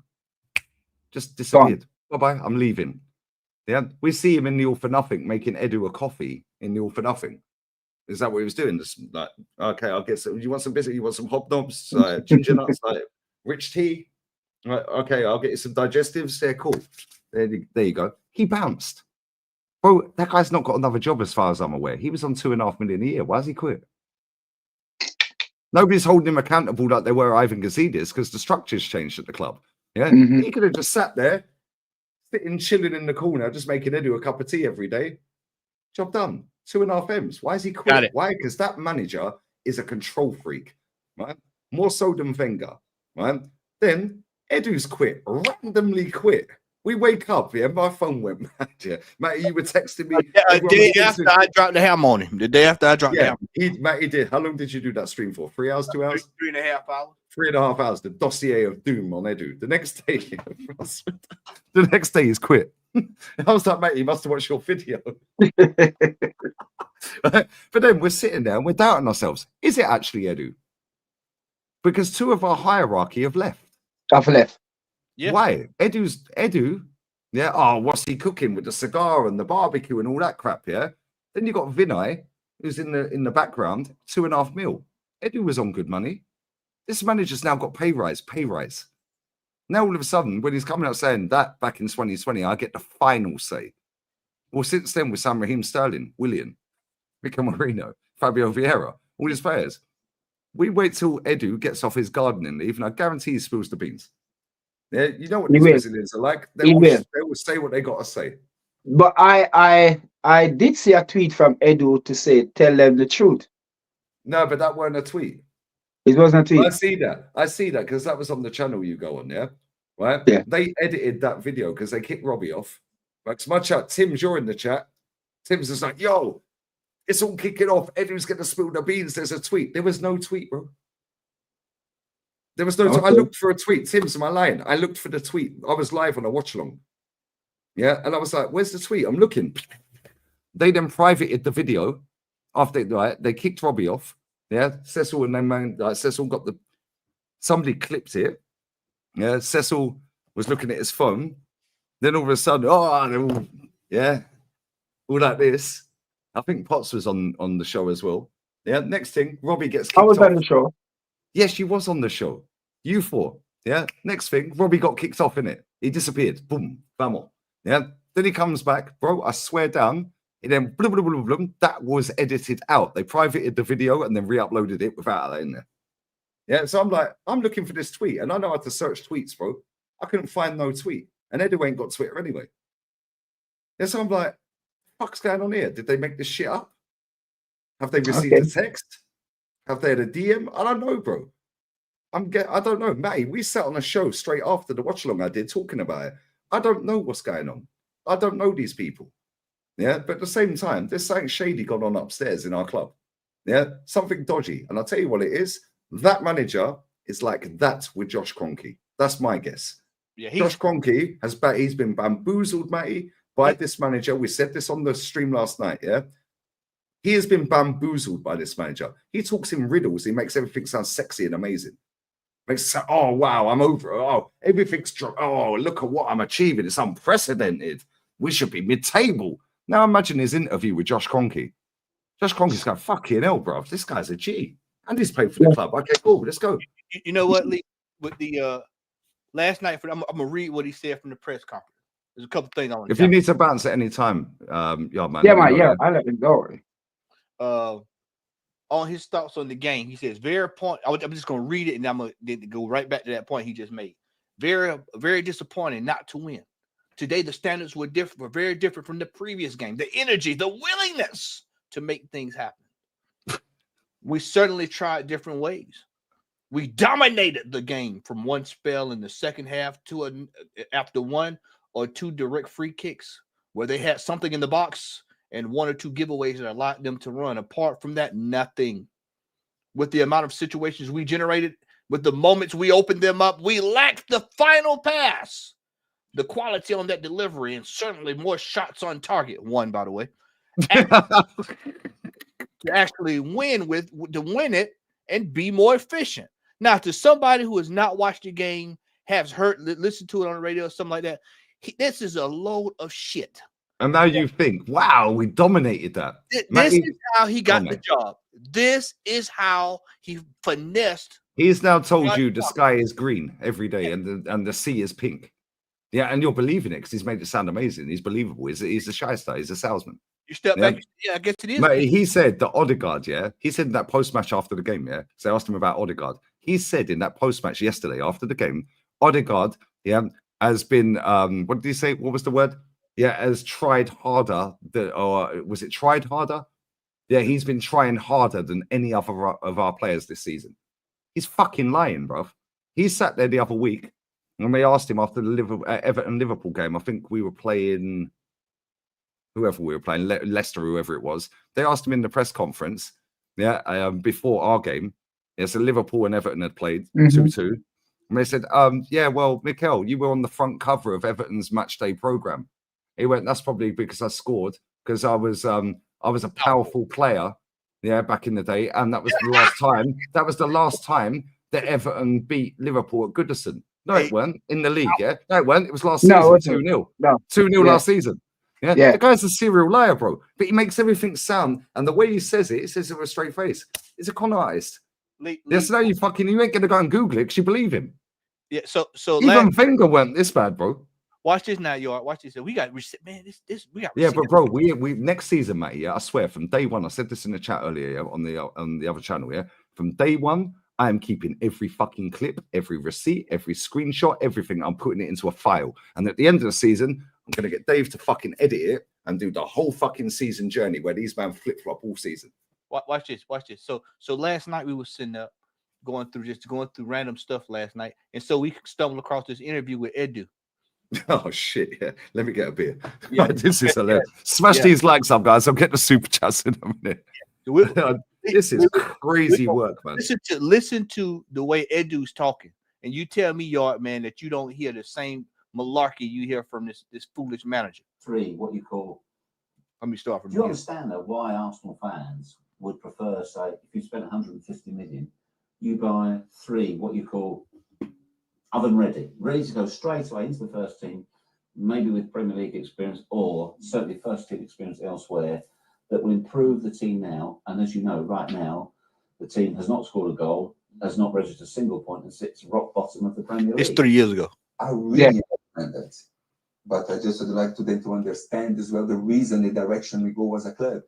Just disappeared. Bye-bye. I'm leaving. Yeah, we see him in the All for Nothing making Edu a coffee in the All for Nothing. Is that what he was doing? Just like, okay, I'll get some. You want some biscuit? You want some hobnobs? Ginger nuts, rich tea? Right, okay, I'll get you some digestives. Yeah, cool. There you go. He bounced. Bro, that guy's not got another job as far as I'm aware. He was on $2.5 million a year. Why has he quit? Nobody's holding him accountable like they were Ivan Gazidis because the structure's changed at the club. Yeah, He could have just sat there, sitting, chilling in the corner, just making Edu a cup of tea every day. Job done. 2.5 M's. Why is he quit? Why? Because that manager is a control freak, right? More so than Wenger, right? Then Edu's quit, randomly quit. We wake up, yeah, my phone went mad, yeah. Matty, you were texting me. The day after I dropped the hammer on him. The day after I dropped the hammer. Matty did. How long did you do that stream for? 3 hours, 2 hours? 3.5 hours. 3.5 hours. The dossier of doom on Edu. The next day he's quit. I was like, mate, you must have watched your video. But then we're sitting there and we're doubting ourselves. Is it actually Edu? Because 2 of our hierarchy have left. I've left. Yeah. Why? Edu. Yeah. Oh, what's he cooking with the cigar and the barbecue and all that crap? Yeah. Then you got Vinay. who's in the background, 2.5 mil. Edu was on good money. This manager's now got pay rise. Now all of a sudden, when he's coming out saying that back in 2020, I get the final say. Well, since then, with Sam Raheem Sterling, Willian, Rico Marino, Fabio Vieira, all his players, we wait till Edu gets off his gardening leave, and I guarantee he spills the beans. Yeah, you know what these Brazilians are like. They will say what they got to say. But I did see a tweet from Edu to say, tell them the truth. No, but that weren't a tweet. It wasn't a tweet. I see that because that was on the channel you go on, yeah? Right? Yeah. They edited that video because they kicked Robbie off. Like, my chat, Tim's, you're in the chat. Tim's just like, yo, it's all kicking off. Edu's going to spill the beans. There's a tweet. There was no tweet, bro. There was no tweet. I looked for a tweet. Tim's, am I lying? I looked for the tweet. I was live on a watch along. Yeah. And I was like, where's the tweet? I'm looking. They then privated the video after they kicked Robbie off. Yeah. Cecil and then Cecil got somebody clipped it. Yeah. Cecil was looking at his phone. Then all of a sudden, all like this. I think Potts was on the show as well. Yeah. Next thing, Robbie gets kicked off. I was on the show. Yes, she was on the show. You thought. Yeah. Next thing, Robbie got kicked off in it. He disappeared. Boom. Vamos. Yeah. Then he comes back, bro. I swear down. And then blah, blah, blah, blah, blah, that was edited out. They privated the video and then re-uploaded it without that in there. Yeah. So I'm like, I'm looking for this tweet, and I know how to search tweets, bro. I couldn't find no tweet. And Edu ain't got Twitter anyway. Yeah. So I'm like, what's going on here? Did they make this shit up? Have they received a text? Have they had a DM? I don't know, bro. I don't know. Matty, we sat on a show straight after the watch along I did talking about it. I don't know what's going on. I don't know these people. Yeah, but at the same time, there's something shady gone on upstairs in our club. Yeah, something dodgy. And I'll tell you what it is. That manager is like that with Josh Kroenke. That's my guess. Yeah, Josh Kroenke he's been bamboozled, Matty, by this manager. We said this on the stream last night, yeah? He has been bamboozled by this manager. He talks in riddles. He makes everything sound sexy and amazing. Makes oh, wow, I'm over. Oh, everything's oh, look at what I'm achieving. It's unprecedented. We should be mid-table. Now imagine his interview with Josh Kroenke. Josh Kroenke's going, fucking hell, bro. This guy's a G. And he's played for the club. Okay, cool. Let's go. You know what, Lee? With the last night, I'm going to read what he said from the press conference. There's a couple things I want to If you need to bounce at any time, Yardman. Yeah, man. Yeah, I let him go. On his thoughts on the game, he says, I'm just going to read it, and I'm going to go right back to that point he just made. Very disappointing not to win. Today, the standards were very different from the previous game. The energy, the willingness to make things happen. We certainly tried different ways. We dominated the game from one spell in the second half to after one or two direct free kicks where they had something in the box and one or two giveaways that allowed them to run. Apart from that, nothing. With the amount of situations we generated, with the moments we opened them up, we lacked the final pass. The quality on that delivery, and certainly more shots on target. One, by the way. To actually win it and be more efficient. Now, to somebody who has not watched the game, has heard, listened to it on the radio, something like that, this is a load of shit. And now you think, wow, we dominated that. This is how he got the job. This is how he finessed. He's now told you the sky is green every day and the sea is pink. Yeah, and you're believing it because he's made it sound amazing. He's believable. He's a shyster. He's a salesman. You step back. Yeah, I guess it is. Mate, he said that Odegaard, he said in that post-match after the game, so I asked him about Odegaard. He said in that post-match yesterday after the game, Odegaard, has been, what did he say? What was the word? Yeah, has tried harder. Or was it tried harder? Yeah, he's been trying harder than any other of our players this season. He's fucking lying, bruv. He sat there the other week and they asked him after the Everton-Liverpool game. I think we were playing whoever we were playing, Leicester, whoever it was. They asked him in the press conference, before our game. So Liverpool and Everton had played 2-2. And they said, well, Mikel, you were on the front cover of Everton's match day program. He went, that's probably because I scored, because I was a powerful player, back in the day. And that was the last time. That was the last time that Everton beat Liverpool at Goodison. No, it weren't in the league, No, it weren't. It was last season, 2-0. No. 2-0 last season. Yeah? Yeah. The guy's a serial liar, bro. But he makes everything sound, and the way he says it says it with a straight face. He's a con artist. Yes, no, you ain't gonna go and Google it because you believe him. Yeah. So Even Wenger weren't this bad, bro. watch this now, Yard. Watch this. We got man. We got. Yeah, but bro, we next season, mate. Yeah, I swear, from day one, I said this in the chat earlier, yeah, on the other channel. Yeah, from day one, I am keeping every fucking clip, every receipt, every screenshot, everything. I'm putting it into a file, and at the end of the season, I'm gonna get Dave to fucking edit it and do the whole fucking season journey where these man flip flop all season. Watch this. So last night we were sitting up, going through random stuff last night, and so we stumbled across this interview with Edu. Oh shit! Yeah, let me get a beer. Yeah. This is hilarious. Smash these likes up, guys. I'll get the super chats in a minute. This is crazy work, man. Listen to the way Edu's talking, and you tell me, Yard man, that you don't hear the same malarkey you hear from this foolish manager. 3, what you call. Let me start from Do you here. understand though why Arsenal fans would prefer, say, if you spent 150 million, you buy 3, what you call oven ready to go straight away into the first team, maybe with Premier League experience or certainly first team experience elsewhere, that will improve the team now. And as you know, right now, the team has not scored a goal, has not registered a single point, and sits rock bottom of the Premier League. It's 3 years ago. I really understand that. But I just would like them to understand as well the reason, the direction we go as a club.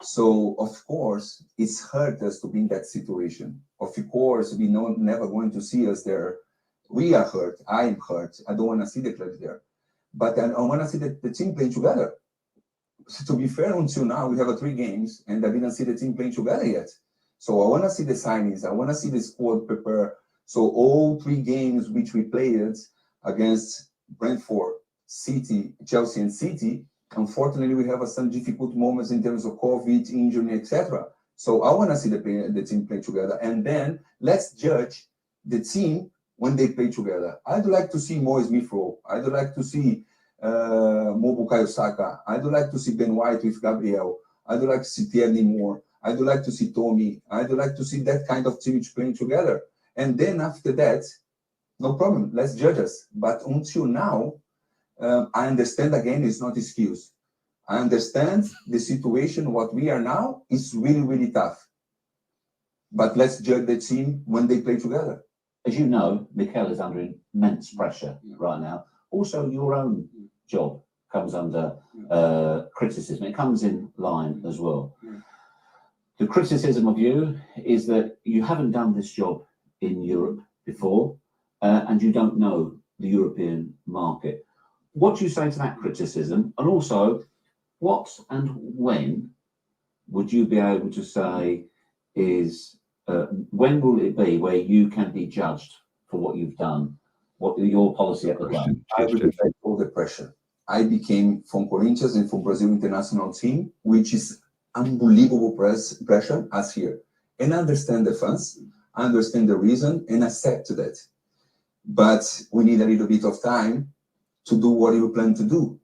So, of course, it's hurt us to be in that situation. Of course, we know never going to see us there. We are hurt. I am hurt. I don't want to see the club there. But I want to see the team playing together. So to be fair, until now, we have 3 games, and I didn't see the team playing together yet. So I want to see the signings. I want to see the squad prepare. So all 3 games which we played against Brentford, City, Chelsea, and City, unfortunately, we have some difficult moments in terms of COVID, injury, etc. So I want to see the team play together, and then let's judge the team when they play together. I'd like to see more Smith Rowe. I'd like to see Bukayo Saka. I'd like to see Ben White with Gabriel. I'd like to see Tierney more. I'd like to see Tommy. I'd like to see that kind of team playing together. And then after that, no problem. Let's judge us. But until now, I understand again, it's not excuse. I understand the situation. What we are now is really, really tough. But let's judge the team when they play together. As you know, Mikel is under immense pressure right now. Also, your own job comes under criticism. It comes in line as well. The criticism of you is that you haven't done this job in Europe before, and you don't know the European market. What do you say to that criticism? And also, what and when would you be able to say is, when will it be where you can be judged for what you've done, what your policy at the club? I will take all the pressure. I became from Corinthians and from Brazil international team, which is unbelievable pressure as here. And I understand the fans, I understand the reason, and accept that. But we need a little bit of time to do what you plan to do.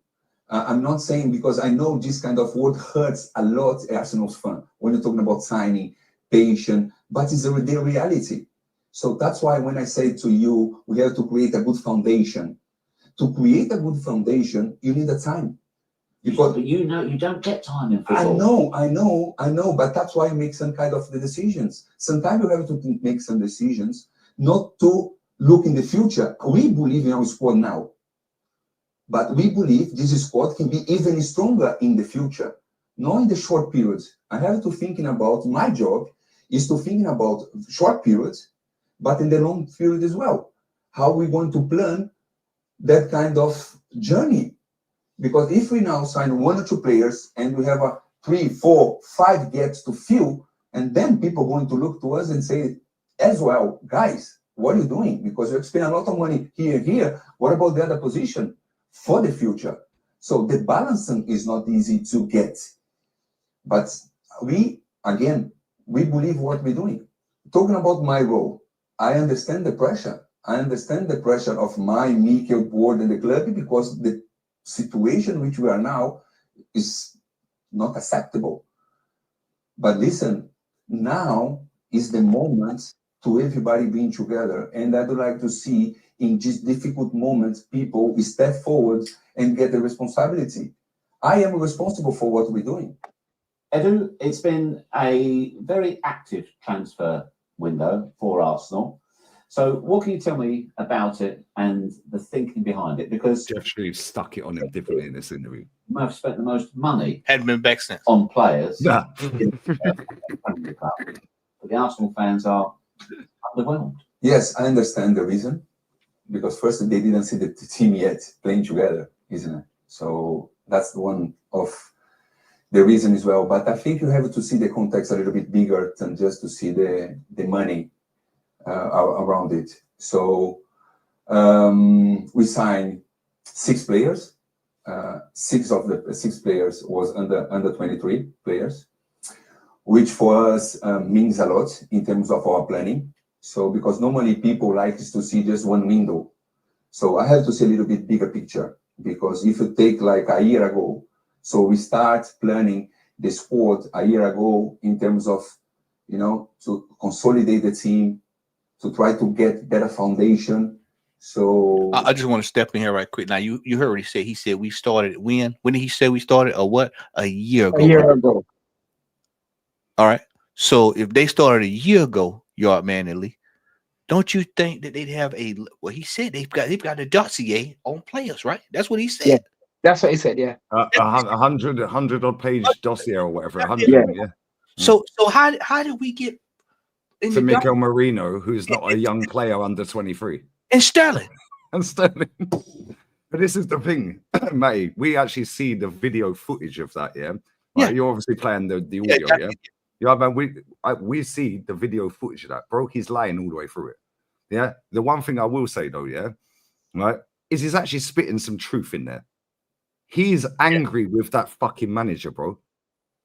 I'm not saying, because I know this kind of word hurts a lot Arsenal's fan when you're talking about signing, patient, but it's the reality. So that's why when I say to you, we have to create a good foundation. To create a good foundation, you need a time. Because but you know you don't get time in football. I know, but that's why I make some kind of the decisions. Sometimes you have to make some decisions, not to look in the future. We believe in our squad now, but we believe this squad can be even stronger in the future, not in the short periods. I have to thinking about my job is to thinking about short periods, but in the long period as well. How we're going to plan that kind of journey. Because if we now sign 1 or 2 players and we have 3, 4, 5 gaps to fill, and then people are going to look to us and say, as well, guys, what are you doing? Because you spend a lot of money here. What about the other position for the future? So the balancing is not easy to get. But we believe what we're doing. Talking about my role, I understand the pressure. I understand the pressure of Mikel board and the club, because the situation which we are now is not acceptable. But listen, now is the moment to everybody being together, and I would like to see in these difficult moments people step forward and get the responsibility. I am responsible for what we're doing. Edu, it's been a very active transfer window for Arsenal. So what can you tell me about it and the thinking behind it? Because Jeff Shreves stuck it on him differently in this interview. you might have spent the most money Hadn't been back since. on players. Nah. in the Premier Club. But the Arsenal fans are underwhelmed. Yes, I understand the reason, because first they didn't see the team yet playing together, isn't it? So that's one of the reason as well. But I think you have to see the context a little bit bigger than just to see the money around it. So we signed 6 players. 6 of the 6 players was under 23 players, which for us means a lot in terms of our planning. So because normally people like to see just one window. So I have to see a little bit bigger picture, because if you take like a year ago, so we start planning the squad a year ago in terms of, you know, to consolidate the team, to try to get better foundation. So I just want to step in here right quick. Now, you heard what he said. He said we started when? When did he say we started? Or what? A year ago. A year right? ago. All right. So if they started a year ago, Yardman and Lee, don't you think that they'd have a? Well, he said they've got a dossier on players, right? That's what he said. Yeah. That's what he said. Yeah. A 100 odd page dossier or whatever. 100. Yeah. Yeah. So how did we get in To the Mikel Marino, who's not a young player under 23. and Sterling? And Sterling. But this is the thing, mate. We actually see the video footage of that, yeah? Yeah. You're obviously playing the audio, exactly. yeah? Yeah, man, we see the video footage of that. Bro, he's lying all the way through it. Yeah? The one thing I will say, though, yeah? Right? Is he's actually spitting some truth in there. He's angry with that fucking manager, bro.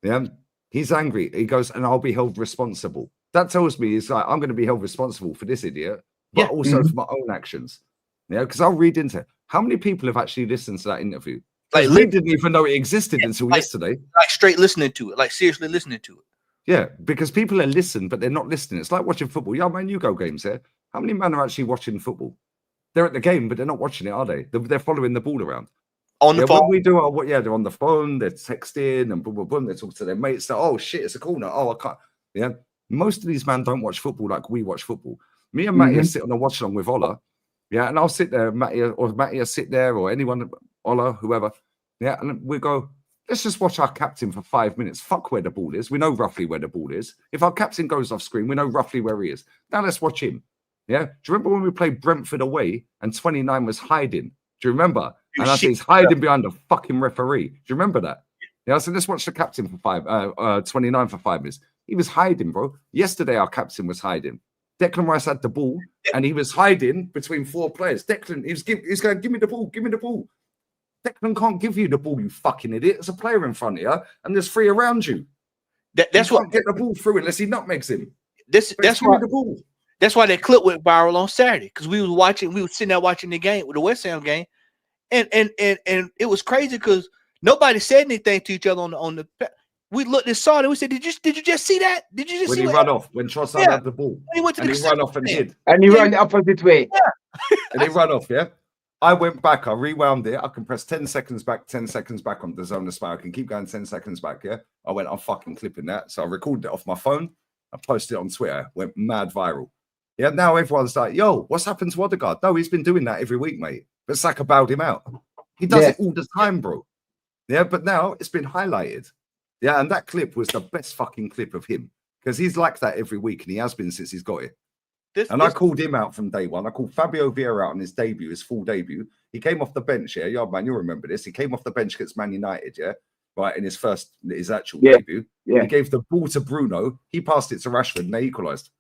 Yeah? He's angry. He goes, and I'll be held responsible. That tells me it's like, I'm going to be held responsible for this idiot, but also for my own actions. Yeah, because I'll read into it. How many people have actually listened to that interview? Like, we didn't even know it existed until yesterday. Like straight listening to it, like seriously listening to it. Yeah, because people are listening, but they're not listening. It's like watching football. Yeah, man, you go games there. How many men are actually watching football? They're at the game, but they're not watching it, are they? They're following the ball around. On the phone. When we do our, they're on the phone, they're texting and boom, boom, boom. They talk to their mates. They're, oh shit, it's a corner. Oh, I can't. Yeah, most of these men don't watch football like we watch football. Me and Matty sit on a watch along with Ola. Yeah, and I'll sit there, Matty will sit there, or anyone, Ola, whoever. Yeah, and we go, let's just watch our captain for 5 minutes. Fuck where the ball is. We know roughly where the ball is. If our captain goes off screen, we know roughly where he is. Now let's watch him. Yeah. Do you remember when we played Brentford away and 29 was hiding? Do you remember? And I said he's hiding behind the fucking referee. Do you remember that? Yeah, so let's watch the captain for 29 for 5 minutes. He was hiding, bro. Yesterday, our captain was hiding. Declan Rice had the ball, and he was hiding between 4 players. Declan, he's going, give me the ball, give me the ball. Declan can't give you the ball, you fucking idiot. There's a player in front of you, and there's 3 around you. That's what get the ball through unless he nutmegs him. That's why the ball. That's why that clip went viral on Saturday, because we were sitting there watching the game with the West Ham game, and it was crazy because nobody said anything to each other on the. We looked and saw it. And we said, "Did you just see that? Did you just see when he ran off when Trossard had the ball? He went to and he ran off and hid. And he ran the opposite way. Yeah. And he ran off. Yeah. I went back. I rewound it. I can press 10 seconds back, 10 seconds back on the zone of spy. I can keep going 10 seconds back. Yeah. I went. I'm fucking clipping that. So I recorded it off my phone. I posted it on Twitter. Went mad viral. Yeah. Now everyone's like, "Yo, what's happened to Odegaard?" No, he's been doing that every week, mate. But Saka bailed him out. He does it all the time, bro. Yeah. But now it's been highlighted. Yeah, and that clip was the best fucking clip of him because he's like that every week, and he has been since he's got it. I called him out from day one. I called Fabio Vieira out on his debut, his full debut. He came off the bench, yeah, Yardman, you'll remember this. He came off the bench against Man United, yeah, right, in his actual debut. Yeah. He gave the ball to Bruno. He passed it to Rashford, and they equalised.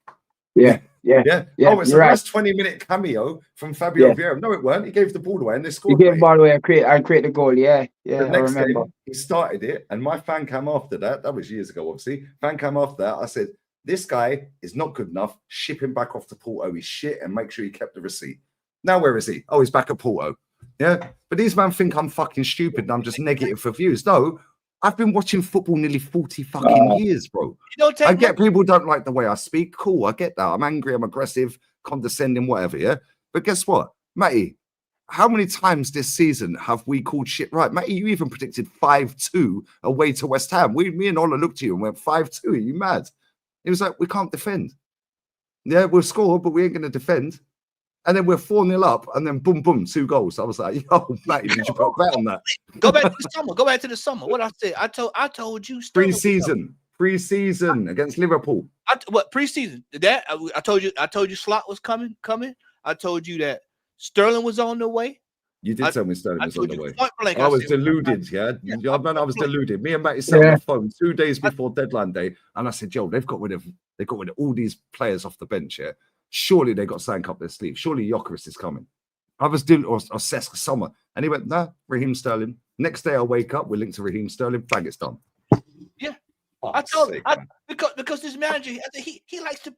Yeah. Oh, it's a nice 20-minute cameo from Fabio Vieira. No, it weren't. He gave the ball away and they scored. He gave the ball away and create the goal. Yeah. The next game, he started it, and my fan cam after that was years ago, obviously. Fan cam after that, I said, this guy is not good enough. Ship him back off to Porto. He's shit, and make sure he kept the receipt. Now, where is he? Oh, he's back at Porto. Yeah. But these men think I'm fucking stupid and I'm just negative for views. No, I've been watching football nearly 40 fucking years, bro. I get people don't like the way I speak. Cool, I get that. I'm angry, I'm aggressive, condescending, whatever, yeah? But guess what? Matty, how many times this season have we called shit right? Matty, you even predicted 5-2 away to West Ham. Me and Ola looked at you and went 5-2. Are you mad? It was like, we can't defend. Yeah, we'll score, but we ain't going to defend. And then we're 4-0 up, and then boom, boom, 2 goals. I was like, yo, Matty, did you put a bet on that? Go back to the summer. Go back to the summer. What I said. I told you. Pre-season against Liverpool. What preseason? That I told you Slot was coming. I told you that Sterling was on the way. You did tell me Sterling was on the way. Blank, I was deluded, yeah. Man, I was deluded. Me and Matty sat on the phone 2 days before deadline day, and I said, "Yo, they've got rid of all these players off the bench. Yeah, surely they got something up their sleeve. Surely Gyökeres is coming." I was doing or Cesc Sommer, and he went, "Nah, Raheem Sterling." Next day, I wake up, we're linked to Raheem Sterling. Bang, it's done. Yeah, I told him because this manager he likes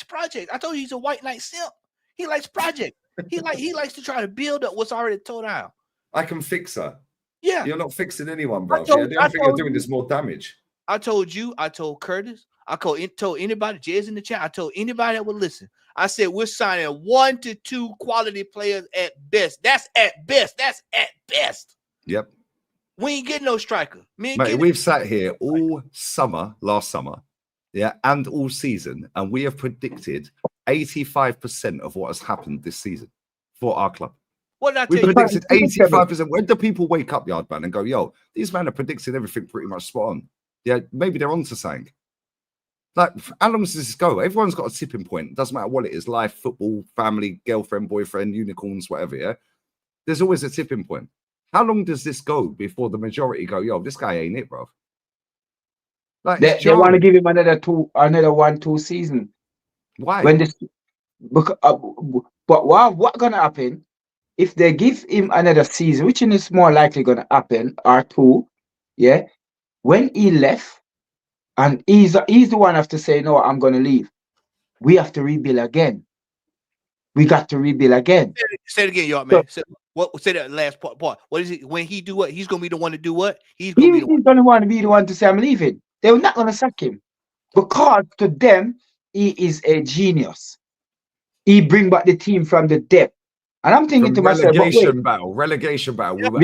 project. I told you he's a white knight simp. He likes project. He likes to try to build up what's already torn out. I can fix her. Yeah, you're not fixing anyone, bro. The only thing you're doing is more damage. I told you. I told Curtis. I told anybody. Jay's in the chat. I told anybody that would listen. I said we're signing 1 to 2 quality players at best. That's at best. Yep. We ain't getting no striker. Mate, we've sat here all summer, last summer, yeah, and all season, and we have predicted 85% of what has happened this season for our club. What did I tell you? We predicted 85%. When do people wake up, Yardman, and go, yo, these men are predicting everything pretty much spot on? Yeah, maybe they're onto something. Like, how long does this go? Everyone's got a tipping point. It doesn't matter what it is, life, football, family, girlfriend, boyfriend, unicorns, whatever, yeah? There's always a tipping point. How long does this go before the majority go, yo, this guy ain't it, bro? Like, they want to give him another 1-2 season. Why? But what's gonna happen if they give him another season, which is more likely gonna happen, or 2, yeah? When he left, and he's the one have to say, no, I'm gonna leave. We have to rebuild again. We got to rebuild again. Say it again, Yardman. Say that last part. What is it? When he do what? He's gonna be the one to do what? He's gonna want to be the one to say, I'm leaving. They're not gonna sack him because to them he is a genius. He bring back the team from the depth. And I'm thinking to myself, relegation battle. We were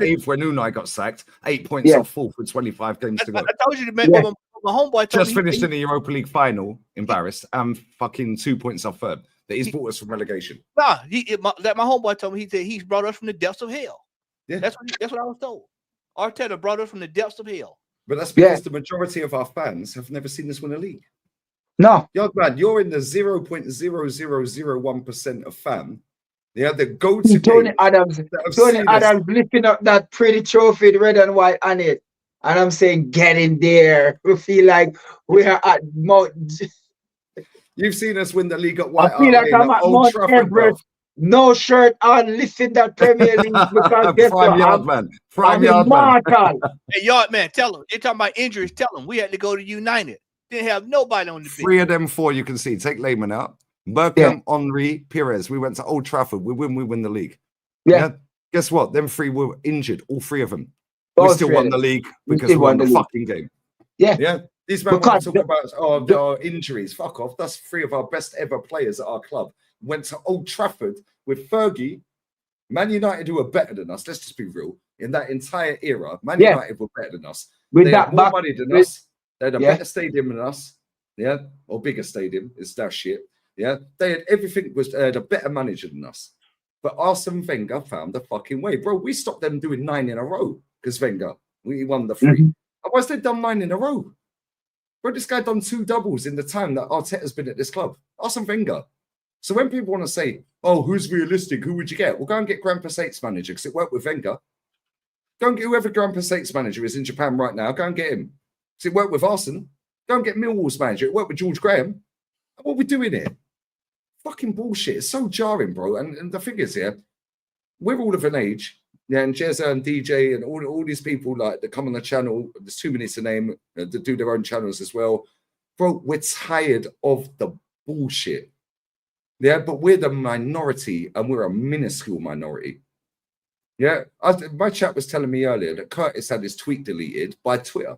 eighth when Unai got sacked. 8 points off 4th with 25 games to go. I told you to make my homeboy just finished in the Europa League final, embarrassed, and fucking 2 points off 3rd. That he's brought us from relegation. Nah, my homeboy told me he said he's brought us from the depths of hell. Yeah, that's what I was told. Arteta brought us from the depths of hell. But that's because the majority of our fans have never seen us win a league. No, Yardman, you're in the 0.0001% of fan. Yeah, the go-to Tony Adams lifting up that pretty trophy, red and white on it, and I'm saying, get in there. We feel like we are at Mount. You've seen us win the league at White. I feel like I'm at Mount Everest. No shirt on, lifting that Premier League because Prime Yardman. Hey, Yardman, tell them. They're talking about injuries. Tell them we had to go to United. Didn't have nobody on the bench. 3 of them 4 you can see. Take Lehman out. Bergkamp, Henry, Perez. We went to Old Trafford. We win the league. Yeah. Guess what? Them 3 were injured. All 3 of them. We still won the league because we won the fucking game. Yeah. These men want to talk about our injuries. Fuck off. That's 3 of our best ever players at our club. Went to Old Trafford with Fergie, Man United, who were better than us. Let's just be real. In that entire era, Man United were better than us. They had more money than us. They had a better stadium than us. Yeah. Or bigger stadium. It's that shit. Yeah. They had everything. They had a better manager than us. But Arsene Wenger found the fucking way. Bro, we stopped them doing 9 in a row because Wenger, we won the 3. Otherwise, they'd done 9 in a row. Bro, this guy done 2 doubles in the time that Arteta's been at this club. Arsene Wenger. So when people want to say, oh, who's realistic? Who would you get? Well, go and get Grand Passate's manager because it worked with Wenger. Go and get whoever Grand Passate's manager is in Japan right now. Go and get him. Because it worked with Arsene. Go and get Millwall's manager. It worked with George Graham. What are we doing here? Fucking bullshit. It's so jarring, bro. And the thing is here, we're all of an age. Yeah, and Jezza and DJ and all these people like that come on the channel. There's too many to name that do their own channels as well. Bro, we're tired of the bullshit. Yeah, but we're the minority and we're a minuscule minority. Yeah, my chat was telling me earlier that Curtis had his tweet deleted by Twitter.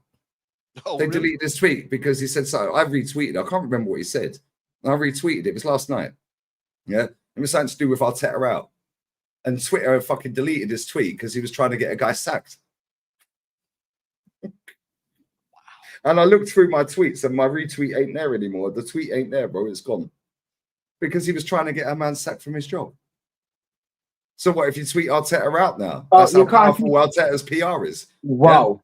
They deleted his tweet because he said so. I retweeted. I can't remember what he said. I retweeted it. It was last night. Yeah, it was something to do with Arteta out. And Twitter fucking deleted his tweet because he was trying to get a guy sacked. And I looked through my tweets and my retweet ain't there anymore. The tweet ain't there, bro. It's gone. Because he was trying to get a man sacked from his job. So what if you tweet Arteta out now? That's how powerful Arteta's PR is. Wow.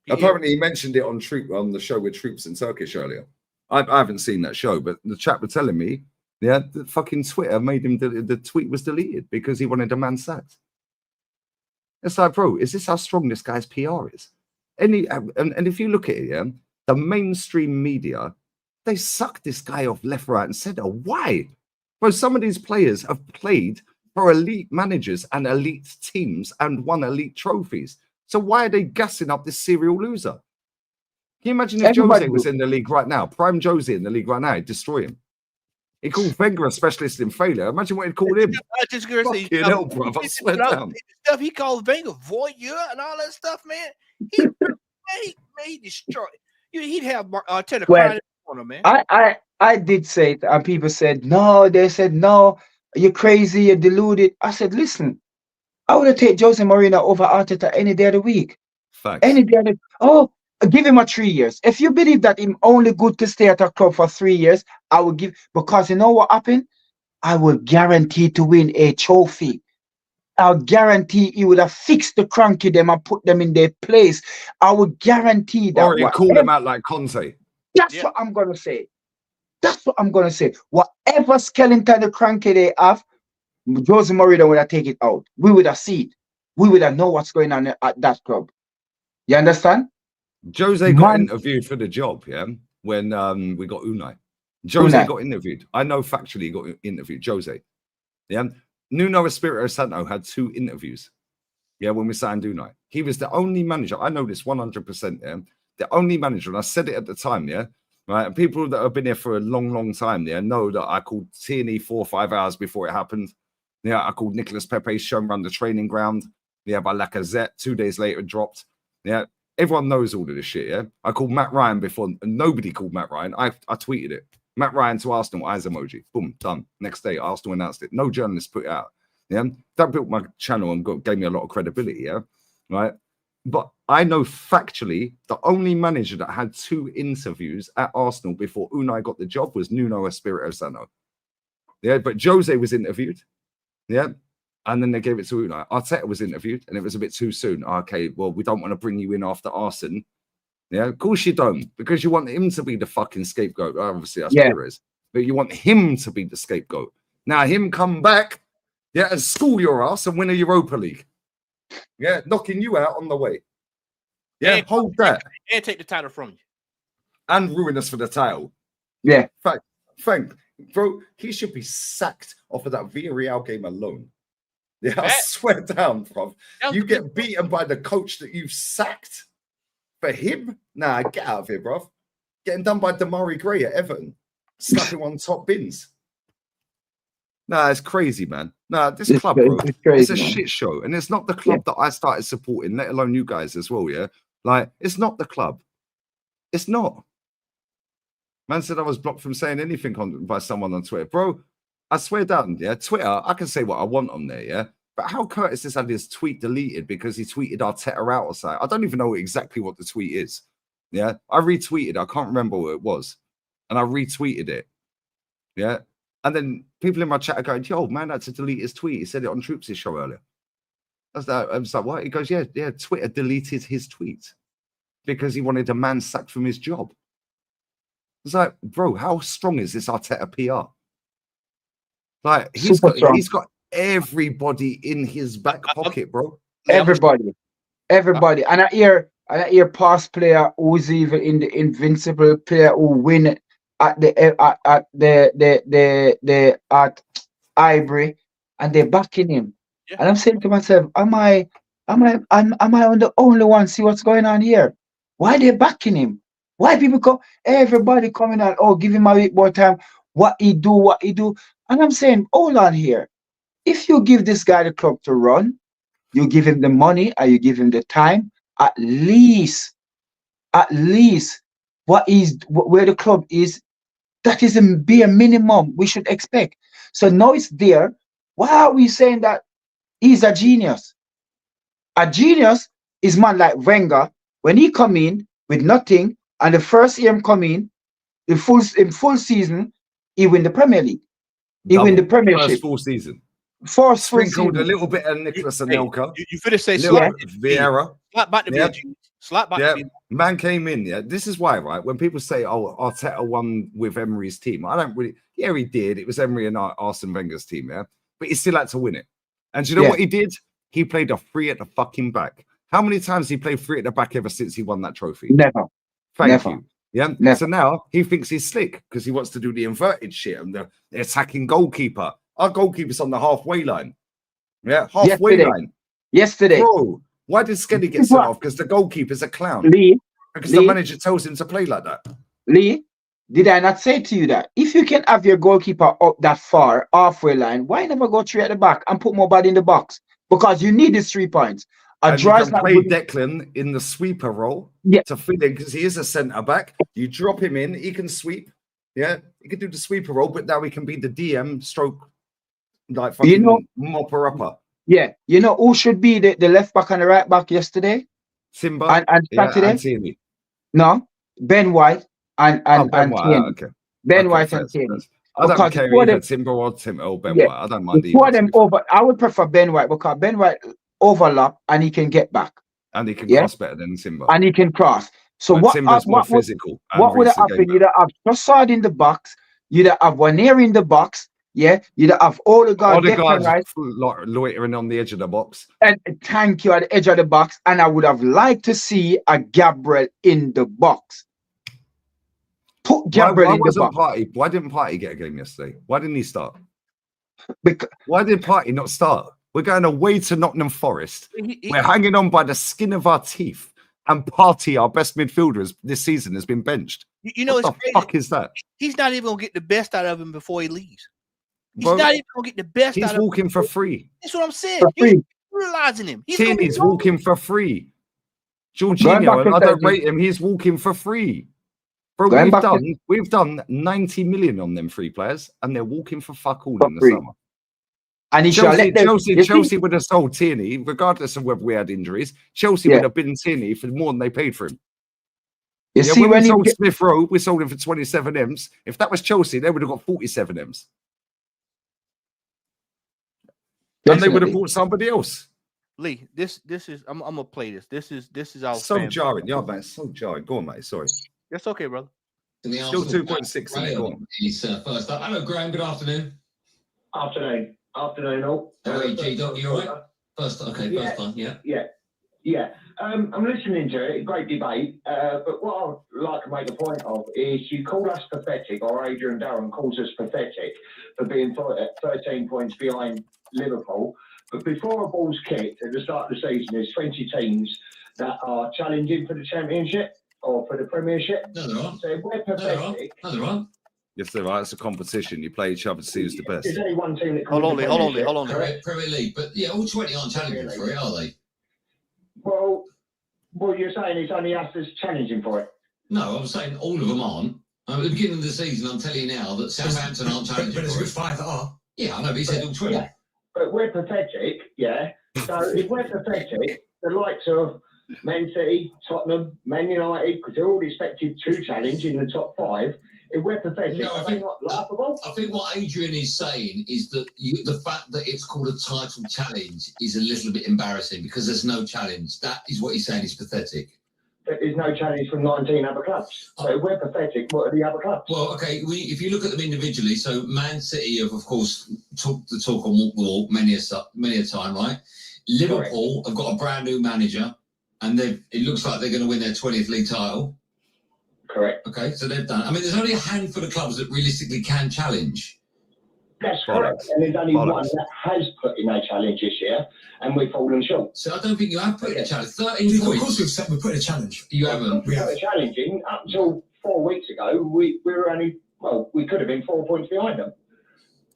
Yeah? Apparently he mentioned it on the show with Troops in Turkish earlier. I haven't seen that show, but the chap was telling me, yeah, the fucking Twitter made him, the tweet was deleted because he wanted a man sacked. It's like, bro, is this how strong this guy's PR is? And if you look at it, yeah, the mainstream media, they sucked this guy off left, right, and center. Why? Bro, some of these players have played for elite managers and elite teams and won elite trophies. So why are they gassing up this serial loser? Can you imagine if Jose was in the league right now? Prime Jose in the league right now, he'd destroy him. He called Wenger a specialist in failure. Imagine what he'd call him. I just gonna say, hell, bro, I swear down. Stuff he called Wenger voyeur and all that stuff, man. He destroyed. He'd have Arteta crying on him, man. I did say it, and people said no. They said no. You're crazy. You're deluded. I said, listen. I would have taken Jose Mourinho over Arteta any day of the week. Facts. Any day of the give him a 3 years. If you believe that him only good to stay at a club for 3 years, I will give, because you know what happened? I will guarantee to win a trophy. I'll guarantee he would have fixed the cranky them and put them in their place. I will guarantee that. Or he called them out like Conte. That's what I'm gonna say. That's what I'm gonna say. Whatever skeleton the cranky they have, Jose Mourinho would have taken it out. We would have seen it. We would have know what's going on at that club. You understand? Jose got interviewed for the job, yeah, when we got Unai. Jose got interviewed. I know factually he got interviewed, Jose. Yeah. Nuno Espirito Santo had 2 interviews. Yeah, when we signed Unai. He was the only manager. I know this 100%, yeah. The only manager, and I said it at the time, yeah. Right. And people that have been here for a long, long time, yeah, know that I called Tierney 4 or 5 hours before it happened. Yeah, I called Nicolas Pepe shown around the training ground. Yeah, by Lacazette. 2 days later, it dropped. Yeah. Everyone knows all of this shit, yeah? I called Matt Ryan before. Nobody called Matt Ryan. I tweeted it. Matt Ryan to Arsenal, eyes emoji. Boom, done. Next day, Arsenal announced it. No journalist put it out. Yeah? That built my channel and gave me a lot of credibility, yeah? Right? But I know factually the only manager that had 2 interviews at Arsenal before Unai got the job was Nuno Espirito Santo. Yeah, but Jose was interviewed. Yeah? And then they gave it to Unai. Arteta was interviewed, and it was a bit too soon. Okay, well, we don't want to bring you in after Arsenal. Yeah, of course you don't, because you want him to be the fucking scapegoat. Obviously, that's what it is. But you want him to be the scapegoat. Now, him come back, yeah, and school your ass and win a Europa League. Yeah, knocking you out on the way. Yeah, and hold that. And take the title from you. And ruin us for the title. Yeah. Frank, bro, he should be sacked off of that Villarreal game alone. Yeah, I swear down, bro. You get beaten by the coach that you've sacked for him? Nah, get out of here, bro. Getting done by Damari Gray at Everton. Slapping on top bins. Nah, it's crazy, man. Nah, this club, bro, it's a shit show. And it's not the club that I started supporting, let alone you guys as well, yeah? Like, it's not the club. It's not. Man said I was blocked from saying anything by someone on Twitter. Bro, I swear down, yeah, Twitter, I can say what I want on there, yeah? But how Curtis has had his tweet deleted because he tweeted Arteta out or something? I don't even know exactly what the tweet is, yeah? I retweeted, I can't remember what it was, and I retweeted it, yeah? And then people in my chat are going, yo, man had to delete his tweet. He said it on Troops' show earlier. I was like, what? He goes, yeah, Twitter deleted his tweet because he wanted a man sacked from his job. It's like, bro, how strong is this Arteta PR? Like, he's got everybody in his back pocket, bro. Everybody. And I hear past player who's even in the invincible player who win at Ivory, and they're backing him. Yeah. And I'm saying to myself, am I the only one see what's going on here? Why they backing him? Why people come? Everybody coming out, oh, give him a week more time. What he do. And I'm saying, hold on here. If you give this guy the club to run, you give him the money and you give him the time, at least where the club is, that is be a minimum we should expect. So now it's there. why are we saying that he's a genius? A genius is man like Wenger. When he come in with nothing, and the first year him come in full season, he win the Premier League. He win the Premiership. First full season. First full Sprinkled season. a little bit of Nicholas Anelka. You finna say little Slot bit of Vieira. Slot back to be a genius. Slot back to be. Man came in. Yeah, this is why, right? When people say, "Oh, Arteta won with Emery's team," I don't really. Yeah, he did. It was Emery and Arsene Wenger's team, yeah. But he still had to win it. And do you know what he did? He played a free at the fucking back. How many times he played free at the back ever since he won that trophy? Never. Thank you. Yeah. Never. So now he thinks he's slick because he wants to do the inverted shit and the attacking goalkeeper. Our goalkeeper's on the halfway line. Yeah, halfway line. Yesterday. Bro, why did Skelly get sent off? Because the goalkeeper's a clown. Because the manager tells him to play like that. Lee, did I not say to you that if you can have your goalkeeper up that far, halfway line, why never go three at the back and put more body in the box? Because you need these 3 points. And you can play Declan in the sweeper role to fill in because he is a centre back. You drop him in, he can sweep. Yeah, he can do the sweeper role, but now he can be the DM stroke, like fucking mopper upper. Yeah, you know who should be the left back and the right back yesterday? Simba and Saturday. And Tierney. No, Ben White and Ben White. Tierney. Okay. Ben White and Tierney. I don't care either Timber or Ben White. I don't mind either. Them over. I would prefer Ben White because Ben White overlap and he can get back. And he can cross better than Timber. And he can cross. So but Timber's more physical. What would have happened? You'd have Trossard in the box. You'd have Waneri in the box. Yeah, you'd have Odegaard right, loitering on the edge of the box. And thank you at the edge of the box. And I would have liked to see a Gabriel in the box. Put Gabriel in the box. Why didn't Partey get a game yesterday? Why didn't he start? Because why did Partey not start? We're going away to Nottingham Forest. We're hanging on by the skin of our teeth. And Partey, our best midfielder this season, has been benched. You know, what the fuck is that? He's not even going to get the best out of him before he leaves. He's not even going to get the best out of him. He's walking for free. That's what I'm saying. You're realizing him. Tierney's walking for free. Jorginho, I don't rate him. He's walking for free. Bro, we've done 90 million on them free players, and they're walking for fuck all in the summer. And Chelsea would have sold Tierney, regardless of whether we had injuries. Chelsea would have been Tierney for more than they paid for him. When we sold Smith Rowe, we sold him for 27 M's. If that was Chelsea, they would have got 47 M's. And they would have bought somebody else. Lee, this is I'm gonna play this. This is our so jarring. Yeah, man, it's so jarring. Go on, mate. Sorry. That's okay, brother. Still 2.6. Go on. He's first up. Hello, Graham. Good afternoon. Afternoon, all. How are you, G-Doc? You all right? First time, yeah. I'm listening to it. Great debate. But what I'd like to make a point of is you call us pathetic, or Adrian Durham calls us pathetic for being 13 points behind Liverpool. But before a ball's kicked at the start of the season, there's 20 teams that are challenging for the Championship or for the Premiership. No, there aren't. So if we're pathetic. No, there aren't. Yes, there are. It's a competition. You play each other to see who's the best. There's only one team that hold on. Premier League, but yeah, all 20 aren't challenging for it, are they? Well, you're saying it's only us that's challenging for it. No, I'm saying all of them aren't. At the beginning of the season, I'm telling you now that Southampton aren't challenging. But there's a good 5 that are. Yeah, I know, but he said all 20. Yeah. But we're pathetic, yeah. So if we're pathetic, the likes of Man City, Tottenham, Man United, because they're all expected to challenge in the top 5. If we're pathetic, no, I think not laughable. I think what Adrian is saying is that the fact that it's called a title challenge is a little bit embarrassing because there's no challenge. That is what he's saying is pathetic. But there's no challenge from 19 other clubs. So if we're pathetic, what are the other clubs? Well, okay, if you look at them individually, so Man City have, of course, talked the talk on Walk the Walk many a time, right? Liverpool have got a brand new manager, and it looks like they're going to win their 20th league title. Correct. Okay, so they've done. I mean, there's only a handful of clubs that realistically can challenge. That's correct. And there's only one that has put in a challenge this year, and we've fallen short. So I don't think you have put in a challenge. 13 points. Of course, we've put in a challenge. You haven't. We were challenging up until 4 weeks ago. We were only we could have been 4 points behind them.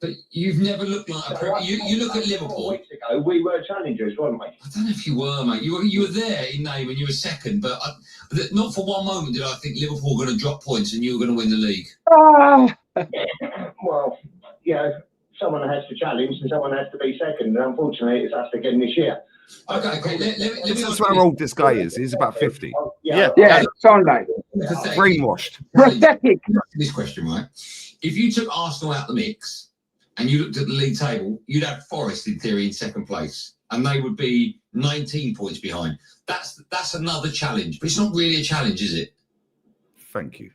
But you've never looked like you look at Liverpool. 4 weeks ago, we were challengers, weren't we? I don't know if you were, mate. You were there in name and you were second, but not for one moment did I think Liverpool were going to drop points and you were going to win the league. Well, someone has to challenge and someone has to be second. And unfortunately, it's us again this year. Okay. Let me This ask is you how this. old this guy is. He's about 50. Yeah. Yeah, sound like Pathetic. Brainwashed. pathetic. This question, right? If you took Arsenal out the mix and you looked at the league table, you'd have Forest in theory in second place, and they would be 19 points behind. That's another challenge, but it's not really a challenge, is it? Thank you.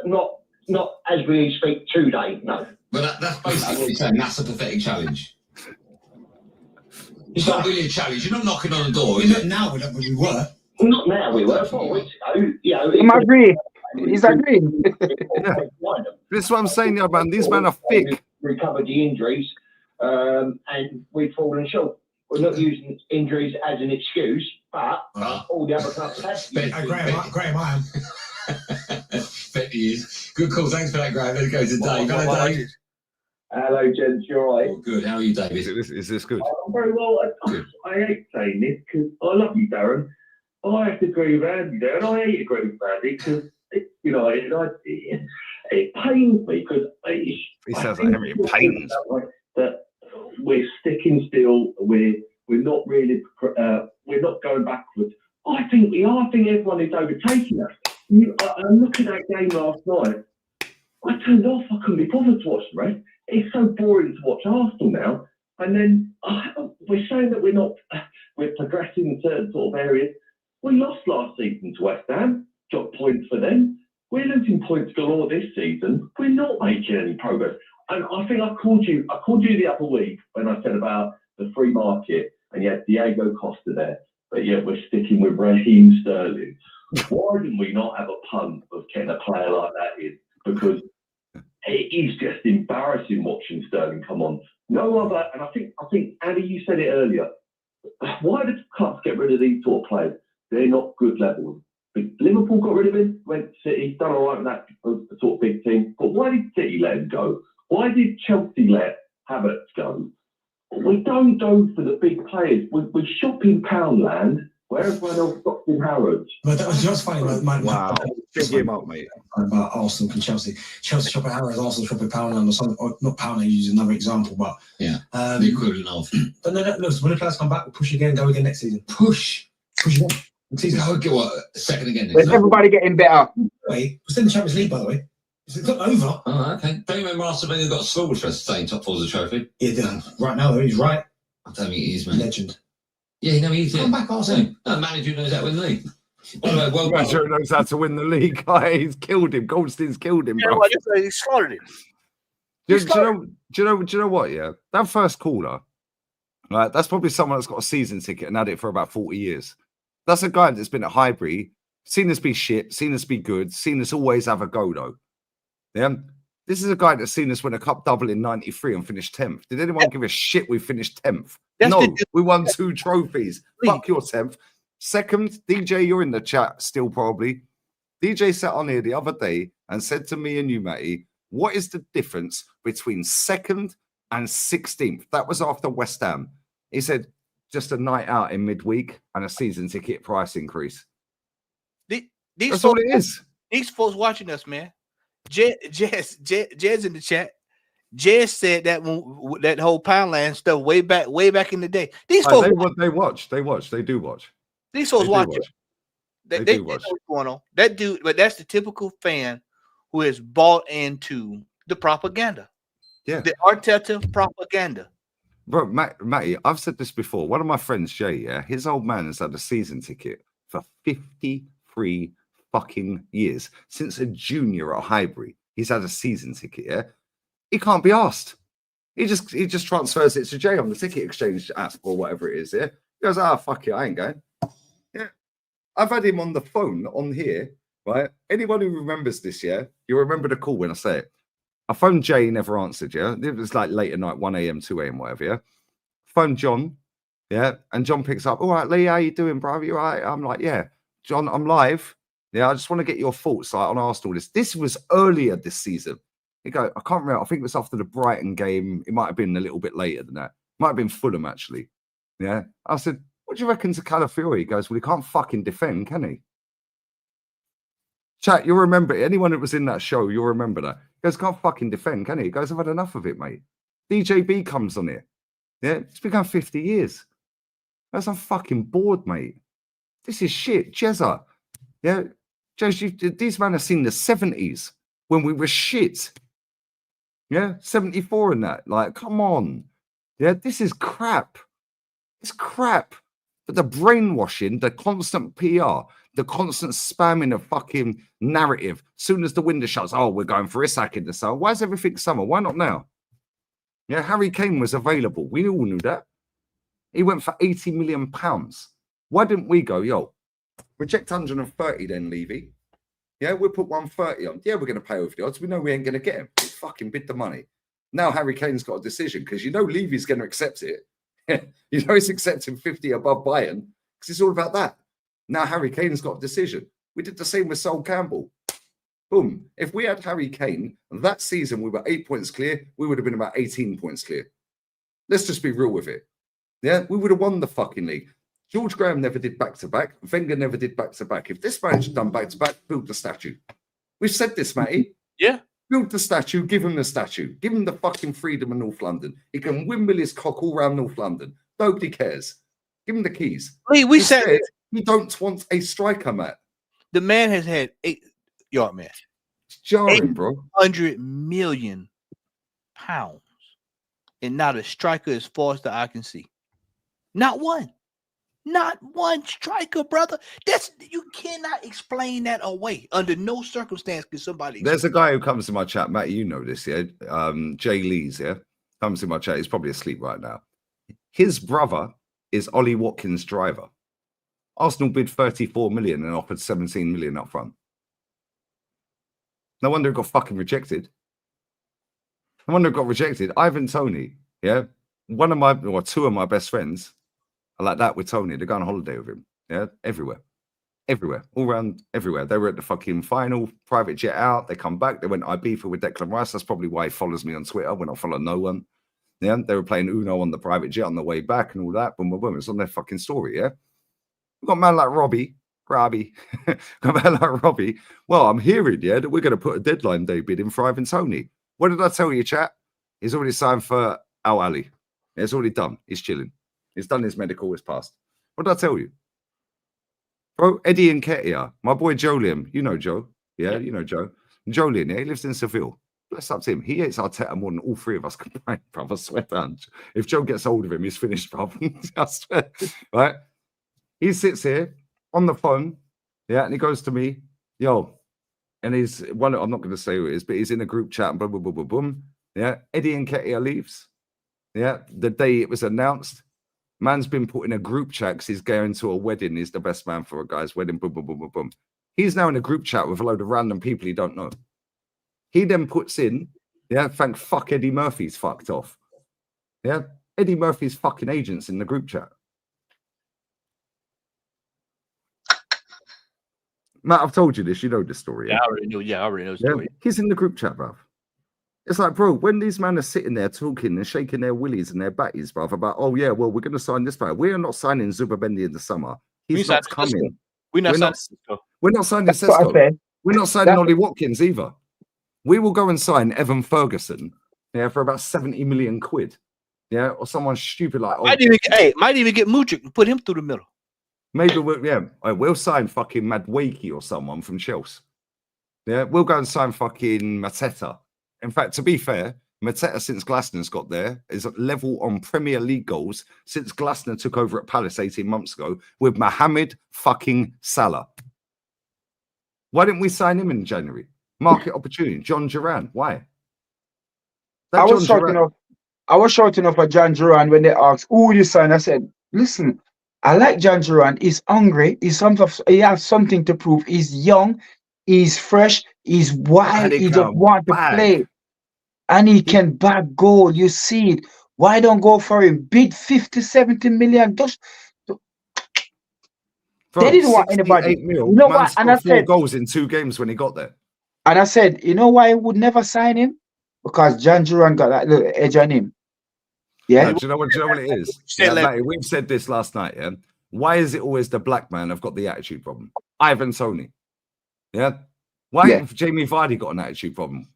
Not as we speak today, no. But that's basically what you're saying. That's a pathetic challenge. It's not really a challenge. You're not knocking on the door. Is it? Now we were. Not now, we were 4 weeks ago. You know, I'm agree. He's agreeing. This is what I'm saying, yeah, man. These men are thick. Recovered the injuries, and we've fallen short. We're not using injuries as an excuse, but all the other clubs have. Graham, I am. Bet he is. Good call. Thanks for that, Graham. Let's go to Dave. Hello, Dave. Hello, gents. You all right? Oh, good. How are you, David? Is this good? I'm very well. I hate saying this because I love you, Darren. I have to agree with Andy there, and I hate agree with Andy because it pains me because He sounds like Henry. It pains. that we're sticking still. We're not really. We're not going backwards. I think we are. I think everyone is overtaking us. I'm looking at that game last night. I turned off. I couldn't be bothered to watch the rest. It's so boring to watch Arsenal now. And then we're saying that we're progressing in certain sort of areas. We lost last season to West Ham. Got points for them. We're losing points galore this season. We're not making any progress. And I think I called you the other week when I said about the free market, and yet Diego Costa there, but yet we're sticking with Raheem Sterling. Why did we not have a punt of getting a player like that in? Because it is just embarrassing watching Sterling come on. No other, and I think Andy, you said it earlier. Why did clubs get rid of these sort of players? They're not good levels. Liverpool got rid of him, went to City, done all right with that sort of big team. But why did City let him go? Why did Chelsea let Havertz go? We don't go for the big players. We shop in Poundland where everyone else shops in Harrods. But that was just funny. Wow. Big him up, mate. About Arsenal and Chelsea. Chelsea shop at Harrods, Arsenal shop at Poundland or something. Or not Poundland, use another example, but the equivalent of. But no, look, when the players come back, we'll push again, go again next season. Push again. Okay, what? Second again. Is everybody getting better? Wait, we're still in the Champions League, by the way. It's not over. Oh, okay. Don't you remember Arsenal Wenger got slaughtered for staying top four of the trophy? Yeah, right now, though, he's right. I don't think he is, man. Legend. Yeah, no, he's Come back, Arsenal. No, manager knows how to win the league. Manager knows how to win the league. He's killed him. Goldstein's killed him, bro. He slaughtered him. Do you know what? Yeah, that first caller, right? That's probably someone that's got a season ticket and had it for about 40 years. That's a guy that's been at Highbury, seen us be shit, seen us be good, seen us always have a go though. Yeah, this is a guy that's seen us win a cup double in '93 and finished 10th. Did anyone give a shit we finished 10th? No, we won 2 trophies. Fuck your 10th. Second, DJ, you're in the chat still probably. DJ sat on here the other day and said to me and you, Matty, what is the difference between 2nd and 16th? That was after West Ham. He said, just a night out in midweek and a season ticket price increase. That's all it is. These folks watching us, man. Jez in the chat. Jez said that that whole Poundland stuff way back in the day. These folks they watch. They do watch. These folks watch. They do know watch. what's going on. That dude, but that's the typical fan who has bought into the propaganda. Yeah. The Arteta propaganda. Bro, Matty, I've said this before. One of my friends, Jay, yeah, his old man has had a season ticket for 53 fucking years. Since a junior at Highbury, he's had a season ticket, yeah? He can't be asked. He just transfers it to Jay on the ticket exchange app or whatever it is, yeah? He goes, fuck it, I ain't going. Yeah. I've had him on the phone on here, right? Anyone who remembers this, yeah? You remember the call when I say it. I phoned Jay, he never answered, yeah? It was like late at night, 1 a.m., 2 a.m., whatever, yeah? Phone John, yeah? And John picks up, all right, Lee, how you doing, bro? You all right? I'm like, yeah. John, I'm live. Yeah, I just want to get your thoughts on Arsenal. This was earlier this season. He goes, I can't remember. I think it was after the Brighton game. It might have been a little bit later than that. Might have been Fulham, actually. Yeah. I said, what do you reckon to Calafiori? He goes, well, he can't fucking defend, can he? Chat, you'll remember it. Anyone that was in that show, you'll remember that. He goes, can't fucking defend, can he? He goes, I've had enough of it, mate. DJB comes on it. Yeah, it's been going 50 years. That's I'm fucking bored, mate. This is shit. Jezza. Yeah. Jez, these men have seen the 70s when we were shit. Yeah, 74 and that. Like, come on. Yeah, this is crap. It's crap. But the brainwashing, the constant PR, the constant spamming of fucking narrative. Soon as the window shuts, oh, we're going for Isak in the summer. Why is everything summer? Why not now? Yeah, Harry Kane was available. We all knew that. He went for £80 million. Why didn't we go, yo, reject 130 then, Levy? Yeah, we'll put 130 on. Yeah, we're going to pay over the odds. We know we ain't going to get him. We'll fucking bid the money. Now Harry Kane's got a decision because you know Levy's going to accept it. You know he's accepting 50 above Bayern because it's all about that. Now Harry Kane's got a decision. We did the same with Sol Campbell. Boom. If we had Harry Kane, that season we were 8 points clear, we would have been about 18 points clear. Let's just be real with it. Yeah, we would have won the fucking league. George Graham never did back-to-back. Wenger never did back-to-back. If this man's done back-to-back, build the statue. We've said this, Matty. Yeah. Build the statue, give him the statue. Give him the fucking freedom of North London. He can windmill his cock all around North London. Nobody cares. Give him the keys. We said we don't want a striker, Matt. The man has had Yardman. It's jarring, bro. £100 million. And not a striker as far as the eye can see. Not one. Not one striker, brother. You cannot explain that away. Under no circumstance can somebody. There's a guy who comes to my chat, Matt. You know this, yeah. Jay Lees, yeah, comes to my chat. He's probably asleep right now. His brother is Ollie Watkins' driver. Arsenal bid 34 million and offered 17 million up front. No wonder it got fucking rejected. No wonder it got rejected. Ivan Toney, yeah, two of my best friends. I like that with Tony. They go on holiday with him. Yeah, everywhere. All around everywhere. They were at the fucking final, private jet out. They come back. They went Ibiza with Declan Rice. That's probably why he follows me on Twitter when I follow no one. Yeah, they were playing Uno on the private jet on the way back and all that. Boom, boom, boom. It's on their fucking story, yeah? We've got a man like Robbie. Got a man like Robbie. Well, I'm hearing, yeah, that we're going to put a deadline day bid in for Ivan Toney. What did I tell you, chat? He's already signed for Al Ali. It's already done. He's chilling. He's done his medical, it's passed. What did I tell you? Bro, Eddie Nketiah, my boy Jolien, you know Joe. Yeah, you know Joe. Jolien, yeah, he lives in Seville. Bless up to him. He hates Arteta more than all three of us combined, brother. I swear down. If Joe gets hold of him, he's finished, brother. I swear. Right? He sits here on the phone, yeah, and he goes to me, yo, and he's one, I'm not going to say who it is, but he's in a group chat and boom, boom, boom, boom, boom. Yeah, Eddie Nketiah leaves. Yeah, the day it was announced. Man's been put in a group chat because he's going to a wedding. He's the best man for a guy's wedding. Boom, boom, boom, boom, boom. He's now in a group chat with a load of random people he don't know. He then puts in, yeah, thank fuck Eddie Murphy's fucked off. Yeah, Eddie Murphy's fucking agents in the group chat. Matt, I've told you this. You know this story. Yeah, I already know. Yeah, I already know the story. Yeah, he's in the group chat, bruv. It's like, bro, when these men are sitting there talking and shaking their willies and their batties, bruv, about, oh, yeah, well, we're going to sign this player. We are not signing Zubabendi in the summer. He's not coming. We're not signing Sesko. We're not signing Ollie Watkins either. We will go and sign Evan Ferguson, yeah, for about 70 million quid. Yeah, or someone stupid like... might even get Mudryk and put him through the middle. Maybe we'll sign fucking Madwakey or someone from Chelsea. Yeah, we'll go and sign fucking Mateta. In fact, to be fair, Mateta, since Glasner's got there, is at level on Premier League goals since Glasner took over at Palace 18 months ago with Mohamed fucking Salah. Why didn't we sign him in January? Market opportunity. John Duran. Why? I was shouting off at John Duran when they asked, who you sign? I said, listen, I like John Duran. He's hungry. He has something to prove. He's young. He's fresh. He's wild. He just wants to play. And he can bag goal. You see it. Why don't go for him? Bid 50, 70 million. Just they didn't want anybody. You know what? And I said 4 goals in 2 games when he got there. And I said, you know why I would never sign him? Because John Duran got that little edge on him. Yeah. No, do you know what it is? Yeah, Matty, we've said this last night. Yeah. Why is it always the black man have got the attitude problem? Ivan Toney. Yeah. Why have Jamie Vardy got an attitude problem?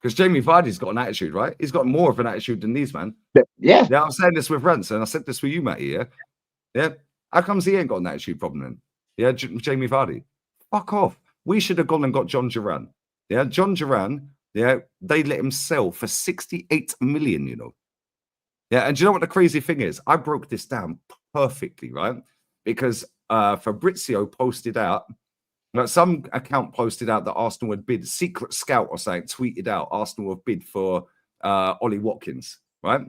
Because Jamie Vardy's got an attitude, right? He's got more of an attitude than these, man. Yeah. Yeah, I'm saying this with Ransom. I said this with you, Matty. Yeah. Yeah. How comes he ain't got an attitude problem then? Yeah, Jamie Vardy. Fuck off. We should have gone and got John Duran. Yeah, John Duran. Yeah, they let him sell for 68 million, you know. Yeah, and do you know what the crazy thing is? I broke this down perfectly, right? Because Fabrizio posted out, some account posted out that Arsenal had bid, Secret Scout or something, tweeted out Arsenal have bid for Ollie Watkins, right?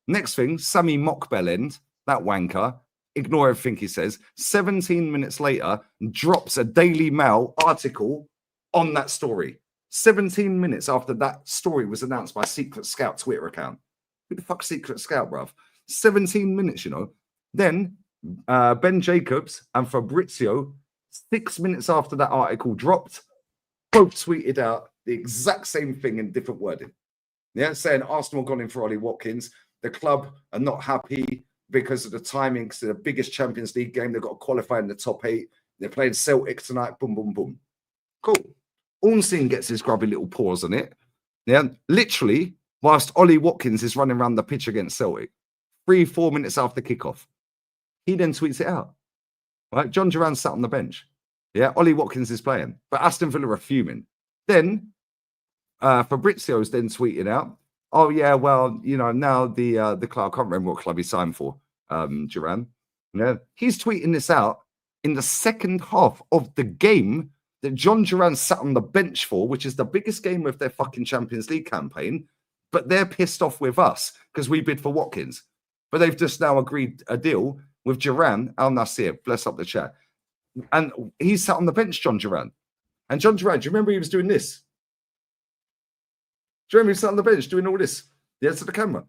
Next thing, Sammy Mockbellend, that wanker, ignore everything he says, 17 minutes later, drops a Daily Mail article on that story. 17 minutes after that story was announced by Secret Scout Twitter account. Who the fuck Secret Scout, bruv? 17 minutes, you know. Then Ben Jacobs and Fabrizio, 6 minutes after that article dropped, both tweeted out the exact same thing in different wording. Yeah, saying Arsenal gone in for Ollie Watkins. The club are not happy because of the timing. It's the biggest Champions League game. They've got to qualify in the top 8. They're playing Celtic tonight. Boom, boom, boom. Cool. Ornstein gets his grubby little paws on it. Yeah, literally, whilst Ollie Watkins is running around the pitch against Celtic, 3-4 minutes after kickoff, he then tweets it out. Right, John Duran sat on the bench. Yeah, Ollie Watkins is playing, but Aston Villa are fuming. Then Fabrizio's then tweeting out, "Oh yeah, well, you know, now the club, I can't remember what club he signed for, Duran. Yeah, he's tweeting this out in the second half of the game that John Duran sat on the bench for, which is the biggest game of their fucking Champions League campaign, but they're pissed off with us because we bid for Watkins. But they've just now agreed a deal with Duran Al Nasir, bless up the chat. And he's sat on the bench, John Duran. And John Duran, do you remember he was doing this? Do you remember he sat on the bench doing all this? Yeah, to the camera.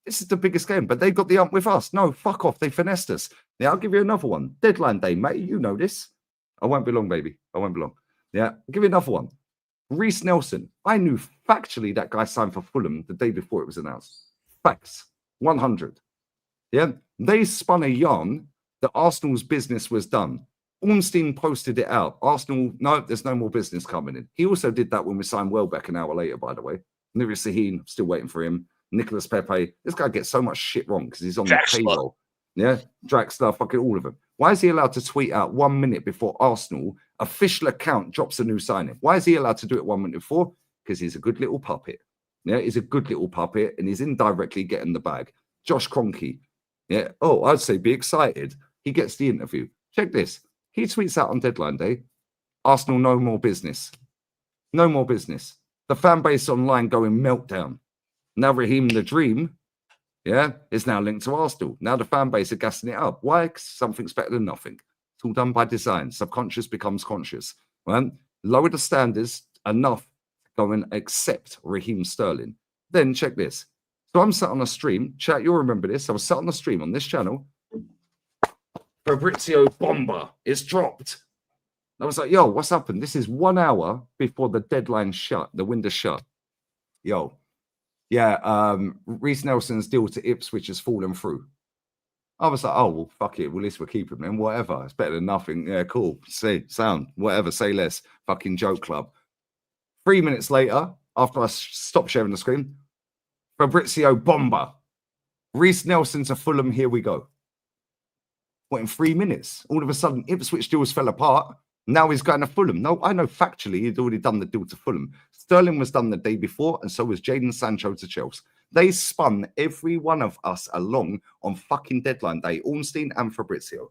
This is the biggest game, but they got the ump with us. No, fuck off. They finessed us. Yeah, I'll give you another one. Deadline day, mate. You know this. I won't be long, baby. I won't be long. Yeah, I'll give you another one. Reece Nelson. I knew factually that guy signed for Fulham the day before it was announced. Facts. 100. Yeah, they spun a yarn that Arsenal's business was done. Ornstein posted it out. Arsenal, no, there's no more business coming in. He also did that when we signed Welbeck an hour later, by the way. Nuri Sahin, still waiting for him. Nicholas Pepe. This guy gets so much shit wrong because he's on the payroll. Yeah, Draxler, fucking all of them. Why is he allowed to tweet out 1 minute before Arsenal official account drops a new signing? Why is he allowed to do it 1 minute before? Because he's a good little puppet. Yeah, he's a good little puppet and he's indirectly getting the bag. Josh Kroenke. Yeah, oh, I'd say be excited. He gets the interview. Check this. He tweets out on deadline day, Arsenal no more business. No more business. The fan base online going meltdown. Now Raheem the Dream, yeah, is now linked to Arsenal. Now the fan base are gassing it up. Why? 'Cause something's better than nothing. It's all done by design. Subconscious becomes conscious. Right? Lower the standards enough to go and accept Raheem Sterling. Then check this. So I'm sat on a stream. Chat, you'll remember this. I was sat on the stream on this channel. Fabrizio Bomba is dropped. I was like, yo, what's happened? This is 1 hour before the deadline shut, the window shut. Yo, yeah, Reece Nelson's deal to Ipswich has fallen through. I was like, oh, well, fuck it. Well, at least we'll keep him then. Whatever. It's better than nothing. Yeah, cool. Say, sound, whatever. Say less. Fucking joke club. 3 minutes later, after I stopped sharing the screen, Fabrizio Bomba. Reece Nelson to Fulham. Here we go. What, in 3 minutes? All of a sudden, Ipswich deals fell apart. Now he's going to Fulham. No, I know factually he'd already done the deal to Fulham. Sterling was done the day before, and so was Jadon Sancho to Chelsea. They spun every one of us along on fucking deadline day, Ornstein and Fabrizio.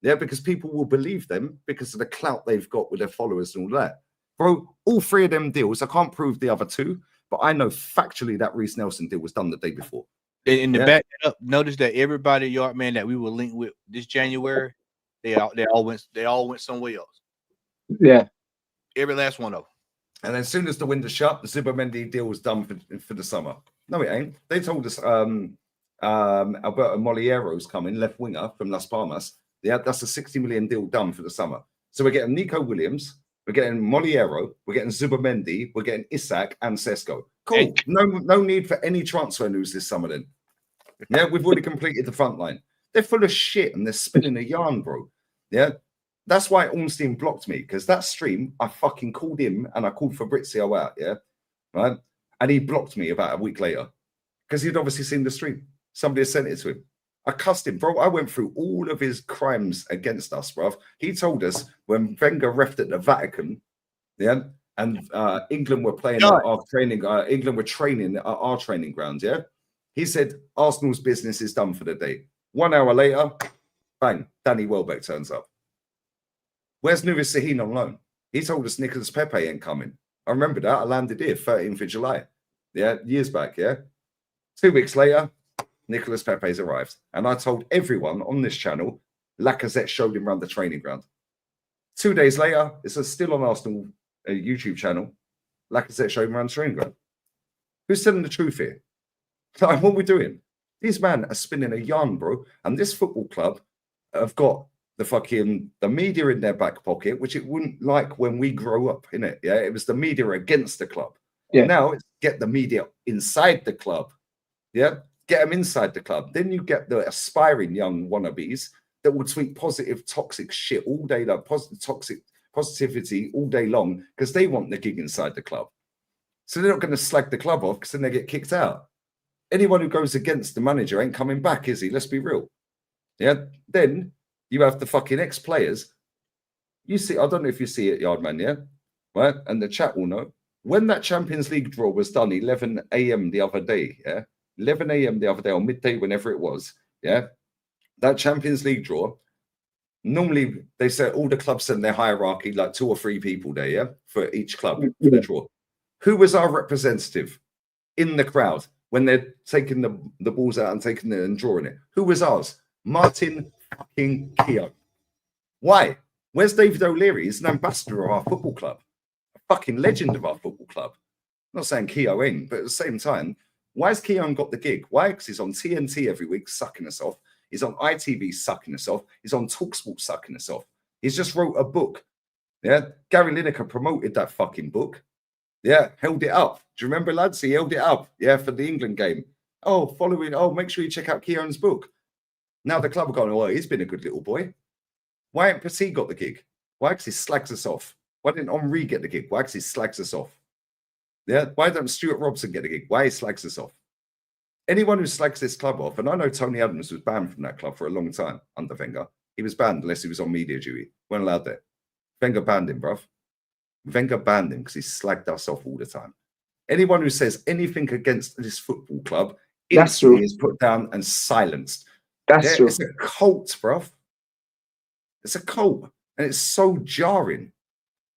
Yeah, because people will believe them because of the clout they've got with their followers and all that. Bro, all 3 of them deals, I can't prove the other 2, but I know factually that Reece Nelson deal was done the day before. In the back up, notice that everybody, Yardman, that we were linked with this January, they all went somewhere else. Yeah. Every last one of them. And as soon as the window shut, the Zubimendi deal was done for the summer. No, it ain't. They told us Alberto Moliero's coming, left winger from Las Palmas. Yeah, that's a 60 million deal done for the summer. So we're getting Nico Williams, we're getting Moliero, we're getting Zubimendi, we're getting Isak and Sesko. Cool. No need for any transfer news this summer then. Yeah, we've already completed the front line. They're full of shit and they're spinning a yarn, bro. Yeah. That's why Ornstein blocked me, because that stream, I fucking called him and I called Fabrizio out, yeah? Right? And he blocked me about a week later because he'd obviously seen the stream. Somebody had sent it to him. I cussed him, bro. I went through all of his crimes against us, bro. He told us when Wenger reffed at the Vatican, yeah, and England were playing at our training. England were training at our training grounds, yeah. He said Arsenal's business is done for the day. 1 hour later, bang, Danny Welbeck turns up. Where's Nuris Sahin on loan? He told us Nicolas Pepe ain't coming. I remember that. I landed here 13th of July. Yeah, years back, yeah. 2 weeks later, Nicolas Pepe's arrived. And I told everyone on this channel, Lacazette showed him around the training ground. 2 days later, it's still on Arsenal YouTube channel. Lacazette showed him around the training ground. Who's telling the truth here? Like, what are we doing? These men are spinning a yarn, bro. And this football club have got the media in their back pocket, which it wouldn't like when we grow up, innit? Yeah, it was the media against the club. Yeah. Now it's get the media inside the club. Yeah, get them inside the club. Then you get the aspiring young wannabes that will tweet positive, toxic shit all day long, positivity all day long because they want the gig inside the club. So they're not going to slag the club off because then they get kicked out. Anyone who goes against the manager ain't coming back, is he? Let's be real. Yeah. Then you have the fucking ex-players. You see, I don't know if you see it, Yardman, yeah? Right? And the chat will know. When that Champions League draw was done 11 a.m. the other day, yeah? 11 a.m. the other day, or midday, whenever it was, yeah? That Champions League draw, normally they say all the clubs send their hierarchy, like 2 or 3 people there, yeah? For each club, for the draw. Who was our representative in the crowd when they're taking the balls out and taking it and drawing it? Who was ours? Martin fucking Keogh. Why? Where's David O'Leary? He's an ambassador of our football club, a fucking legend of our football club. I'm not saying Keogh ain't, but at the same time, why has Keogh got the gig? Why? Because he's on TNT every week sucking us off. He's on ITV sucking us off. He's on TalkSport sucking us off. He's just wrote a book. Yeah, Gary Lineker promoted that fucking book. Yeah, held it up. Do you remember, lads? He held it up. Yeah, for the England game. Oh, following. Oh, make sure you check out Keogh's book. Now the club are going, oh, he's been a good little boy. Why ain't Petit got the gig? Why? Because he slags us off. Why didn't Henri get the gig? Why? Because he slags us off. Yeah. Why don't Stuart Robson get the gig? Why he slags us off? Anyone who slags this club off, and I know Tony Adams was banned from that club for a long time under Wenger. He was banned unless he was on media duty. Weren't allowed there. Wenger banned him, bruv. Wenger banned him because he slagged us off all the time. Anyone who says anything against this football club instantly is put down and silenced. That's true. It's a cult, bruv. It's a cult. And it's so jarring.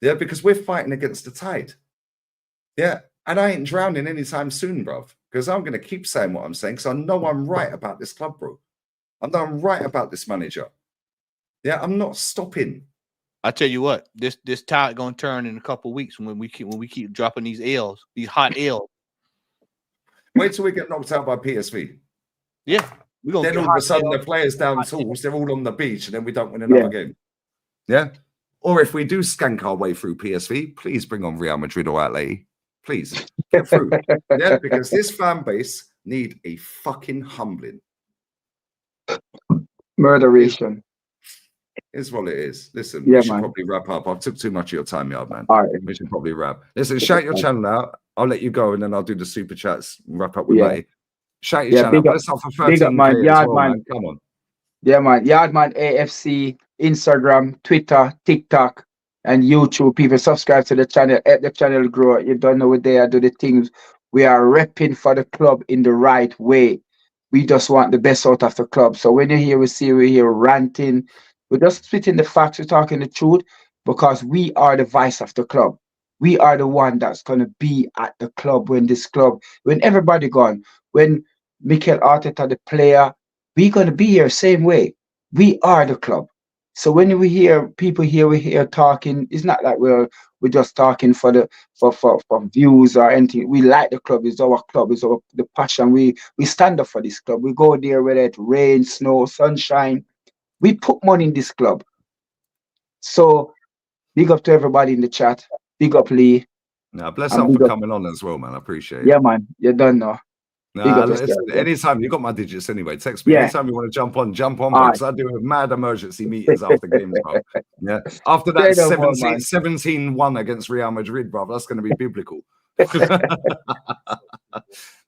Yeah, because we're fighting against the tide. Yeah. And I ain't drowning anytime soon, bruv. Because I'm going to keep saying what I'm saying because I know I'm right about this club, bro. I know I'm right about this manager. Yeah, I'm not stopping. I tell you what, this tide gonna turn in a couple of weeks when we keep dropping these L's, these hot L's. Wait till we get knocked out by PSV. Yeah. Then all of a sudden the players down tools, they're all on the beach, and then we don't win another game. Yeah. Or if we do skank our way through PSV, please bring on Real Madrid or Atleti. Please get through. Yeah, because this fan base need a fucking humbling. Murderation. Is what it is. Listen, we should probably wrap up. I've took too much of your time, Yardman. All right. We should probably wrap. Listen, shout your channel out. I'll let you go, and then I'll do the super chats and wrap up with Matty. Shout your channel out. Let's offer 13 man. Yardman. Well, man. Come on. Yeah, man. Yardman AFC, Instagram, Twitter, TikTok, and YouTube. People subscribe to the channel. Help the channel grow. You don't know what they are. Do the things. We are repping for the club in the right way. We just want the best out of the club. So when you hear we're here ranting, we're just spitting the facts, we're talking the truth, because we are the vice of the club. We are the one that's going to be at the club when everybody gone, when Mikel Arteta, the player, we're going to be here same way. We are the club. So when we hear people here, we hear talking, it's not like we're just talking for views or anything. We like the club. It's our club. It's the passion. We stand up for this club. We go there whether it rain, snow, sunshine. We put money in this club. So big up to everybody in the chat. Big up Lee. Now bless up for coming on as well, man. I appreciate it. Yeah, man. You're done now. Listen, anytime you got my digits anyway, text me. Anytime you want to jump on, because I do mad emergency meetings after games, bro. Yeah. After that 17-1 against Real Madrid, bro, that's going to be biblical.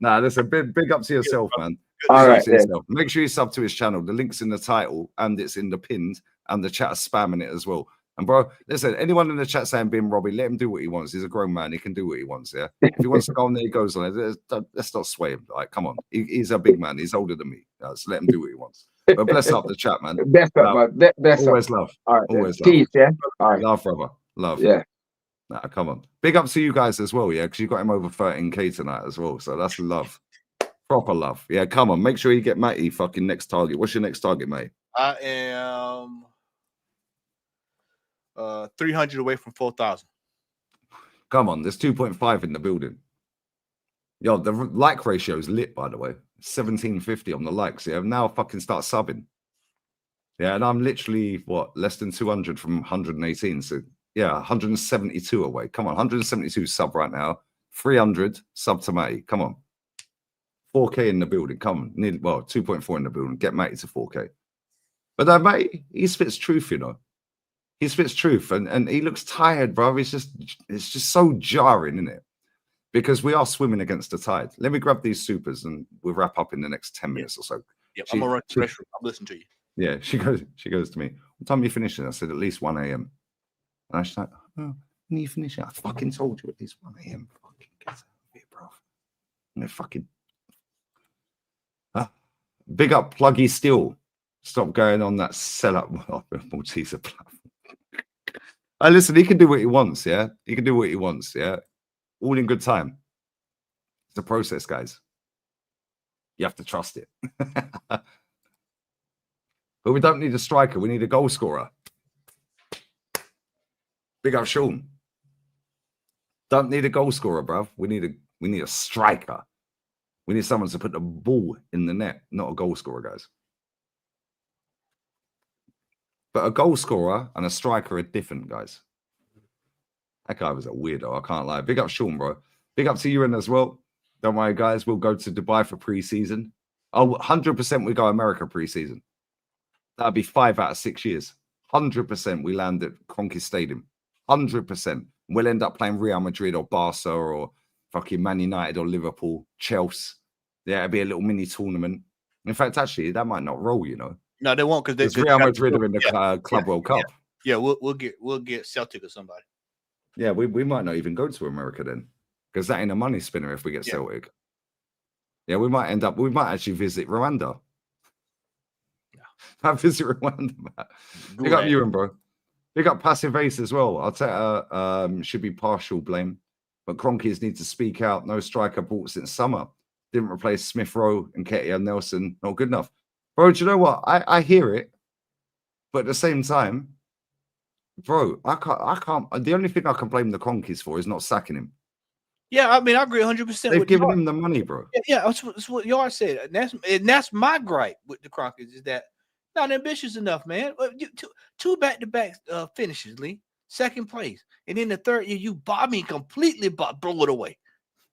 Nah, listen, big up to yourself, man. All Big up right, to then. yourself. Make sure you sub to his channel. The link's in the title and it's in the pinned, and the chat is spamming it as well. And bro, listen, anyone in the chat saying being Robbie, let him do what he wants. He's a grown man. He can do what he wants. Yeah. If he wants to go on there, he goes on it. Let's not sway him. Like, come on. He's a big man. He's older than me. So let him do what he wants. But bless up the chat, man. Best up, man. Best Always up. love. All right, Always love. peace, yeah. All right. Love, brother. Love. Yeah. Nah, come on. Big up to you guys as well, yeah, because you got him over 13K tonight as well. So that's love. Proper love. Yeah, come on. Make sure you get Matty fucking next target. What's your next target, mate? I am 300 away from 4,000. Come on, there's 2.5 in the building. Yo, the like ratio is lit, by the way. 1750 on the likes. Yeah, now fucking start subbing. Yeah, and I'm literally, what, less than 200 from 118. So, yeah, 172 away. Come on, 172 sub right now. 300 sub to Matty. Come on. 4K in the building. Come on. Nearly, well, 2.4 in the building. Get Matty to 4K. But that Matty, he spits truth, you know. He spits truth, and he looks tired, bro. It's just so jarring, isn't it? Because we are swimming against the tide. Let me grab these supers, and we'll wrap up in the next 10 minutes or so. Yeah, I'm gonna run to the restroom. I'm listening to you. Yeah, she goes to me. What time are you finishing? I said at least 1 a.m. And she's like, oh, when are you finishing? I fucking told you at least 1 a.m. Fucking get out of here, bro. No fucking. Big up Pluggy Steel. Stop going on that sell-up Malteser platform. Listen, he can do what he wants, yeah? He can do what he wants, yeah? All in good time. It's a process, guys. You have to trust it. But we don't need a striker. We need a goal scorer. Big up Sean. Don't need a goal scorer, bruv. We need a striker. We need someone to put the ball in the net, not a goal scorer, guys. But a goal scorer and a striker are different, guys. That guy was a weirdo, I can't lie. Big up Sean, bro. Big up to you in as well. Don't worry, guys. We'll go to Dubai for pre-season. Oh, 100% we go America pre-season. That'd be 5 out of 6 years. 100% we land at Kroenke Stadium. 100%. We'll end up playing Real Madrid or Barca or fucking Man United or Liverpool, Chelsea. Yeah, it'd be a little mini tournament. In fact, actually, that might not roll, you know. No, they won't because Real Madrid are in the Club World Cup. Yeah, we'll get Celtic or somebody. Yeah, we might not even go to America then, because that ain't a money spinner if we get Celtic. Yeah, we might actually visit Rwanda. I visit Rwanda, Matt. Big up Ewan, bro. Big up Passive Ace as well. I'll tell should be partial blame, but Kroenkes need to speak out. No striker bought since summer. Didn't replace Smith Rowe and Ketia Nelson. Not good enough. Bro, do you know what? I hear it, but at the same time, bro, I can't. The only thing I can blame the Kroenkes for is not sacking him. Yeah, I mean, I agree 100%. They've given him the money, bro. Yeah, that's what Yard said. And that's my gripe with the Kroenkes is that not ambitious enough, man. Two back-to-back finishes, Lee. Second place, and in the third year, you bombing completely, blow it away.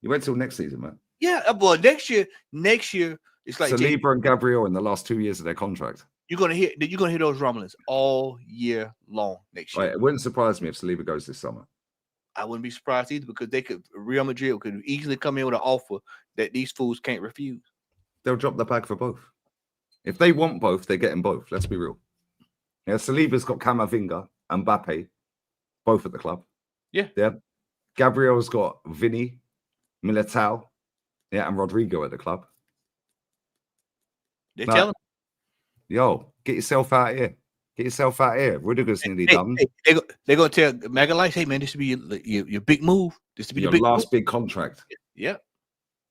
You wait till next season, man. Yeah, well, next year, it's like Saliba and Gabriel in the last 2 years of their contract. You're gonna hear those rumblings all year long next year. Right, it wouldn't surprise me if Saliba goes this summer. I wouldn't be surprised either because Real Madrid could easily come in with an offer that these fools can't refuse. They'll drop the bag for both. If they want both, they're getting both. Let's be real. Yeah, Saliba's got Camavinga and Mbappe, both at the club. Yeah. Gabriel's got Vinny, Militao, and Rodrigo at the club. They're telling me. Yo, get yourself out of here. Get yourself out of here. Rudiger's nearly done. They're going to tell Magalhaes, hey, man, this will be your big move. This will be your big last move. big contract. Yeah.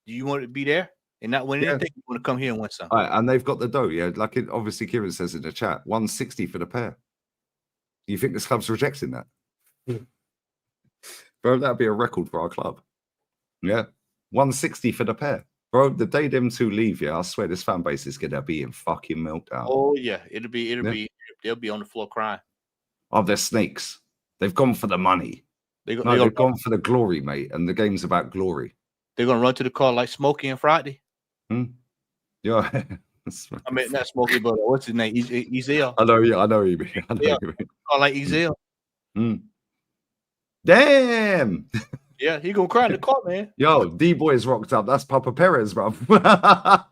Do you want to be there and not win anything? You want to come here and win something. All right, and they've got the dough. Yeah, like obviously Kieran says in the chat, 160 for the pair. You think this club's rejecting that? Bro, that'd be a record for our club. Yeah. 160 for the pair. Bro, the day them two leave, I swear this fan base is gonna be in fucking meltdown. Oh yeah, they'll be on the floor crying. Oh, they're snakes. They've gone for the money. They've gone for the glory, mate. And the game's about glory. They're gonna run to the car like Smokey and Friday. Yeah. I mean, not Smokey, but what's his name? Ezel. I know you mean. Like Ezel. Damn. Yeah, he gonna cry in the car, man. Yo, D Boy's rocked up. That's Papa Perez, bro. Grandma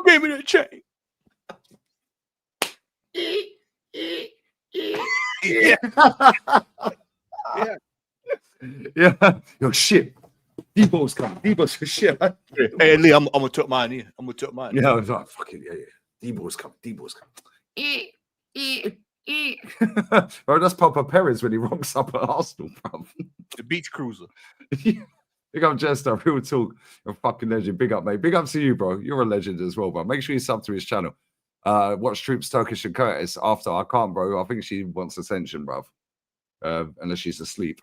gave me that chain. Yeah. Yeah. Yeah. Yo, shit. D-Bo's coming. D-Bo's shit. Hey, Lee, I'm gonna tuck mine in. I'm gonna tuck mine in. Yeah, I was like, fucking yeah. D-Bo's coming. D-Bo's coming. Bro, that's Papa Perez when he rocks up at Arsenal, bro. The beach cruiser. Big up Jester, real talk. You're a fucking legend. Big up, mate. Big up to you, bro. You're a legend as well, bro. Make sure you sub to his channel. Watch Troops Turkish and Curtis after. I can't, bro. I think she wants attention, bro. Unless she's asleep.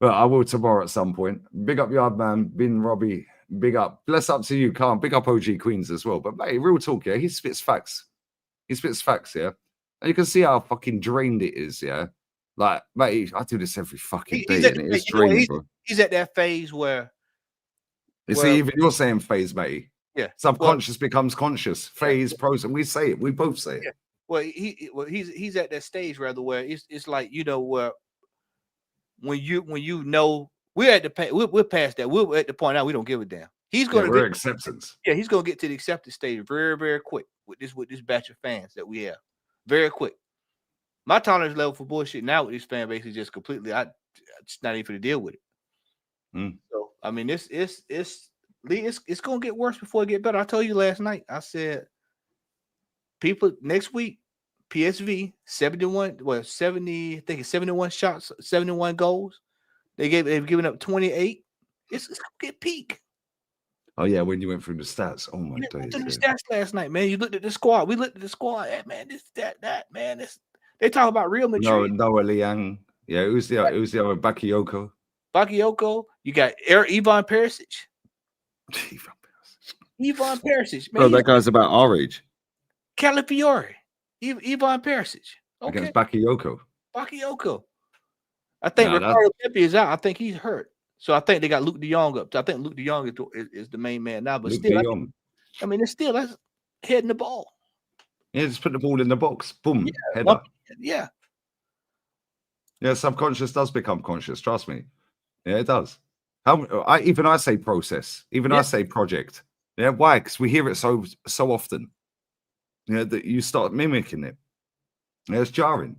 But I will tomorrow at some point. Big up Yardman, Bin Robbie. Big up. Bless up to you, Khan. Big up OG Queens as well. But mate, real talk, yeah. He spits facts. He spits facts, yeah. And you can see how fucking drained it is, yeah. Like, mate, I do this every fucking day, and it is drained, bro. He's at that phase where you see, even you're saying phase, mate. Yeah. Subconscious becomes conscious. Phase, process. We say it. We both say it. Yeah. Well, he's at that stage rather where it's like, you know, where when you know we're at the we're past that. We're at the point now we don't give a damn. He's gonna get acceptance. Yeah, he's gonna get to the acceptance stage very, very quick with this batch of fans that we have. Very quick. My tolerance level for bullshit now with this fan base is just completely it's not even to deal with it. So I mean, it's gonna get worse before it get better. I told you last night. I said people next week, PSV 71, well 70, I think it's 71 shots, 71 goals. They've given up 28. It's gonna get peak. Oh yeah, when you went through the stats. Oh my days. The stats last night, man. You looked at the squad. We looked at the squad. Hey, man, that, man. They talk about Real Madrid. Noah Liang. Yeah, it was the other Bakayoko. Bakayoko. You got Ivan Perisic. Ivan Perisic, man. Oh, that guy's about our age. Calafiore. Ivan Perisic. Okay. Against Bakayoko. I think Ricardo Pepe is out. I think he's hurt. So I think they got Luke de Jong up. I think Luke de Jong is the main man now. But Luke still, I mean, that's heading the ball. Yeah, just put the ball in the box. Boom. Yeah, header. Yeah. Yeah, subconscious does become conscious. Trust me. Yeah, it does. Even I say process. Even I say project. Yeah, why? Because we hear it so often. Yeah, that you start mimicking it. Yeah, it's jarring.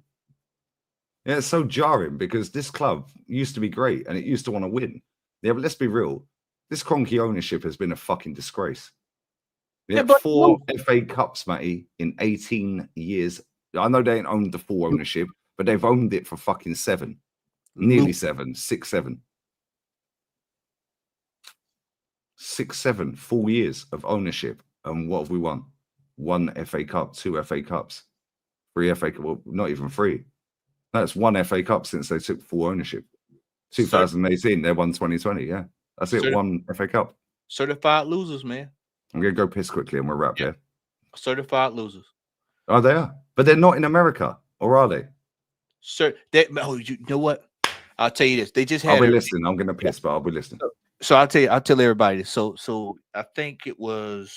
Yeah, it's so jarring because this club used to be great and it used to want to win. Yeah, but let's be real. This Kroenke ownership has been a fucking disgrace. Yeah, 4 FA Cups, Matty, in 18 years. I know they ain't owned the full ownership, but they've owned it for fucking 7. Nearly 7. 6, 7. 6, 7 full years of ownership. And what have we won? 1 FA Cup, 2 FA Cups, 3 FA Cup. Well, not even 3. That's 1 FA Cup since they took full ownership. 2018, they won 2020. Yeah, that's it. 1 FA Cup. Certified losers, man. I'm gonna go piss quickly and we'll wrap there. Certified losers. Oh, they are, but they're not in America, or are they? You know what? I'll tell you this. They just had. I'll be listening. I'm gonna piss, but I'll be listening. So I'll tell everybody this. So I think it was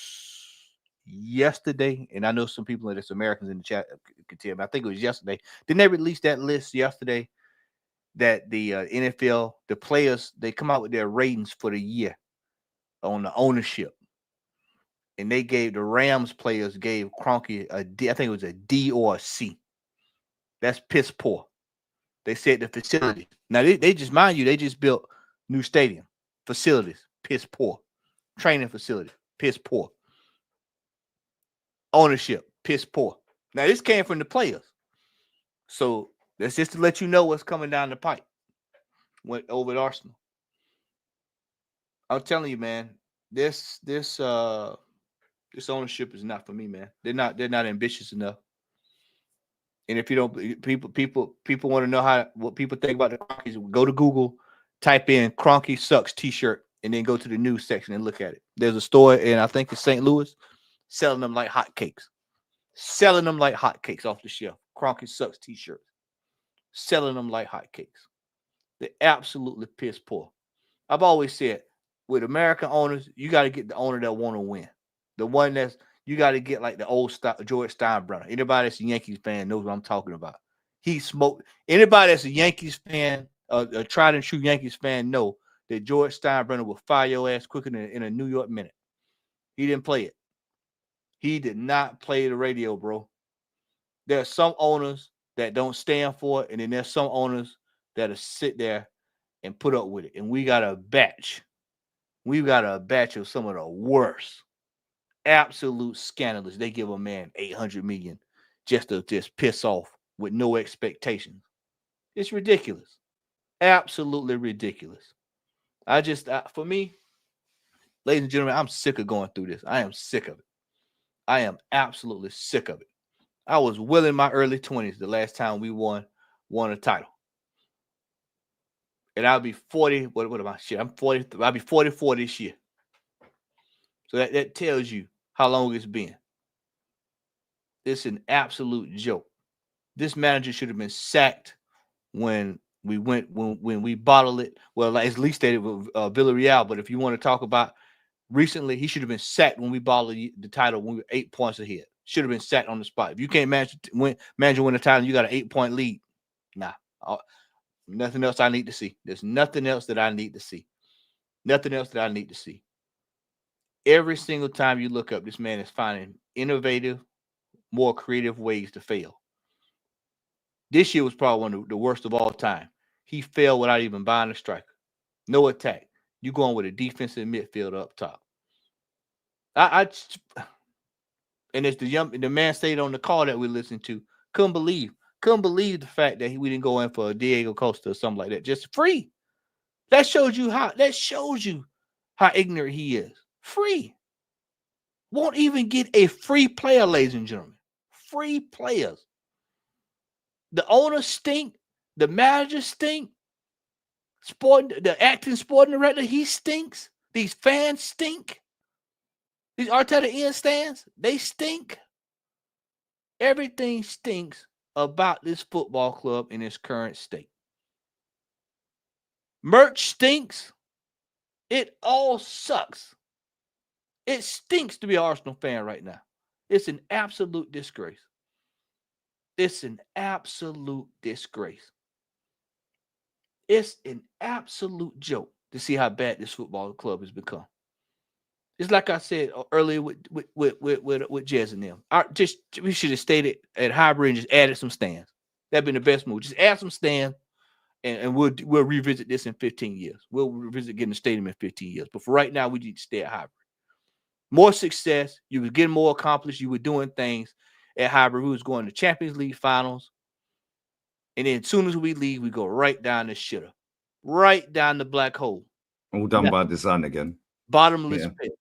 yesterday, and I know some people that's Americans in the chat could tell me. I think it was yesterday. Didn't they release that list yesterday that the NFL, the players, they come out with their ratings for the year on the ownership, and they gave the Rams players gave Kroenke a D. I think it was a D or a C. That's piss poor. They said the facility. Now they just, mind you, they just built new stadium facilities. Piss poor. Training facility. Piss poor. Ownership, piss poor. Now, this came from the players. So that's just to let you know what's coming down the pipe. Went over at Arsenal. I'm telling you, man, this ownership is not for me, man. They're not ambitious enough. And if you don't, people want to know what people think about the Kroenkes, go to Google, type in Kroenke sucks t-shirt, and then go to the news section and look at it. There's a store in, I think it's St. Louis, selling them like hotcakes. Selling them like hotcakes off the shelf. Kroenke sucks t-shirts. Selling them like hotcakes. They're absolutely piss poor. I've always said, with American owners, you got to get the owner that want to win. The one that's, you got to get like the old George Steinbrenner. Anybody that's a Yankees fan knows what I'm talking about. He smoked. Anybody that's a Yankees fan a tried and true Yankees fan know that George Steinbrenner will fire your ass quicker than in a New York minute. He didn't play it. He did not play the radio, bro. There are some owners that don't stand for it, and then there's some owners that'll sit there and put up with it. And we got a batch. We've got a batch of some of the worst, absolute scandalous. They give a man $800 million just to piss off with no expectations. It's ridiculous. Absolutely ridiculous. For me, ladies and gentlemen, I'm sick of going through this. I am sick of it. I am absolutely sick of it. I was well in my early 20s the last time we won a title. And I'll be 40. What am I? Shit, I'm 40. I'll be 44 this year. So that tells you how long it's been. It's an absolute joke. This manager should have been sacked when we bottled it. Well, like, at least they did with Villarreal. But if you want to talk about recently, he should have been sacked when we bottled the title when we were 8 points ahead. Should have been sacked on the spot. If you can't manage to win the title, you got an 8-point lead. Nah, nothing else I need to see. There's nothing else that I need to see. Nothing else that I need to see. Every single time you look up, this man is finding innovative, more creative ways to fail. This year was probably one of the worst of all time. He failed without even buying a striker. No attack. You going with a defensive midfielder up top. And it's the man stayed on the call that we listened to. Couldn't believe the fact that we didn't go in for a Diego Costa or something like that. Just free. That shows you how ignorant he is. Free. Won't even get a free player, ladies and gentlemen. Free players. The owners stink. The manager stink. The acting sporting director, he stinks. These fans stink. These Arteta in stands, they stink. Everything stinks about this football club in its current state. Merch stinks. It all sucks. It stinks to be an Arsenal fan right now. It's an absolute disgrace. It's an absolute disgrace. It's an absolute joke to see how bad this football club has become. It's like I said earlier with Jez and them. We should have stayed at Highbury and just added some stands. That'd been the best move. Just add some stands, and we'll revisit this in 15 years. We'll revisit getting the stadium in 15 years. But for right now, we need to stay at Highbury. More success. You were getting more accomplished. You were doing things at Highbury. We was going to Champions League finals. And then as soon as we leave, we go right down the shitter. Right down the black hole. All done by design again. Bottomless pit.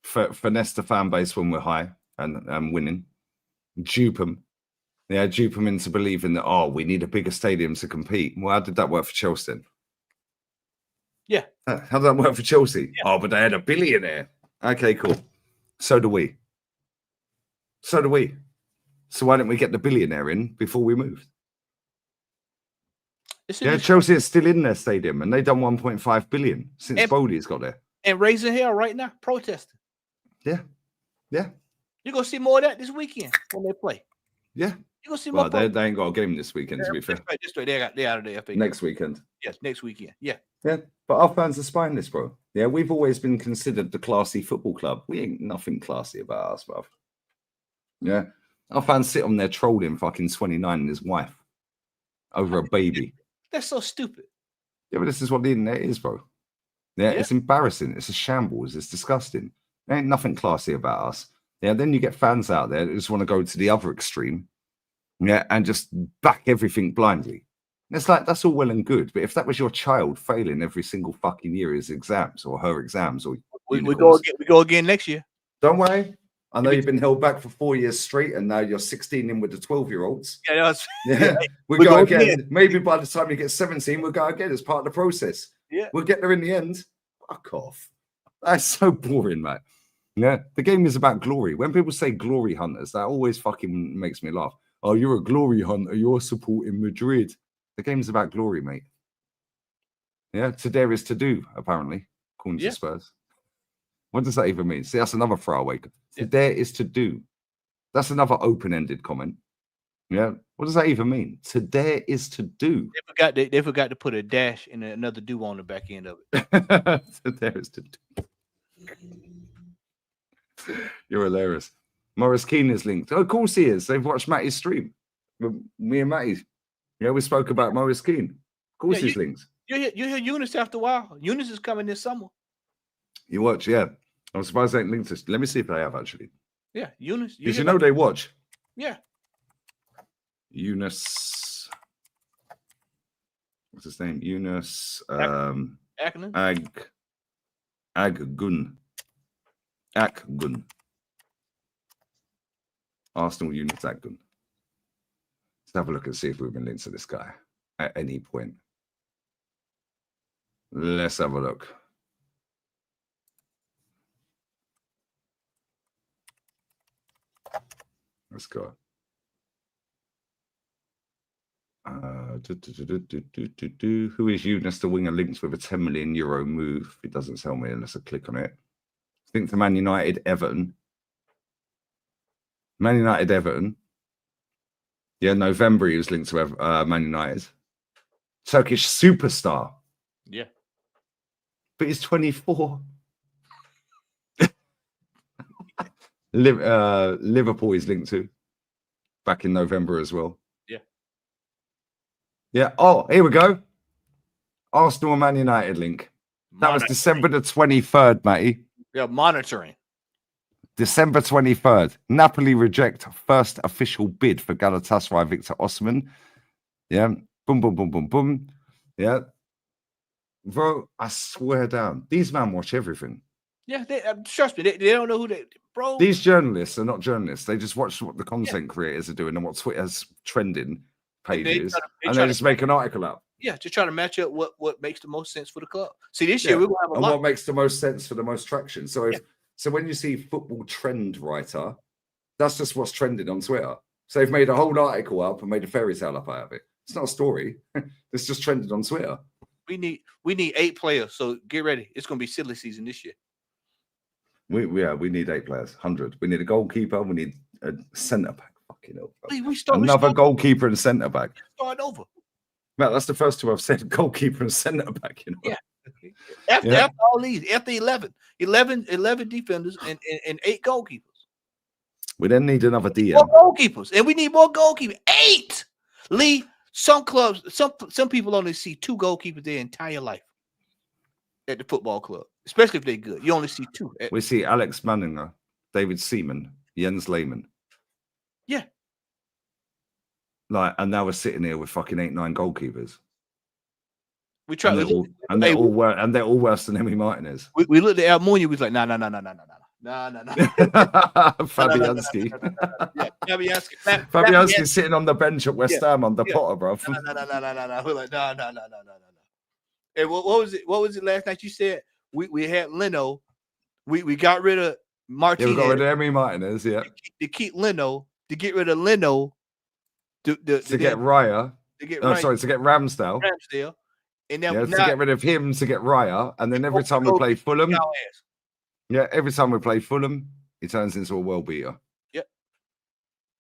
Finesse the fan base when we're high and winning. Dupe them. Yeah, dupe them into believing that, we need a bigger stadium to compete. Well, how did that work for Chelsea then? Yeah. How did that work for Chelsea? Yeah. But they had a billionaire. Okay, cool. So do we. So why didn't we get the billionaire in before we moved? Chelsea is still in their stadium, and they've done 1.5 billion since Bodie's got there. And raising hell right now, protesting. Yeah. You're going to see more of that this weekend when they play. Yeah. You're going to see more. They ain't got a game this weekend, to be fair. This way, they're out of the FA. Next weekend. Yes, next weekend. Yeah. Yeah, but our fans are spineless, bro. Yeah, we've always been considered the classy football club. We ain't nothing classy about us, bro. Yeah. Our fans sit on there trolling fucking 29 and his wife over a baby. That's so stupid. Yeah, but this is what the internet is, bro. Yeah, it's embarrassing. It's a shambles. It's disgusting. There ain't nothing classy about us. Yeah, then you get fans out there that just want to go to the other extreme. Yeah, and just back everything blindly. And it's like, that's all well and good. But if that was your child failing every single fucking year his exams or her exams, or we go again next year. Don't worry. I know you've been held back for 4 years straight, and now you're 16 in with the 12-year-olds. Yeah, we go again. Maybe by the time you get 17, we'll go again as part of the process. Yeah, we'll get there in the end. Fuck off. That's so boring, mate. Yeah, the game is about glory. When people say glory hunters, that always fucking makes me laugh. Oh, you're a glory hunter. You're supporting Madrid. The game's about glory, mate. Yeah, to dare is to do, apparently, according to Spurs. What does that even mean? See, that's another throwaway. To dare is to do. That's another open-ended comment. Yeah. What does that even mean? To dare is to do. They forgot to put a dash and another do on the back end of it. To dare is to do. You're hilarious. Morris Keane is linked. Oh, of course he is. They've watched Matty's stream. Me and Matty. Yeah, we spoke about Morris Keane. Of course he's linked. You hear Eunice after a while. Eunice is coming this summer. You watch, yeah. I'm surprised they ain't linked us. Let me see if they have actually. Yeah, Eunice. Did you know they watch? Yeah. Eunice. What's his name? Eunice. Aggun. Aggun. Arsenal Eunice Aggun. Let's have a look and see if we've been linked to this guy at any point. Let's have a look. Let's go. Who is Eunice the winger linked with a 10 million euro move? It doesn't tell me unless I click on it. I think to Man United, Everton. Man United, Everton. Yeah, November he was linked to Man United. Turkish superstar. Yeah. But he's 24. Liverpool is linked to. Back in November as well. Yeah. Yeah. Oh, here we go. Arsenal and Man United link. That was December the 23rd, Matty. Yeah, monitoring. December 23rd. Napoli reject first official bid for Galatasaray Victor Osimhen. Yeah. Boom, boom, boom, boom, boom. Yeah. Bro, I swear down. These men watch everything. Yeah, trust me. They don't know who they... Bro. These journalists are not journalists. They just watch what the content creators are doing and what Twitter's trending pages. And they just make an article up. Yeah, just trying to match up what makes the most sense for the club. See, this year we're going to have a lot. What makes the most sense for the most traction. So so when you see football trend writer, that's just what's trending on Twitter. So they've made a whole article up and made a fairy tale up out of it. It's not a story. It's just trended on Twitter. We need 8 players. So get ready. It's going to be silly season this year. We need 8 players, 100. We need a goalkeeper. We need a centre back. Fucking hell. Another goalkeeper and centre back. Start over. Matt, that's the first two I've said, goalkeeper and centre back. You know? Yeah. After all these, after 11 defenders and 8 goalkeepers. We then need another DM. More goalkeepers, and we need more goalkeepers. 8. Lee, some clubs, some people only see 2 goalkeepers their entire life at the football club, especially if they're good. You only see 2. We see Alex Manninger, David Seaman, Jens Lehmann. Yeah. And now we're sitting here with fucking 8-9 goalkeepers. We tried, and they're all worse than Emi Martinez. We looked at Almunia. We was like, no. Fabianski. Fabianski sitting on the bench at West Ham under Potter, bro. No. We're like, no. And what was it? What was it last night? You said we had Leno. We got rid of Martinez. Yeah, we got rid of Emi Martinez. Yeah. To keep Leno. To get rid of Leno. To get Raya. To get Ramsdale. And then to get rid of him to get Raya. And then every time we play Fulham. Yeah, every time we play Fulham, he turns into a world beater. Yep.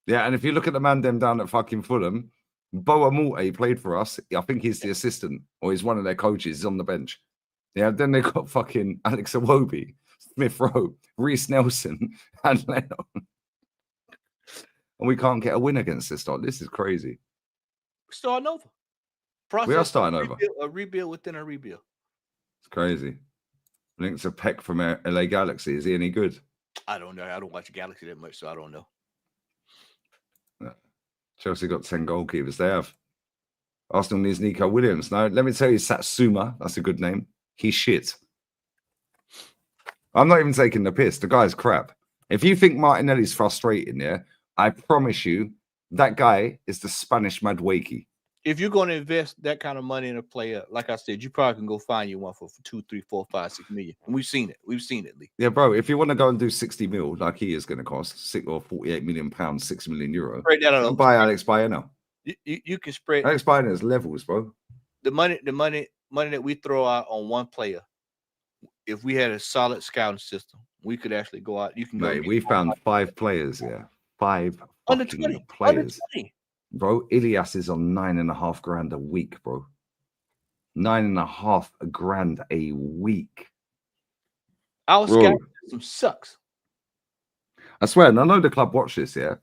Yeah, and if you look at the man them down at fucking Fulham, Boa Morte played for us. I think he's the assistant, or he's one of their coaches. He's on the bench. Yeah, then they got fucking Alex Iwobi, Smith Rowe, Reece Nelson, and Leno. And we can't get a win against this dog. This is crazy. We're starting over. We are starting over. A rebuild within a rebuild. It's crazy. Links a Peck from LA Galaxy. Is he any good? I don't know. I don't watch Galaxy that much, so I don't know. No. Chelsea got 10 goalkeepers. They have. Arsenal needs Nico Williams. Now, let me tell you, Satsuma, that's a good name. He's shit. I'm not even taking the piss. The guy's crap. If you think Martinelli's frustrating, I promise you, that guy is the Spanish Madueke. If you're going to invest that kind of money in a player, like I said, you probably can go find you one for 2, 3, 4, 5, 6 million. And we've seen it, Lee. Yeah, bro. If you want to go and do 60 mil, like he is going to cost, or 48 million pounds, 6 million euro, buy Alex Baena. You can spread. Alex Baena is levels, bro. The money that we throw out on one player, if we had a solid scouting system, we could actually go out. You can go. Mate, we found 5 players. Yeah, 5 under 20 players. Under 20. Bro, Ilias is on 9.5 grand a week, bro. 9.5 grand a week. Our scout system sucks. I swear, and I know the club watch this, yeah?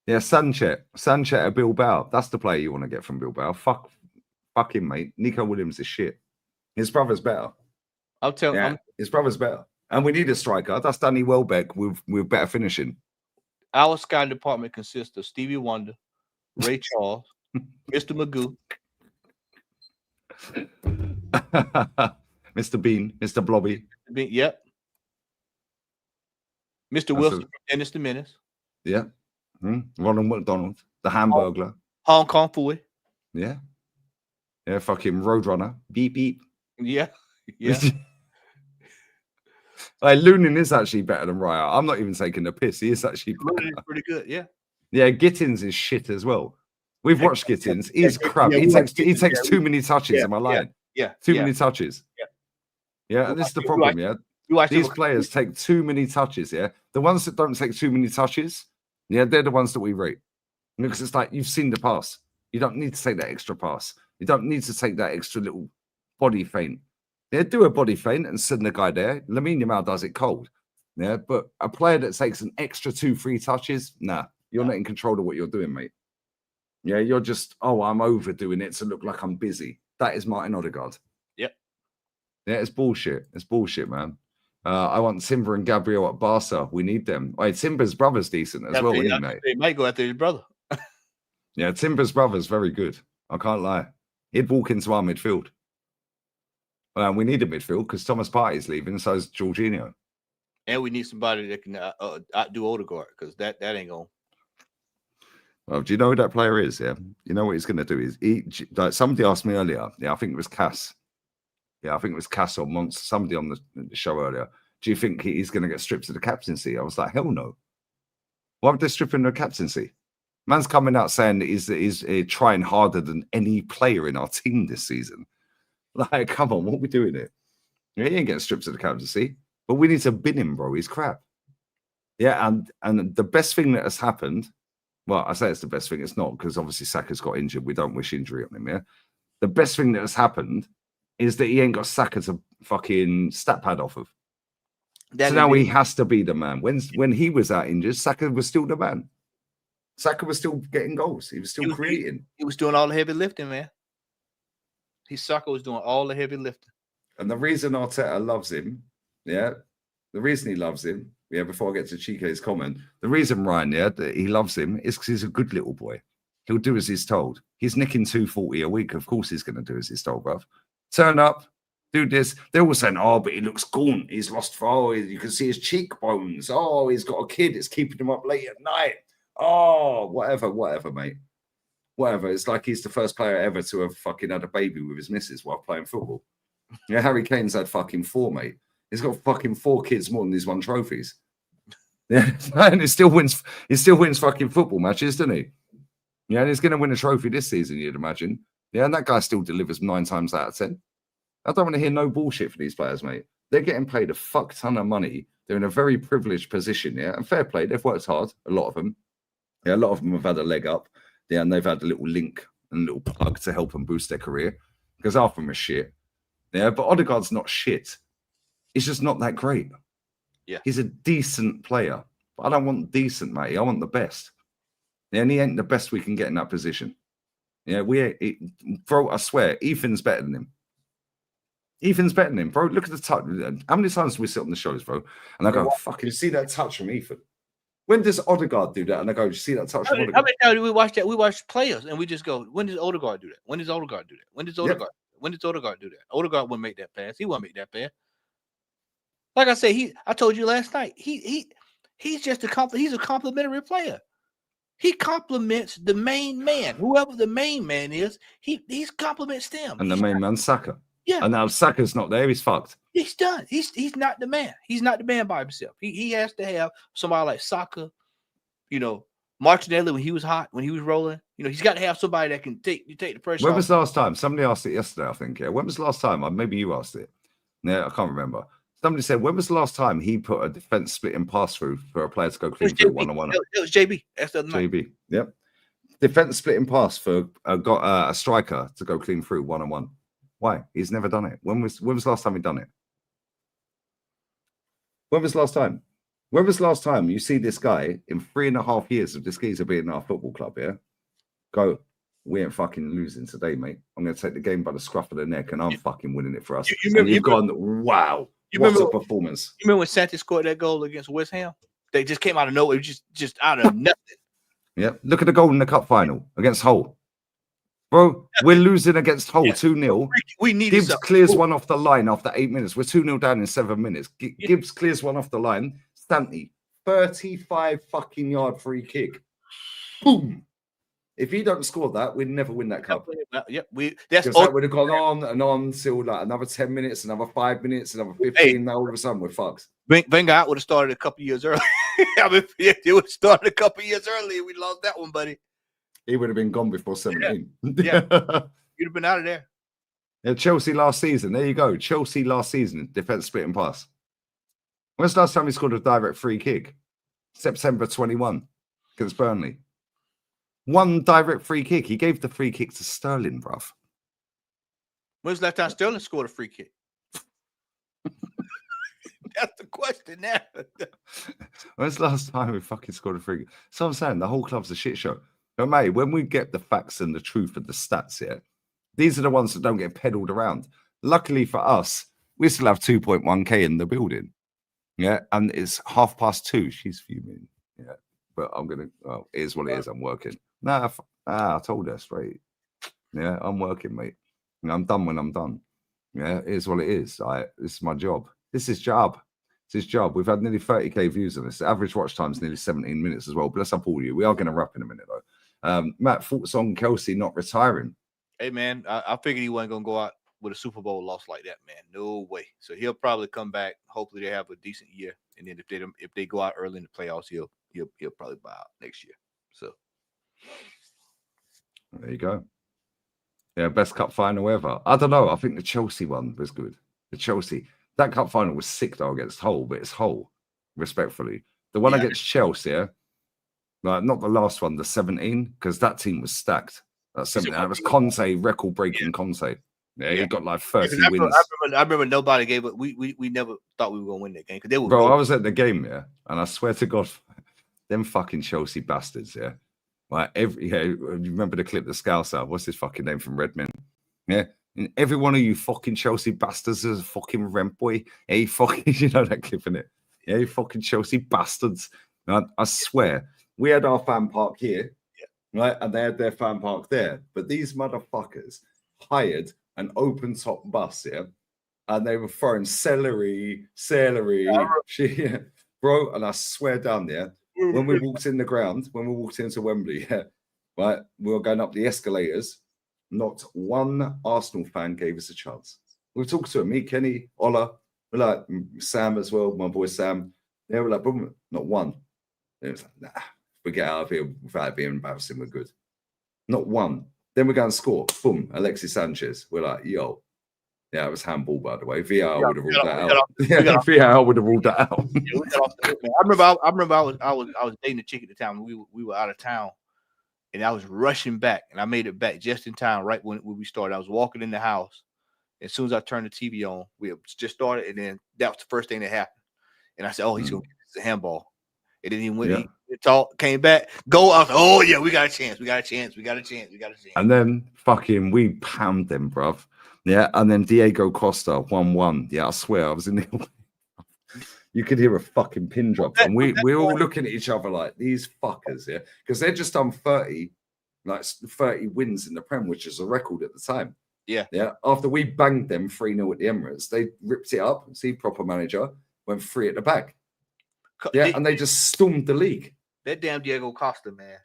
Yeah, Sanchez at Bilbao. That's the player you want to get from Bilbao. Fuck him, mate. Nico Williams is shit. His brother's better. I'll tell you. His brother's better. And we need a striker. That's Danny Welbeck with better finishing. Our scouting department consists of Stevie Wonder, Ray Charles, Mr. Magoo, Mr. Bean, Mr. Blobby. Yep. Mr. Wilson from Dennis the Menace. Yeah. Ronald McDonald, the Hamburglar. Hong Kong Fooey. Yeah. Yeah, fucking Roadrunner. Beep, beep. Yeah. Yeah. Like, Lunin is actually better than Raya. I'm not even taking the piss. He is actually better. Lunin is pretty good, yeah. Yeah, Gittins is shit as well. We've watched Gittins. He's crap. He takes too many touches. Am I lying? Yeah. Too many touches. Yeah, and this is the problem, yeah. These players take too many touches, yeah. The ones that don't take too many touches, yeah, they're the ones that we rate. Because it's like, you've seen the pass. You don't need to take that extra pass. You don't need to take that extra little body feint. Yeah, do a body feint and send the guy there. Lamine Yamal does it cold. Yeah, but a player that takes an extra 2-3 touches, nah, you're not in control of what you're doing, mate. Yeah, you're just, I'm overdoing it to look like I'm busy. That is Martin Odegaard. Yep. Yeah, it's bullshit. It's bullshit, man. I want Timber and Gabriel at Barca. We need them. Wait, Timber's brother's decent as well, isn't he, mate? He might go after his brother. Yeah, Timber's brother's very good. I can't lie. He'd walk into our midfield. We need a midfield because Thomas Partey's leaving, so is Jorginho. And we need somebody that can outdo Odegaard because that ain't going. Well, do you know who that player is? Yeah, you know what he's going to do is like somebody asked me earlier. Yeah, I think it was Cass. Yeah, I think it was Cass or Monster. Somebody on the show earlier. Do you think he's going to get stripped of the captaincy? I was like, hell no. Why would they strip him of the captaincy? Man's coming out saying that he's trying harder than any player in our team this season. Like, come on, what are we doing here? Yeah, he ain't getting stripped of the captaincy, but we need to bin him, bro. He's crap. Yeah, and the best thing that has happened. Well, I say it's the best thing. It's not, because obviously Saka's got injured. We don't wish injury on him, yeah? The best thing that has happened is that he ain't got Saka to fucking stat pad off of. So now he has to be the man. When he was out injured, Saka was still the man. Saka was still getting goals. He was still creating. He was doing all the heavy lifting, man. Saka was doing all the heavy lifting. And the reason Arteta loves him, yeah, the reason he loves him, yeah, before I get to Chike's comment, the reason, Ryan, yeah, that he loves him is because he's a good little boy. He'll do as he's told. He's nicking 240 a week. Of course he's going to do as he's told, bruv. Turn up, do this. They're all saying, but he looks gaunt. He's lost for, you can see his cheekbones. Oh, he's got a kid. It's keeping him up late at night. Oh, whatever, mate. Whatever. It's like he's the first player ever to have fucking had a baby with his missus while playing football. Yeah, Harry Kane's had fucking 4, mate. He's got fucking 4 kids more than he's won trophies. Yeah, and he still wins fucking football matches, doesn't he? Yeah, and he's going to win a trophy this season, you'd imagine. Yeah, and that guy still delivers 9 times out of 10. I don't want to hear no bullshit for these players, mate. They're getting paid a fuck ton of money. They're in a very privileged position, yeah, and fair play. They've worked hard, a lot of them. Yeah, a lot of them have had a leg up. Yeah, and they've had a little link and a little plug to help them boost their career. Because half of them are shit. Yeah, but Odegaard's not shit. He's just not that great. Yeah. He's a decent player. But I don't want decent, mate. I want the best. Yeah, and he ain't the best we can get in that position. Yeah, bro, I swear, Ethan's better than him. Ethan's better than him, bro. Look at the touch. How many times do we sit on the shows, bro? And I go, fucking see that touch from Ethan. When does Odegaard do that? And I go, you see that touch from Odegaard? How many times do we watch that? We watch players and we just go, when does Odegaard do that? When does Odegaard do that? When does Odegaard? When does Odegaard do that? Odegaard wouldn't make that pass. He wouldn't make that pass. Like I said, I told you last night, he's just he's a complimentary player. He compliments the main man. Whoever the main man is, he compliments them. And the main man's Saka. Yeah. And now Saka's not there, he's fucked. He's done. He's not the man. He's not the man by himself. He has to have somebody like Saka, Martinelli when he was hot, when he was rolling. He's got to have somebody that can take the pressure. When was the last time? Somebody asked it yesterday, I think. Yeah. When was the last time? Maybe you asked it. Yeah, I can't remember. Somebody said, when was the last time he put a defense splitting pass through for a player to go clean through one-on-one? It was JB. That's the other night. JB, yep. Defense splitting pass for got a striker to go clean through 1-on-1. Why? He's never done it. When was the last time he done it? When was the last time? When was the last time you see this guy in 3.5 years of this geezer being in our football club? Yeah, go. We ain't fucking losing today, mate. I'm going to take the game by the scruff of the neck, and I'm fucking winning it for us. You've gone, wow! What a performance! You remember when Santi scored that goal against West Ham? They just came out of nowhere, just out of nothing. Yeah, look at the goal in the cup final against Hull. Bro, we're losing against Hull 2-0. We need Gibbs clears one off the line after 8 minutes. We're 2-0 down in 7 minutes. Gibbs clears one off the line. Santi, 35 fucking yard free kick. Boom. If he don't score that, we'd never win that cup. Yep, because that would have gone on and on till like another 10 minutes, another 5 minutes, another 15. Hey, now all of a sudden we're fucked. Wenger would have started a couple years early. I mean, it would have started a couple years early. We lost that one, buddy. He would have been gone before 17. Yeah. You'd have been out of there. Yeah, Chelsea last season. There you go. Chelsea last season, defense split and pass. When's the last time he scored a direct free kick? September 21 against Burnley. One direct free kick. He gave the free kick to Sterling, bruv. When's the last time Sterling scored a free kick? That's the question now. When's the last time we fucking scored a free kick? So I'm saying the whole club's a shit show. But mate, when we get the facts and the truth of the stats here, these are the ones that don't get peddled around. Luckily for us, we still have 2.1k in the building. Yeah, and it's 2:30. She's fuming. Yeah, but I'm gonna. Oh, it is what it is. I'm working. Nah, I told her straight. Yeah, I'm working, mate. I'm done when I'm done. Yeah, it is what it is. This is my job. This is job. It's his job. We've had nearly 30k views on this. The average watch time is nearly 17 minutes as well. Bless up all you. We are going to wrap in a minute though. Matt, thoughts on Kelsey not retiring? Hey man, I figured he wasn't gonna go out with a Super Bowl loss like that, man. No way. So he'll probably come back. Hopefully they have a decent year, and then if they go out early in the playoffs, he'll probably buy out next year. So there you go. Yeah, best cup final ever. I don't know. I think the Chelsea one was good. That cup final was sick though against Hull, but it's Hull, respectfully. The one against Chelsea, yeah, like not the last one, the 17, because that team was stacked. That 17, that was Conte, record-breaking Conte. Yeah, he got like 30 wins. I remember nobody gave it. We never thought we were gonna win that game because they were. Bro, I was at the game, yeah, and I swear to God, them fucking Chelsea bastards, yeah. Like you remember the clip that Scouser, what's his fucking name from Redmond? Yeah. And every one of you fucking Chelsea bastards is a fucking rent boy. Hey, fucking, you know that clip in it? Yeah, you fucking Chelsea bastards. I swear, we had our fan park here, right? And they had their fan park there. But these motherfuckers hired an open top bus, yeah? And they were throwing celery, shit, bro. And I swear down there, when we walked in the ground, when we walked into Wembley, yeah, right, we were going up the escalators. Not one Arsenal fan gave us a chance. We talked to him, me, Kenny, Ola, we're like Sam as well, my boy Sam. They were like, boom, not one. It was like, nah, we get out of here without it being embarrassing. We're good. Not one. Then we go and score. Boom, Alexis Sanchez. We're like, yo. Yeah, it was handball, by the way. VAR would have ruled that out. Yeah, VAR would have ruled that out. I remember I was dating a chick at the time. We were out of town. And I was rushing back, and I made it back just in time, right when we started. I was walking in the house. As soon as I turned the TV on, we just started, and then that was the first thing that happened. And I said, "Oh, he's going to get this handball." And then he went, came back, go out. Oh yeah, we got a chance. And then fucking we pound them, bruv. Yeah, and then Diego Costa 1-1. Yeah, I swear I was in the. You could hear a fucking pin drop, and we're all looking at each other like these fuckers, yeah, because they're just done 30 wins in the Prem, which is a record at the time. Yeah. After we banged them 3-0 at the Emirates, they ripped it up. See, proper manager went 3 at the back. Yeah, and they just stormed the league. That damn Diego Costa, man,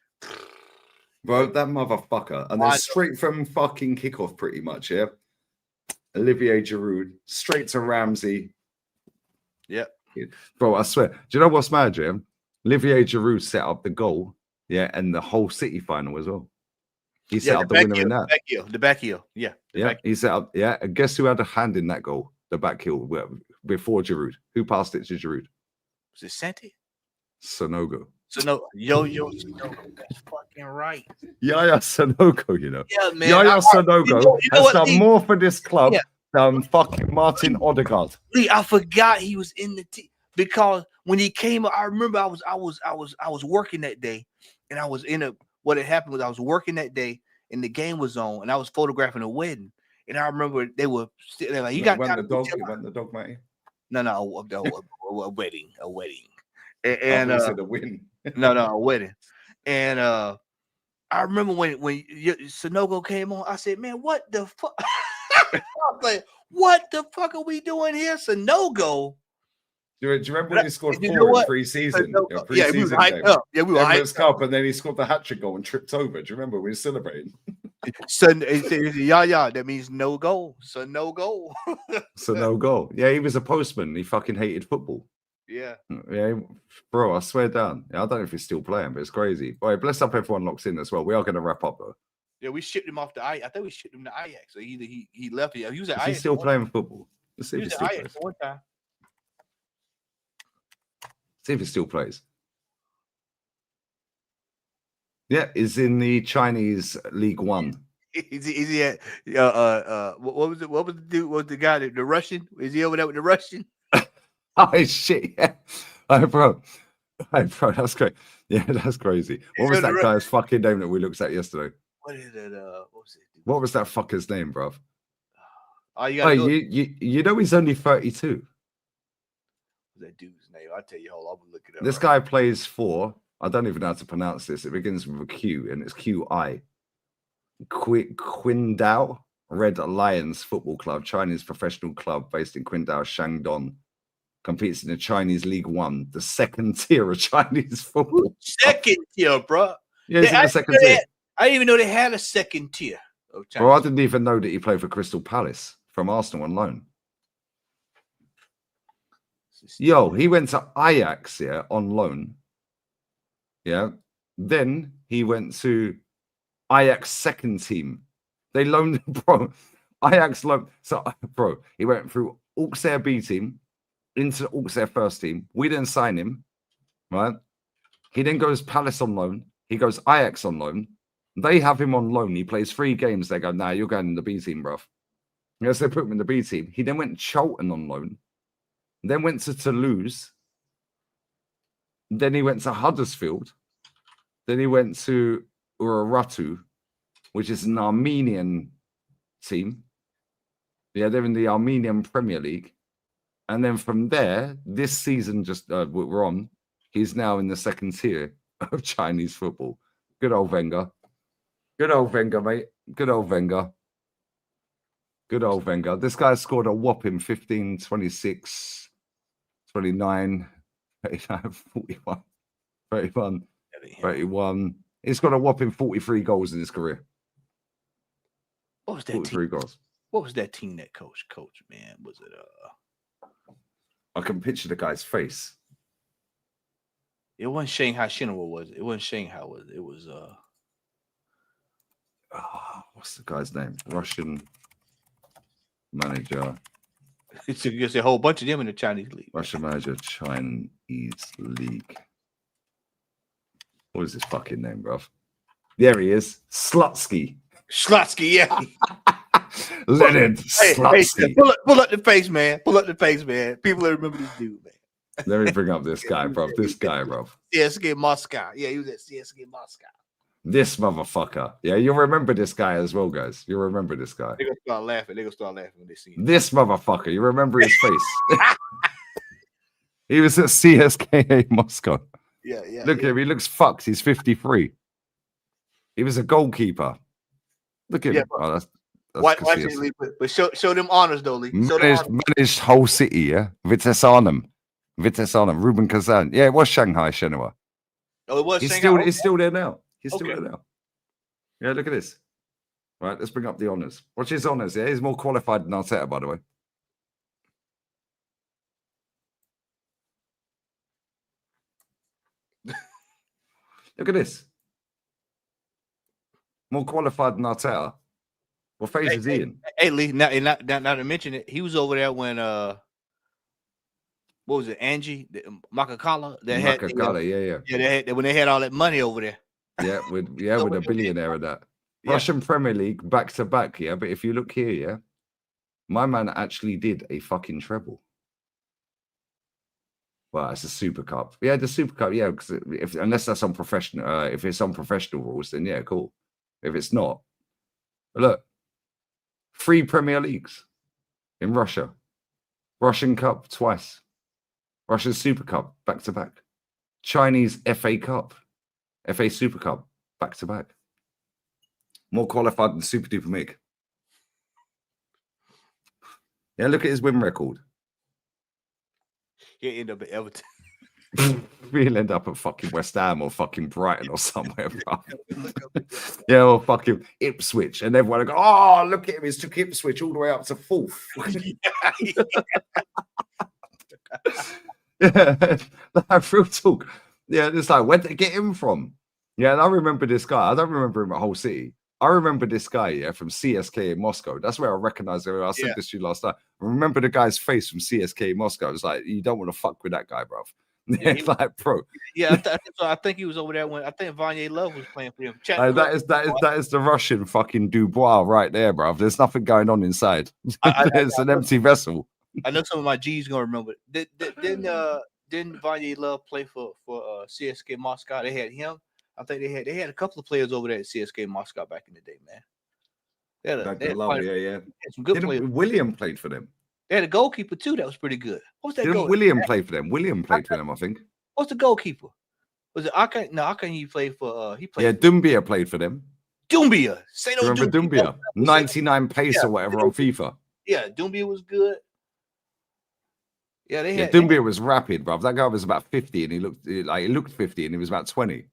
bro, that motherfucker, and then straight from fucking kickoff, pretty much, yeah. Olivier Giroud straight to Ramsey. Yeah. Bro, I swear. Do you know what's mad, Jim? Olivier Giroud set up the goal, yeah, and the whole City final as well. He set up the winner in that. The back heel. Yeah. He set up, yeah. And guess who had a hand in that goal? The back heel before Giroud. Who passed it to Giroud? Was it Santi? Sonogo. So no, yo, Sunogo, that's fucking right. Yaya Sanogo, you know. Yeah, man. Yaya Sanogo you know has what, done Lee? more for this club Yeah. than fucking Martin Odegaard. Lee, I forgot he was in the team because when he came, I remember I was working that day, and I was in a. What had happened was I was working that day, and the game was on, and I was photographing a wedding, and I remember they're like, "You got When time the to dog, get your-" when the dog, mate. No, a wedding, And and a win. no, a wedding, and I remember when Sunogo came on, I said, "Man, what the fuck?" I was like, "What the fuck are we doing here, Sunogo?" Do you remember when he scored You 4 know in what? pre-season? Yeah, we were hyped up. Yeah, we were hyped Emirates Cup, and then he scored the hat-trick goal and tripped over. Do you remember? We were celebrating. Yeah, that means no goal. So no goal. So no goal. Yeah, he was a postman. He fucking hated football. Yeah. Yeah, bro, I swear down. Yeah, I don't know if he's still playing, but it's crazy. All right, bless up everyone locks in as well. We are going to wrap up though. Yeah, we shipped him off to Ajax. I think we shipped him to Ajax. So either he left here. He was at Is Ajax. he still playing football? Let's see He if was he at still Ajax plays. one time. See if he still plays. Yeah, is in the Chinese League One. Is he at what was it? What was the dude? What was the guy the Russian? Is he over there with the Russian? Oh shit! Yeah, bro, that's great. Yeah, that's crazy. What was that guy's fucking name that we looked at yesterday? What is it? What was it? What was that fucker's name, bro? Oh, you know he's only 32. That dude's name. I'll tell you. Hold on, I'm gonna look it up. This guy plays for. I don't even know how to pronounce this. It begins with a Q and it's QI. Qingdao Red Lions Football Club, Chinese professional club based in Qingdao, Shandong. Competes in the Chinese League One, the second tier of Chinese football. Second tier, bro. Yeah, he's in the second tier. I didn't even know they had a second tier. Bro, I didn't even know that he played for Crystal Palace from Arsenal on loan. Yo, he went to Ajax, yeah, on loan. Yeah. Then he went to Ajax second team. They loaned, bro. Ajax loaned. So, bro, he went through Auxerre B team into Auxerre first team. We didn't sign him, right? He then goes Palace on loan. He goes Ajax on loan. They have him on loan. He plays 3 games. They go, nah, you're going in the B team, bruv. Yes, they put him in the B team. He then went Charlton on loan. Then went to Toulouse. Then he went to Huddersfield. Then he went to Urartu, which is an Armenian team. Yeah, they're in the Armenian Premier League. And then from there, this season we're on, he's now in the second tier of Chinese football. Good old Wenger. Good old Wenger, mate. Good old Wenger. Good old Wenger. This guy scored a whopping 15, 26, 29, 39, 41, 31, 31. He's got a whopping 43 goals in his career. What was that 43 team? goals. What was that team that coach, man? Was it I can picture the guy's face. It wasn't Shanghai Shenhua, was it? It wasn't Shanghai, was it? It was what's the guy's name? Russian manager. It's a whole bunch of them in the Chinese league. Russian manager, Chinese league. What is his fucking name, bruv? There he is. Slutsky. Slutsky, yeah. Leonard Slutsky. Hey, pull up the face, man. Pull up the face, man. People that remember this dude, man. Let me bring up this guy, bruv. This guy, bruv. CSKA Moscow. Yeah, he was at CSKA Moscow. This motherfucker. Yeah, you'll remember this guy as well, guys. You'll remember this guy. They're gonna start laughing. They're gonna start laughing when they see him. This motherfucker. You remember his face. He was at CSKA Moscow. Yeah. Look at him. He looks fucked. He's 53. He was a goalkeeper. Look at him. Oh, that's watch it, Lee, but show them honors, though, Lee. Managed whole city, yeah? Vitesse Arnhem, Ruben Kazan. Yeah, it was Shanghai Shenhua. Oh, it was Shanghai? He's still there now. He's still there now. Yeah, look at this. Right, let's bring up the honors. Watch his honors, yeah? He's more qualified than Arteta, by the way. Look at this. More qualified than Arteta. What phase is he in? Hey, Lee, now to mention it, he was over there when what was it, Angie, Makakala? They had Makakala, yeah. yeah, they had when they had all that money over there. Yeah, with a billionaire and that. Yeah. Russian Premier League back to back, yeah. But if you look here, yeah, my man actually did a fucking treble. Well, it's a Super Cup. Yeah, the Super Cup, yeah, because unless that's on professional, if it's on professional rules, then yeah, cool. If it's not, look, 3 Premier Leagues in Russia, Russian Cup twice, Russian Super Cup back to back, Chinese FA Cup, FA Super Cup back to back. More qualified than Super Duper Mig. Yeah, look at his win record. He'll end up at Everton. We'll end up at fucking West Ham or fucking Brighton or somewhere, bro. Yeah, or fucking Ipswich. And everyone will go, oh, look at him. He's took Ipswich all the way up to 4th. Yeah, like, real talk. Yeah, it's like, where'd they get him from? Yeah, and I remember this guy. I don't remember him at Hull City. I remember this guy, yeah, from CSK in Moscow. That's where I recognize him. I said this to you last night. I remember the guy's face from CSK in Moscow. It's like, you don't want to fuck with that guy, bro. Yeah, like, bro. Yeah, I think he was over there when I think Vanya Love was playing for him. That is the Russian fucking Dubois right there, bro. There's nothing going on inside. It's an empty vessel. I know some of my G's gonna remember. Didn't Vanya Love play for CSK Moscow? They had him. I think they had a couple of players over there at CSK Moscow back in the day, man. They had some good players. William played for them. They had a goalkeeper too that was pretty good. What's that? Didn't William play for them? William played for them, I think. What's the goalkeeper? Was it Akan? No, Akan. He played for. Dumbia played for them. Dumbia. Remember Dumbia? 99 pace or whatever on FIFA. Yeah, Dumbia was good. Yeah, they had. Dumbia was rapid, bro. That guy was about 50, and he looked 50, and he was about 20.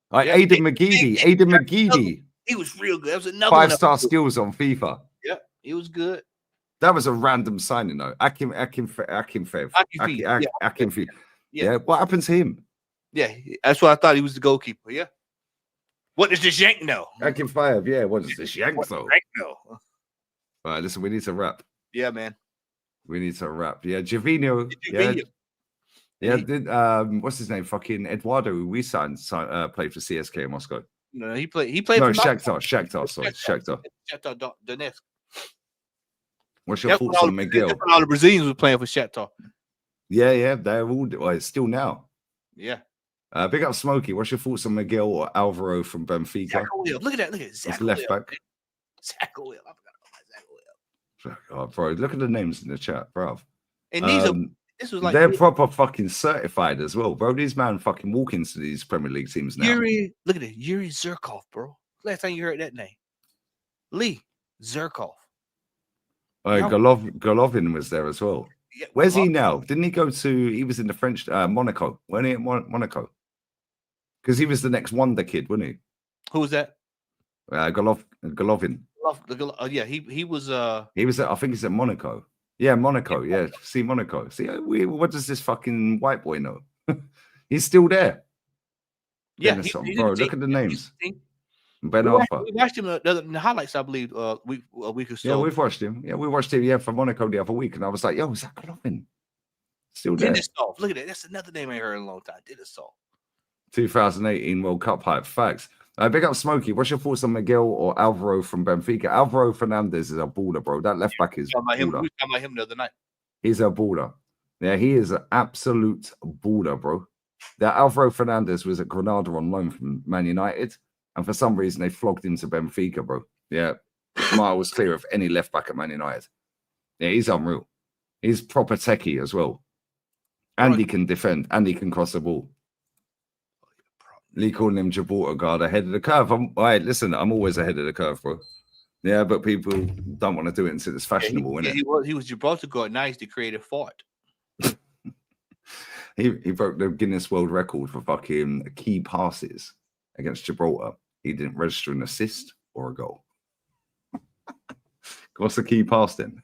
Like Aidan McGeady. He was real good. That was another 5-star skills on FIFA. Yeah, he was good. That was a random signing, though. Akinfeev. Yeah, what happened to him? Yeah, that's why I thought he was the goalkeeper. Yeah. What does this yank know? Akinfeev, yeah. What does this yank know? All right, listen, we need to wrap. Yeah, man. We need to wrap. Yeah, Jovino. What's his name? Fucking Eduardo, who we signed played for CSK in Moscow. No, he played. No, Shakhtar. Sorry, Shakhtar Donetsk. What's your thoughts on Miguel? All the Brazilians were playing for Shakhtar. Yeah, they're all still now. Yeah. Big up Smokey. What's your thoughts on Miguel or Alvaro from Benfica? Look at that. Zach left back. Zach Will. I forgot about Zach Will. Oh, bro, look at the names in the chat, bro. And this was like they're proper fucking certified as well, bro. These man fucking walk into these Premier League teams now. Look at it, Yuri Zirkov, bro. Last time you heard that name, Lee Zirkov. Golovin was there as well. Yeah, where's he now? Didn't he go to? He was in the French Monaco. Weren't he at Monaco? Because he was the next wonder kid, wasn't he? Who was that? Golovin. Yeah, he was. He was. I think he's at Monaco. Yeah, Monaco. Yeah, see Monaco. See, what does this fucking white boy know? He's still there. Yeah, bro. Look at the names. Ben we Arfa. watched him in the highlights, I believe, a week or so. Yeah, we've watched him. Yeah, we watched him. Yeah, for Monaco the other week, and I was like, "Yo, is that Golovin? Still there?" Denisov. Look at that. That's another name I heard in a long time. Denisov. 2018 World Cup hype. Facts. Big up Smokey. What's your thoughts on Miguel or Alvaro from Benfica? Alvaro Fernandez is a baller, bro. That left back is. We were talking about him the other night. He's a baller. Yeah, he is an absolute baller, bro. That Alvaro Fernandez was at Granada on loan from Man United, and for some reason they flogged him to Benfica, bro. Yeah, miles clear of any left back at Man United. Yeah, he's unreal. He's proper techie as well, and he can defend and he can cross the ball. Lee calling him Gibraltar guard ahead of the curve. Listen, I'm always ahead of the curve, bro. Yeah, but people don't want to do it until it's fashionable, innit? He was Gibraltar guard. Now he's the creative fart. He broke the Guinness World Record for fucking key passes against Gibraltar. He didn't register an assist or a goal. What's the key pass then?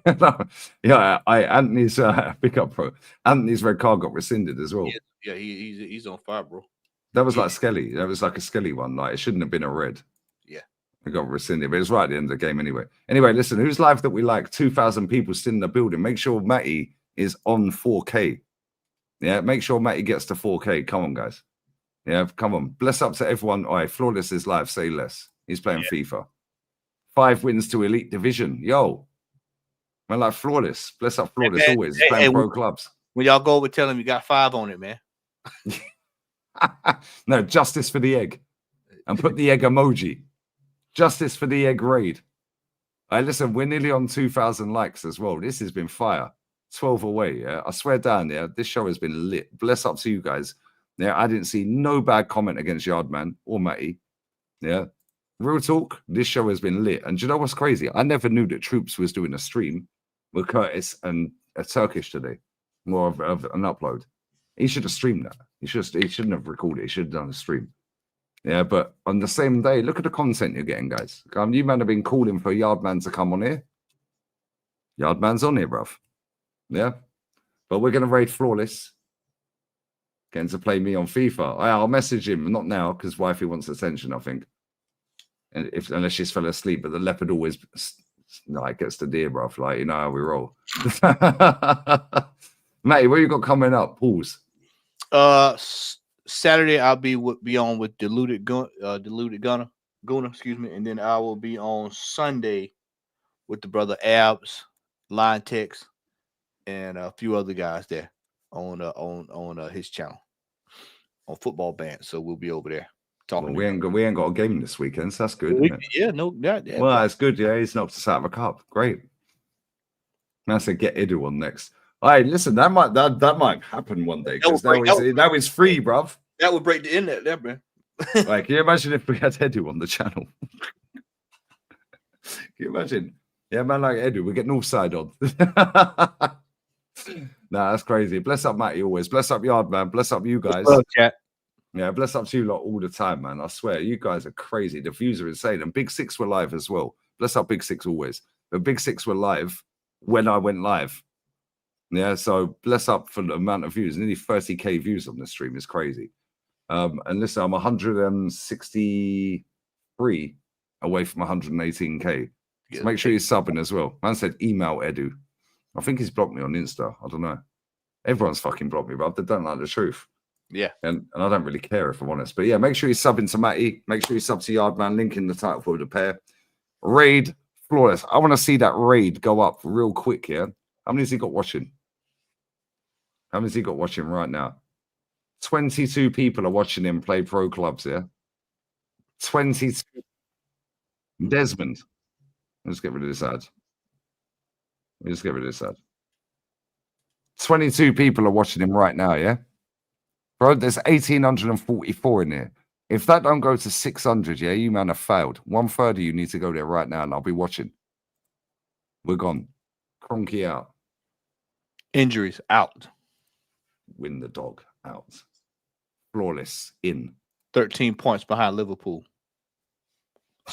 Anthony's pickup pro. Anthony's red card got rescinded as well. Yeah, he's on fire, bro. That was like Skelly. That was like a Skelly one. Like, it shouldn't have been a red. Yeah. It got rescinded, but it was right at the end of the game anyway. Anyway, listen, who's live that we like? 2,000 people still in the building. Make sure Matty is on 4K. Yeah, make sure Matty gets to 4K. Come on, guys. Yeah, come on. Bless up to everyone. All right, Flawless is live. Say less. He's playing FIFA. 5 wins to Elite Division. Yo. Man, like Flawless. Bless up Flawless Hey, always. He's playing pro clubs. When y'all go over, tell him you got 5 on it, man. No, justice for the egg. And put the egg emoji. Justice for the egg raid. Listen, we're nearly on 2,000 likes as well. This has been fire. 12 away, yeah. I swear down, yeah. This show has been lit. Bless up to you guys. Yeah, I didn't see no bad comment against Yardman or Matty. Yeah. Real talk, this show has been lit. And do you know what's crazy? I never knew that Troops was doing a stream with Curtis and a Turkish today. More of an upload. He should have streamed that. He shouldn't have recorded it. He should have done a stream. Yeah, but on the same day, look at the content you're getting, guys. You man have been calling for Yardman to come on here. Yardman's on here, bruv. Yeah. But we're going to raid Flawless. Getting to play me on FIFA. I'll message him, not now, because wifey wants attention, I think. And unless she's fell asleep, but the leopard always gets the deer, bruv. Like, you know how we roll. Matty, what you got coming up? Pause. Saturday I'll be on with Diluted Gunner, excuse me, and then I will be on Sunday with the brother Abs, Line Text, and a few other guys there on his channel on Football Band. So we'll be over there talking. Well, we ain't got a game this weekend, so that's good. Isn't it? Yeah, no, yeah. Well, it's good. Yeah, he's knocked us out of a cup. Great. I said get Edu on next. All right, listen, that might happen one day because now it's free, bruv. That would break the internet there, man. Like, can you imagine if we had Edu on the channel? Can you imagine? Yeah, man, like Edu, we're getting offside on. Nah, that's crazy. Bless up Matty always. Bless up Yardman. Bless up you guys. Chat. Yeah, bless up to you lot all the time, man. I swear, you guys are crazy. The views are insane. And Big Six were live as well. Bless up Big Six always. The Big Six were live when I went live. Yeah, so bless up for the amount of views. Nearly 30K views on the stream is crazy. And listen, I'm 163 away from 118K. So make sure you're subbing as well. Man said email Edu. I think he's blocked me on Insta. I don't know. Everyone's fucking blocked me, but they don't like the truth. Yeah. And I don't really care if I'm honest. But yeah, make sure you're subbing to Matty. Make sure you sub to Yardman. Link in the title for the pair. Raid Flawless. I want to see that raid go up real quick, yeah? How many has he got watching? How many has he got watching right now? 22 people are watching him play pro clubs, yeah? 22. Desmond. Let's get rid of this ad. Let's get rid of this ad. 22 people are watching him right now, yeah? Bro, there's 1,844 in here. If that don't go to 600, yeah, you man have failed. 1/3 of you need to go there right now, and I'll be watching. We're gone. Cronky out. Injuries out. Win the dog out. Flawless in. 13 points behind Liverpool.